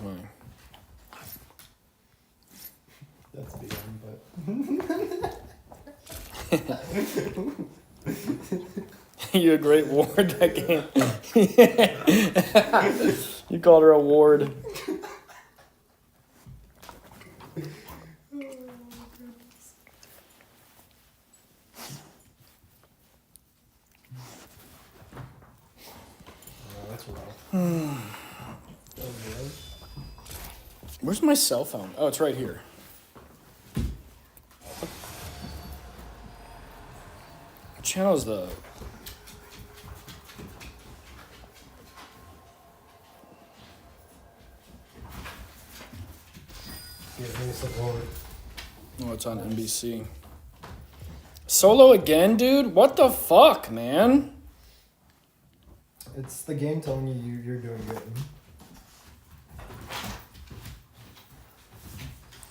my You a great ward that game. You called her a ward. Oh, that's rough. Okay. Where's my cell phone? Oh, it's right here. What channel is the... Yeah, bring support. Oh, it's on NBC. Solo again, dude? What the fuck, man? It's the game telling you're doing good.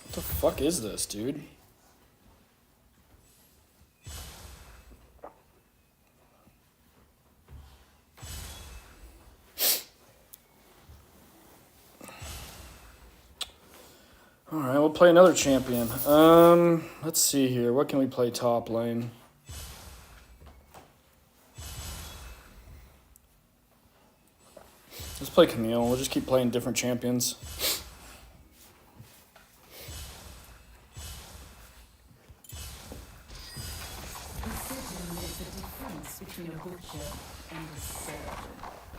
What the fuck is this, dude? Alright, we'll play another champion. Let's see here. What can we play top lane? Let's play Camille. We'll just keep playing different champions.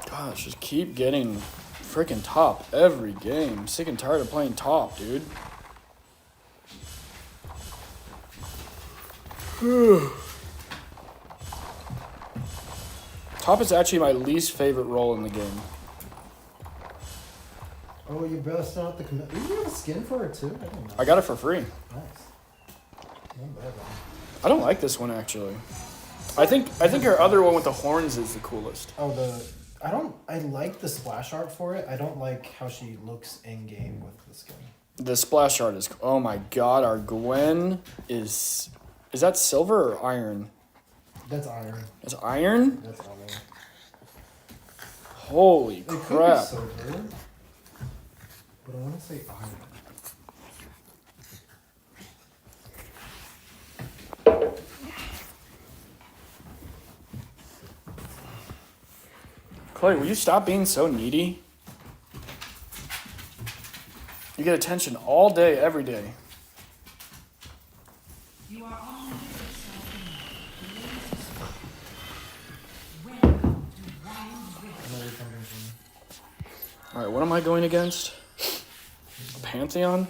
Gosh, just keep getting freaking top every game. I'm sick and tired of playing top, dude. Top is actually my least favorite role in the game. Oh, you best out the commit. You have a skin for it too? I didn't know. I got it for free. Nice. Not bad, man. I don't like this one actually. I think her other one with the horns is the coolest. Oh, I like the splash art for it. I don't like how she looks in game with the skin. The splash art is, oh my god, our Gwen is that silver or iron? That's iron. It's iron? That's iron. Holy It could be crap. silver, but I want to say iron. Chloe, will you stop being so needy? You get attention all day, every day. You are on the welcome to Wild Rift. I know you're coming from. Alright, what am I going against? Pantheon?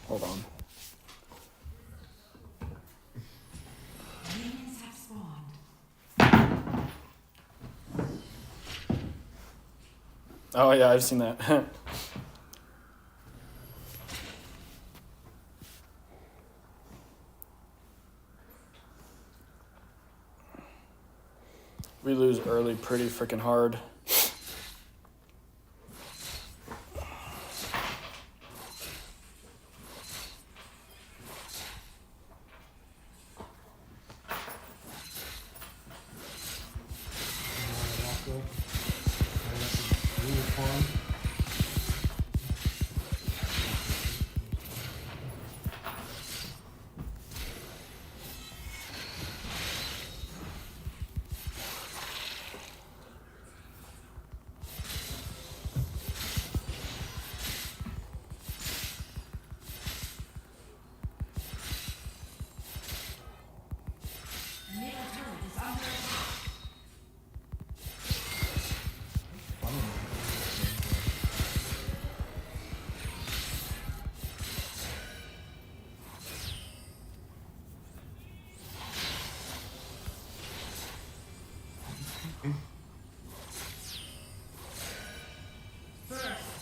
Hold on. Minions have spawned. Oh yeah, I've seen that. We lose early pretty freaking hard. Middle turret is under attack.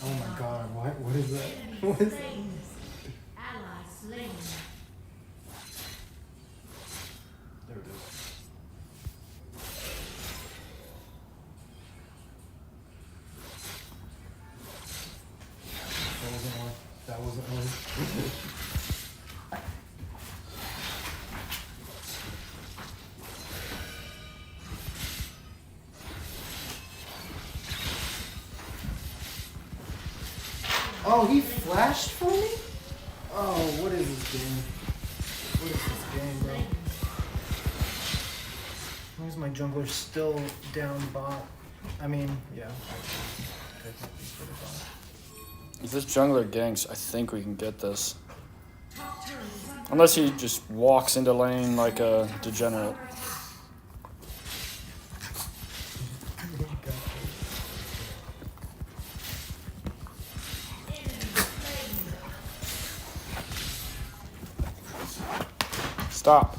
Oh my god, what is that? Enemy What is that? slain. Ally slain. There it is. That wasn't one. Oh, he flashed for me? Oh, what is this game? What is this game, bro? Why is my jungler still down bot? I mean, yeah. Technically for the bot. If this jungler ganks, I think we can get this. Unless he just walks into lane like a degenerate. Stop.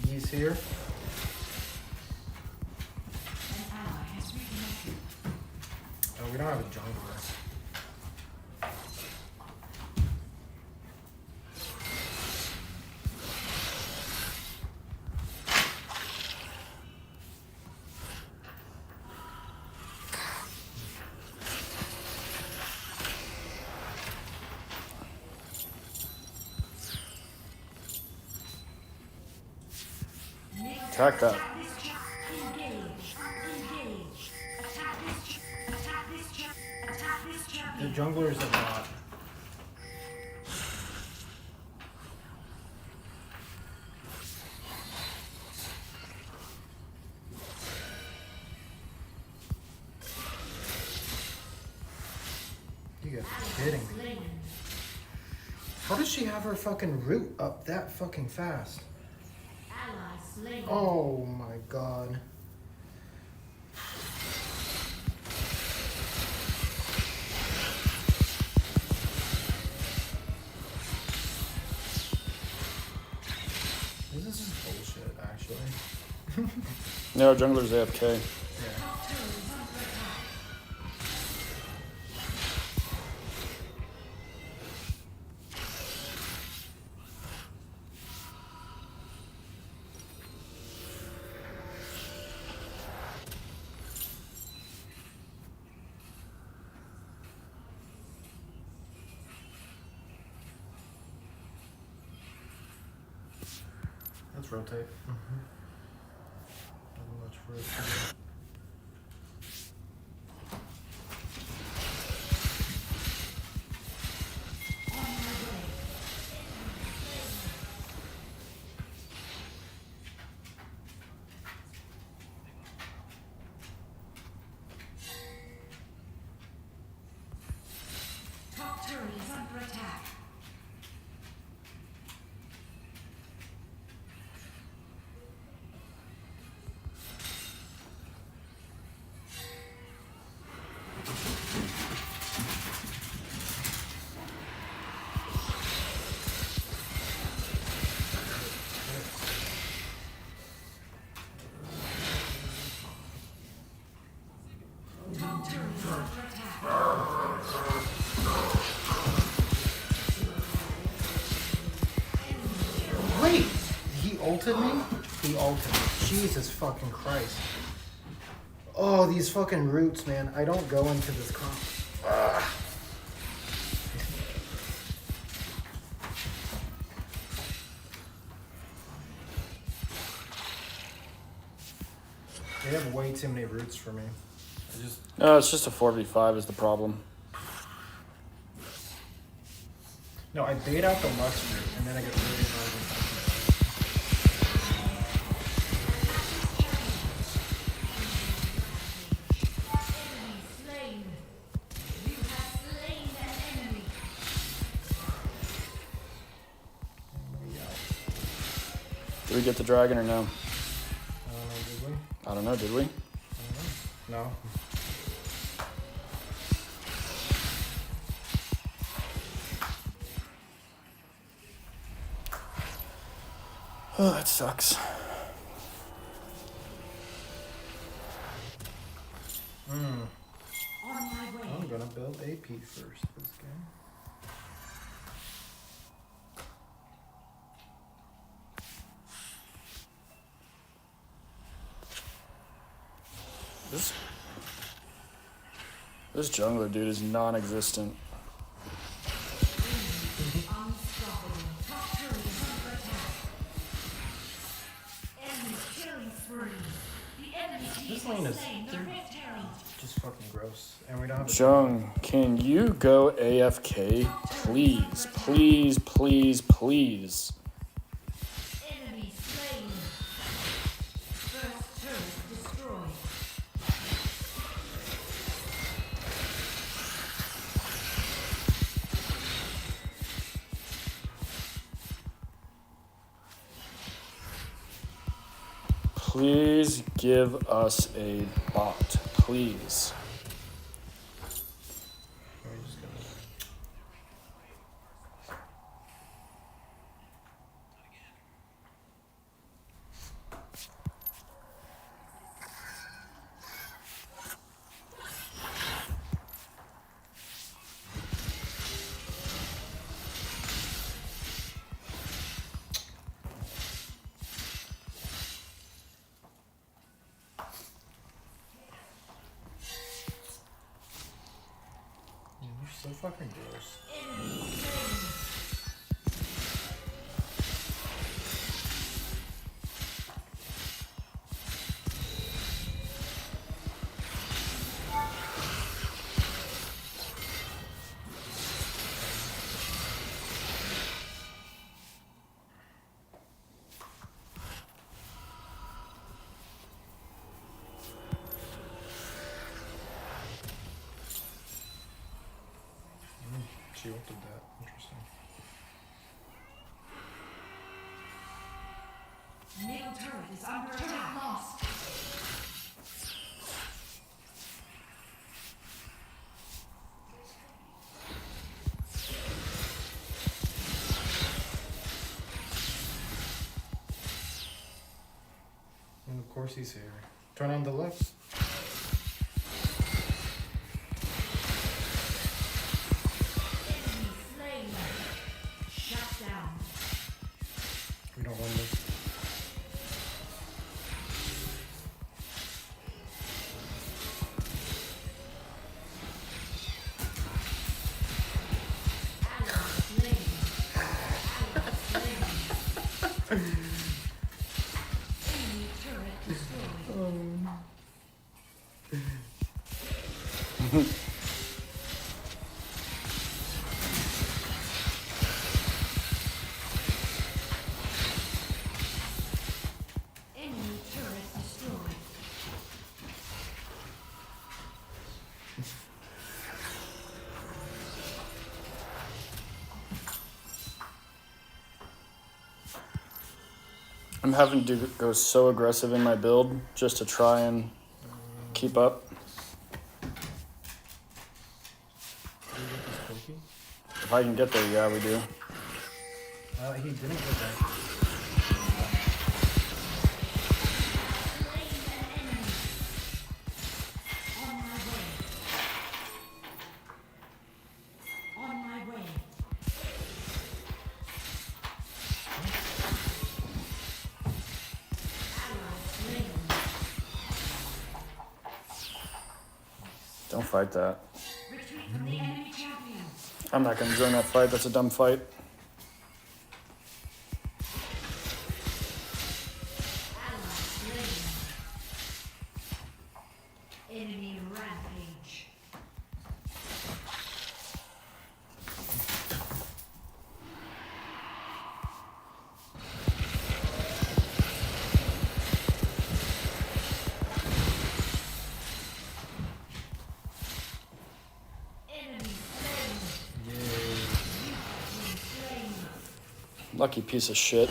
He's here. Oh, we don't have a jungler. Attack that. The jungler is a bot. You gotta be kidding me. How does she have her fucking root up that fucking fast? Oh my god. This is bullshit, actually. No, jungler's AFK. Yeah. Let's rotate. Not much for it. Top turret is under attack. Top turret is under attack. Wait! He ulted me? He ulted me. Jesus fucking Christ. Oh, these fucking roots, man. I don't go into this comp. They have way too many roots for me. I just No, it's just a 4v5 is the problem. no, I bait out the Lux root and then I get really annoyed. Slain. You have slain an enemy. Did we get the dragon or no? Did we? I don't know, did we? No. Oh, that sucks. On my way. I'm gonna build AP first this game. This jungler dude is non-existent. Unstoppable. Top turret is under attack. Enemy killing spree. The enemy team This lane has is slain the Rift Herald. just fucking gross. And we don't have a Jung, can you go AFK? Please, please, please, please. Enemy slain. First turret destroyed. Please give us a bot, please. We just gotta- Man, you're so fucking gross. Enemy slain. She ulted that. Interesting. Middle turret is under attack. Lost. And of course he's here. Turn on the left. Enemy slain. Shut down. We don't win this. Ally slain. Ally slain. Enemy turret destroyed. Enemy turret destroyed. I'm having to go so aggressive in my build just to try and keep up. Do we get this cookie? If I can get there, yeah, we do. He didn't get that. Slain an enemy. On my way. On my way. Ally slain. Don't fight that. Retreat from the enemy champion. I'm not gonna join that fight. That's a dumb fight. Ally slain. Enemy rampage. Enemy slain. Yay. Slain. Lucky piece of shit.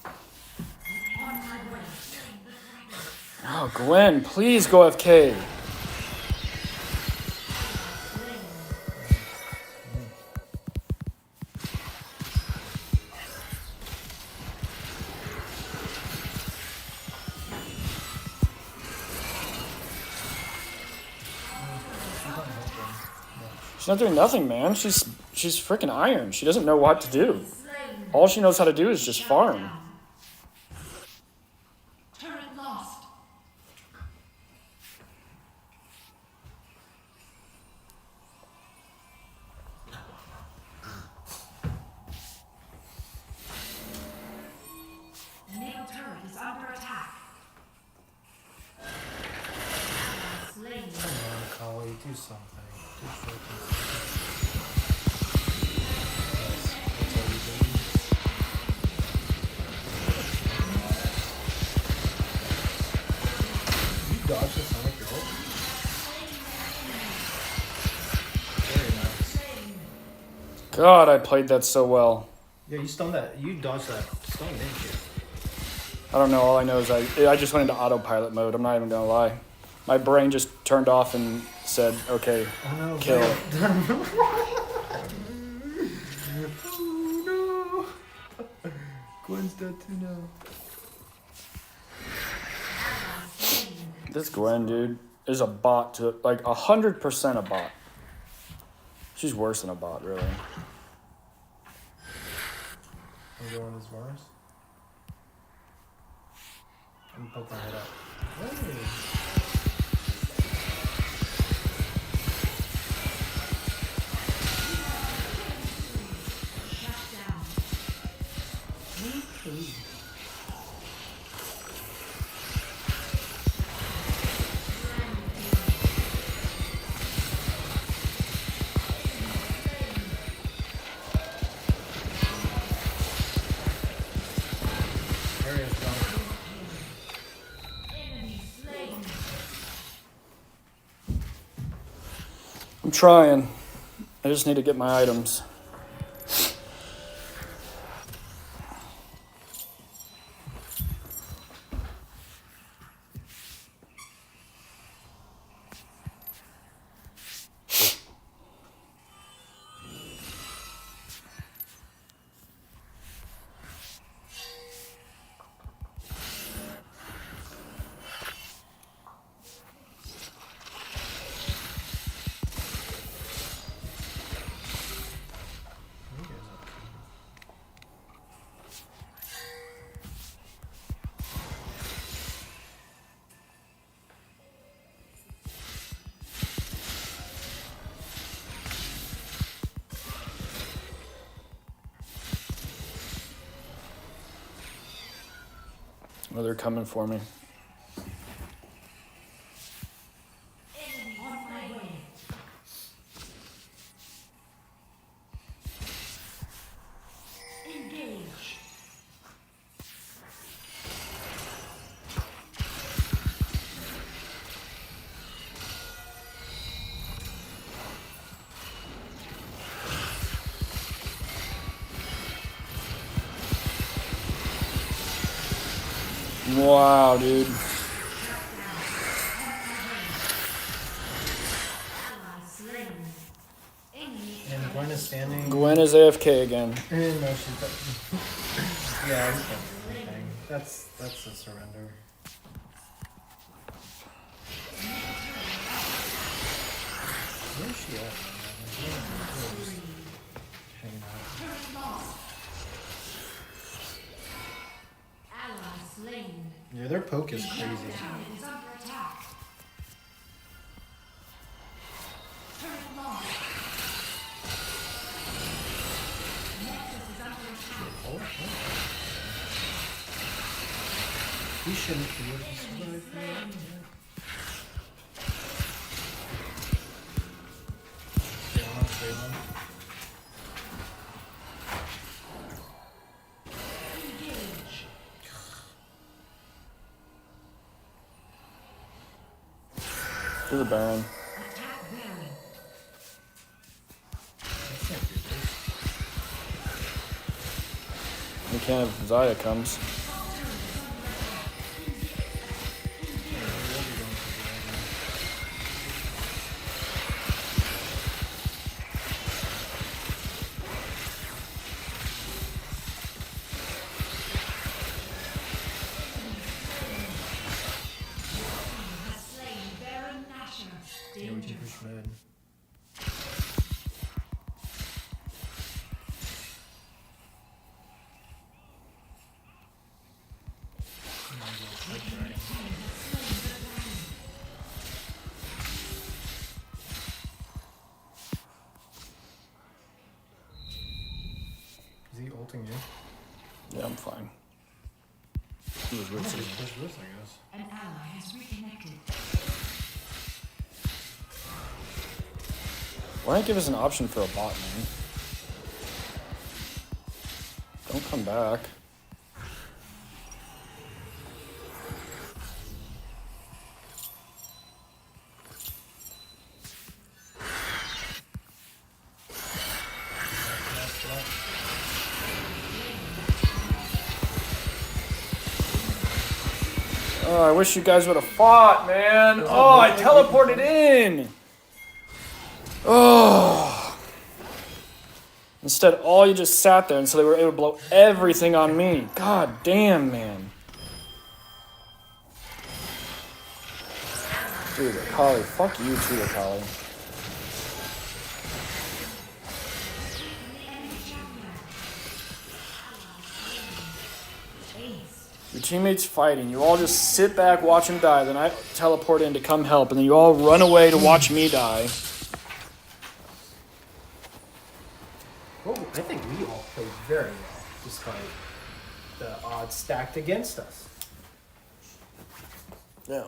On my way. Oh, Gwen, please go FK. She's not doing nothing, man. She's freaking iron. She doesn't know what to do. Slain. All she knows how to do is just farm. Turret lost. Middle do something. Do freaking something. That's all you do. You dodged the Sonic Girl? Very nice. God, I played that so well. Yeah, you stunned that. You dodged that stun, didn't you? I don't know. All I know is I just went into autopilot mode. I'm not even gonna lie. My brain just turned off and said, "Okay, Oh no. kill." Oh no. Gwen's dead too now. This Gwen, dude, is a bot to like 100% a bot. She's worse than a bot, really. I'm going as Mars. I'm gonna poke my head up. Hey. Area's gone. I'm trying. I just need to get my items. Oh, they're coming for me. On my way. Engage. Wow, dude. Ally slain. Enemy And Gwen is standing. Gwen is AFK again. No, she's dead. Yeah, we can't do anything. That's a surrender. Where's she at? Hanging out. ally slain. Yeah, their poke is crazy. Turret is under attack. Turret lost. Nexus is under attack. Oh, we shouldn't be able to survive that. Yeah, I'm not save them. Engage. To the Baron. Attack Baron. I can't do this. We can't if Zaya comes. Has slain Baron Nashor. Yeah, we Danger. can push mid. Is he ulting you? Yeah, I'm fine. Just push this, I guess. An ally has reconnected. Why not give us an option for a bot, man? Don't come back. Oh, I wish you guys would have fought, man. Oh, I teleported in. Oh. Instead, all you just sat there, and so they were able to blow everything on me. God damn, man. Dude, Akali. Fuck you too, Akali. Your teammates fighting. You all just sit back, watch him die. Then I teleport in to come help, and then you all run away to watch me die. Well, I think we all played very well, despite the odds stacked against us. Yeah.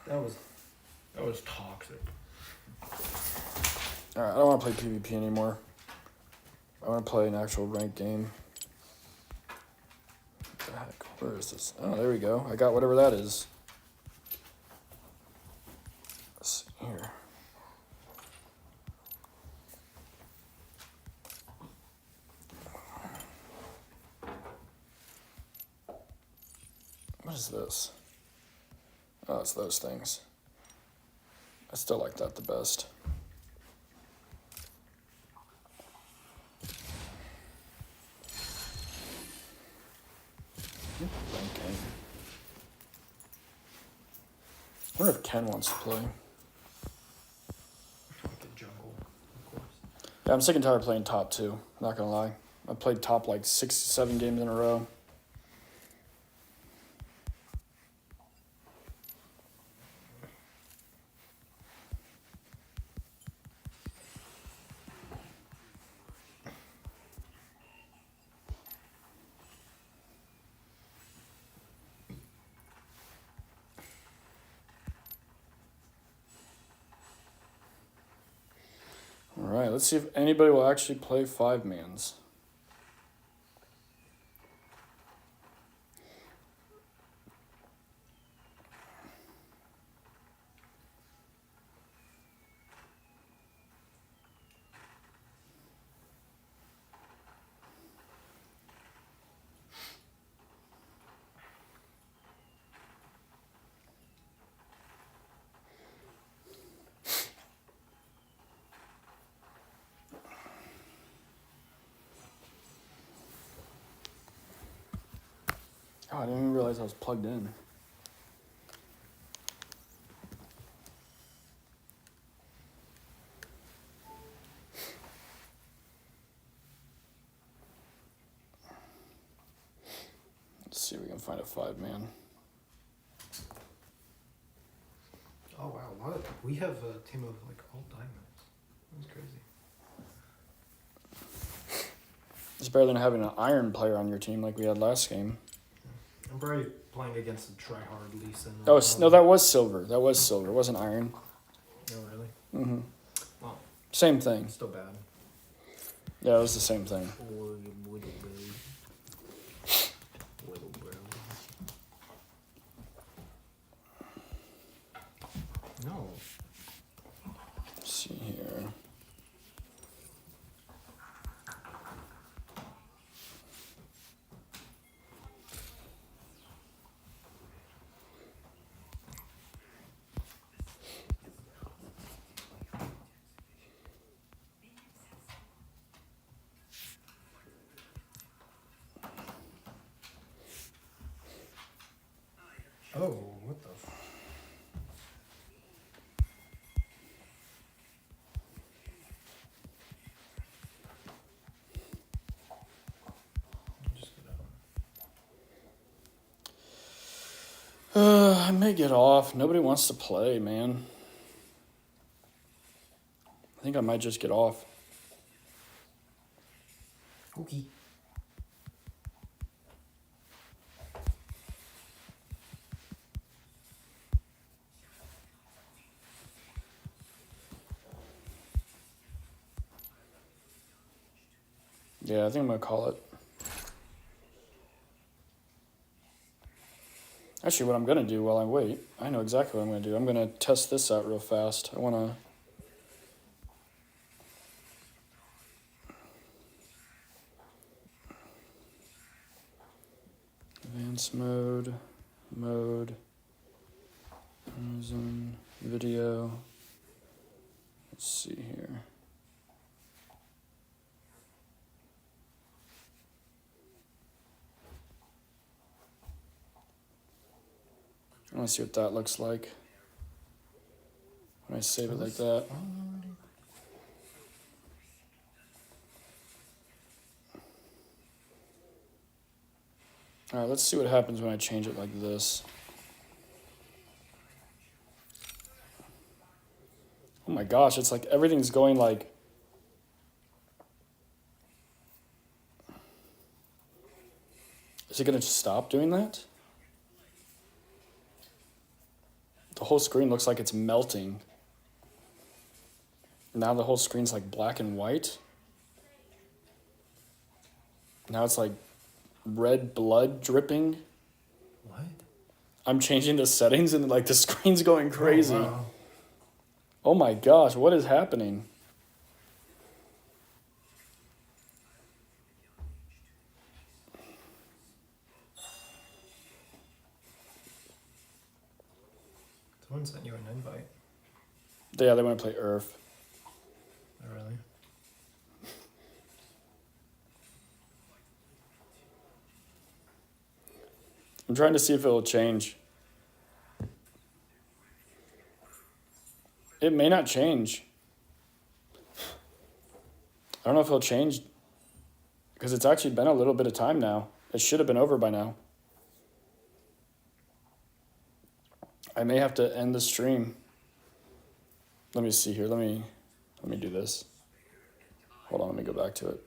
That was toxic. Alright, I don't want to play PvP anymore. I want to play an actual ranked game. What the heck? Where is this? Oh, there we go. I got whatever that is. Let's see here. What is this? Oh, it's those things. I still like that the best. Okay. I wonder if Ken wants to play. Like the jungle, of course. Yeah, I'm sick and tired of playing top too. Not gonna lie. I played top like 6, 7 games in a row. Alright, let's see if anybody will actually play 5-mans. Oh, I didn't even realize I was plugged in. Let's see if we can find a 5-man. Oh wow, we have a team of like all diamonds. That's crazy. It's better than having an iron player on your team like we had last game. I'm probably playing against a tryhard Lee Sin. Oh, no, that was silver. That was silver. It wasn't iron. Oh, really? Mm-hmm. Well, Same thing. still bad. Yeah, it was the same thing. No. Let's see here. Oh, what the? Just get out. I may get off. Nobody wants to play, man. think I might just get off. Okay. Yeah, I think I'm gonna call it. Actually, what I'm gonna do while I wait, I know exactly what I'm gonna do. I'm gonna test this out real fast. I wanna. Advanced mode, Amazon video. Let's see here. I want to see what that looks like when I save it like that. All right, let's see what happens when I change it like this. Oh my gosh, it's like everything's going like... Is it gonna stop doing that? The whole screen looks like it's melting. Now the whole screen's like black and white. Now it's like red blood dripping. What? I'm changing the settings and like the screen's going crazy. Oh, wow. Oh my gosh, what is happening? Someone sent you an invite. Yeah, they want to play Earth. Oh, really? I'm trying to see if it'll change. It may not change. I don't know if it'll change because it's actually been a little bit of time now. It should have been over by now. I may have to end the stream. Let me see here. Let me do this. Hold on, let me go back to it.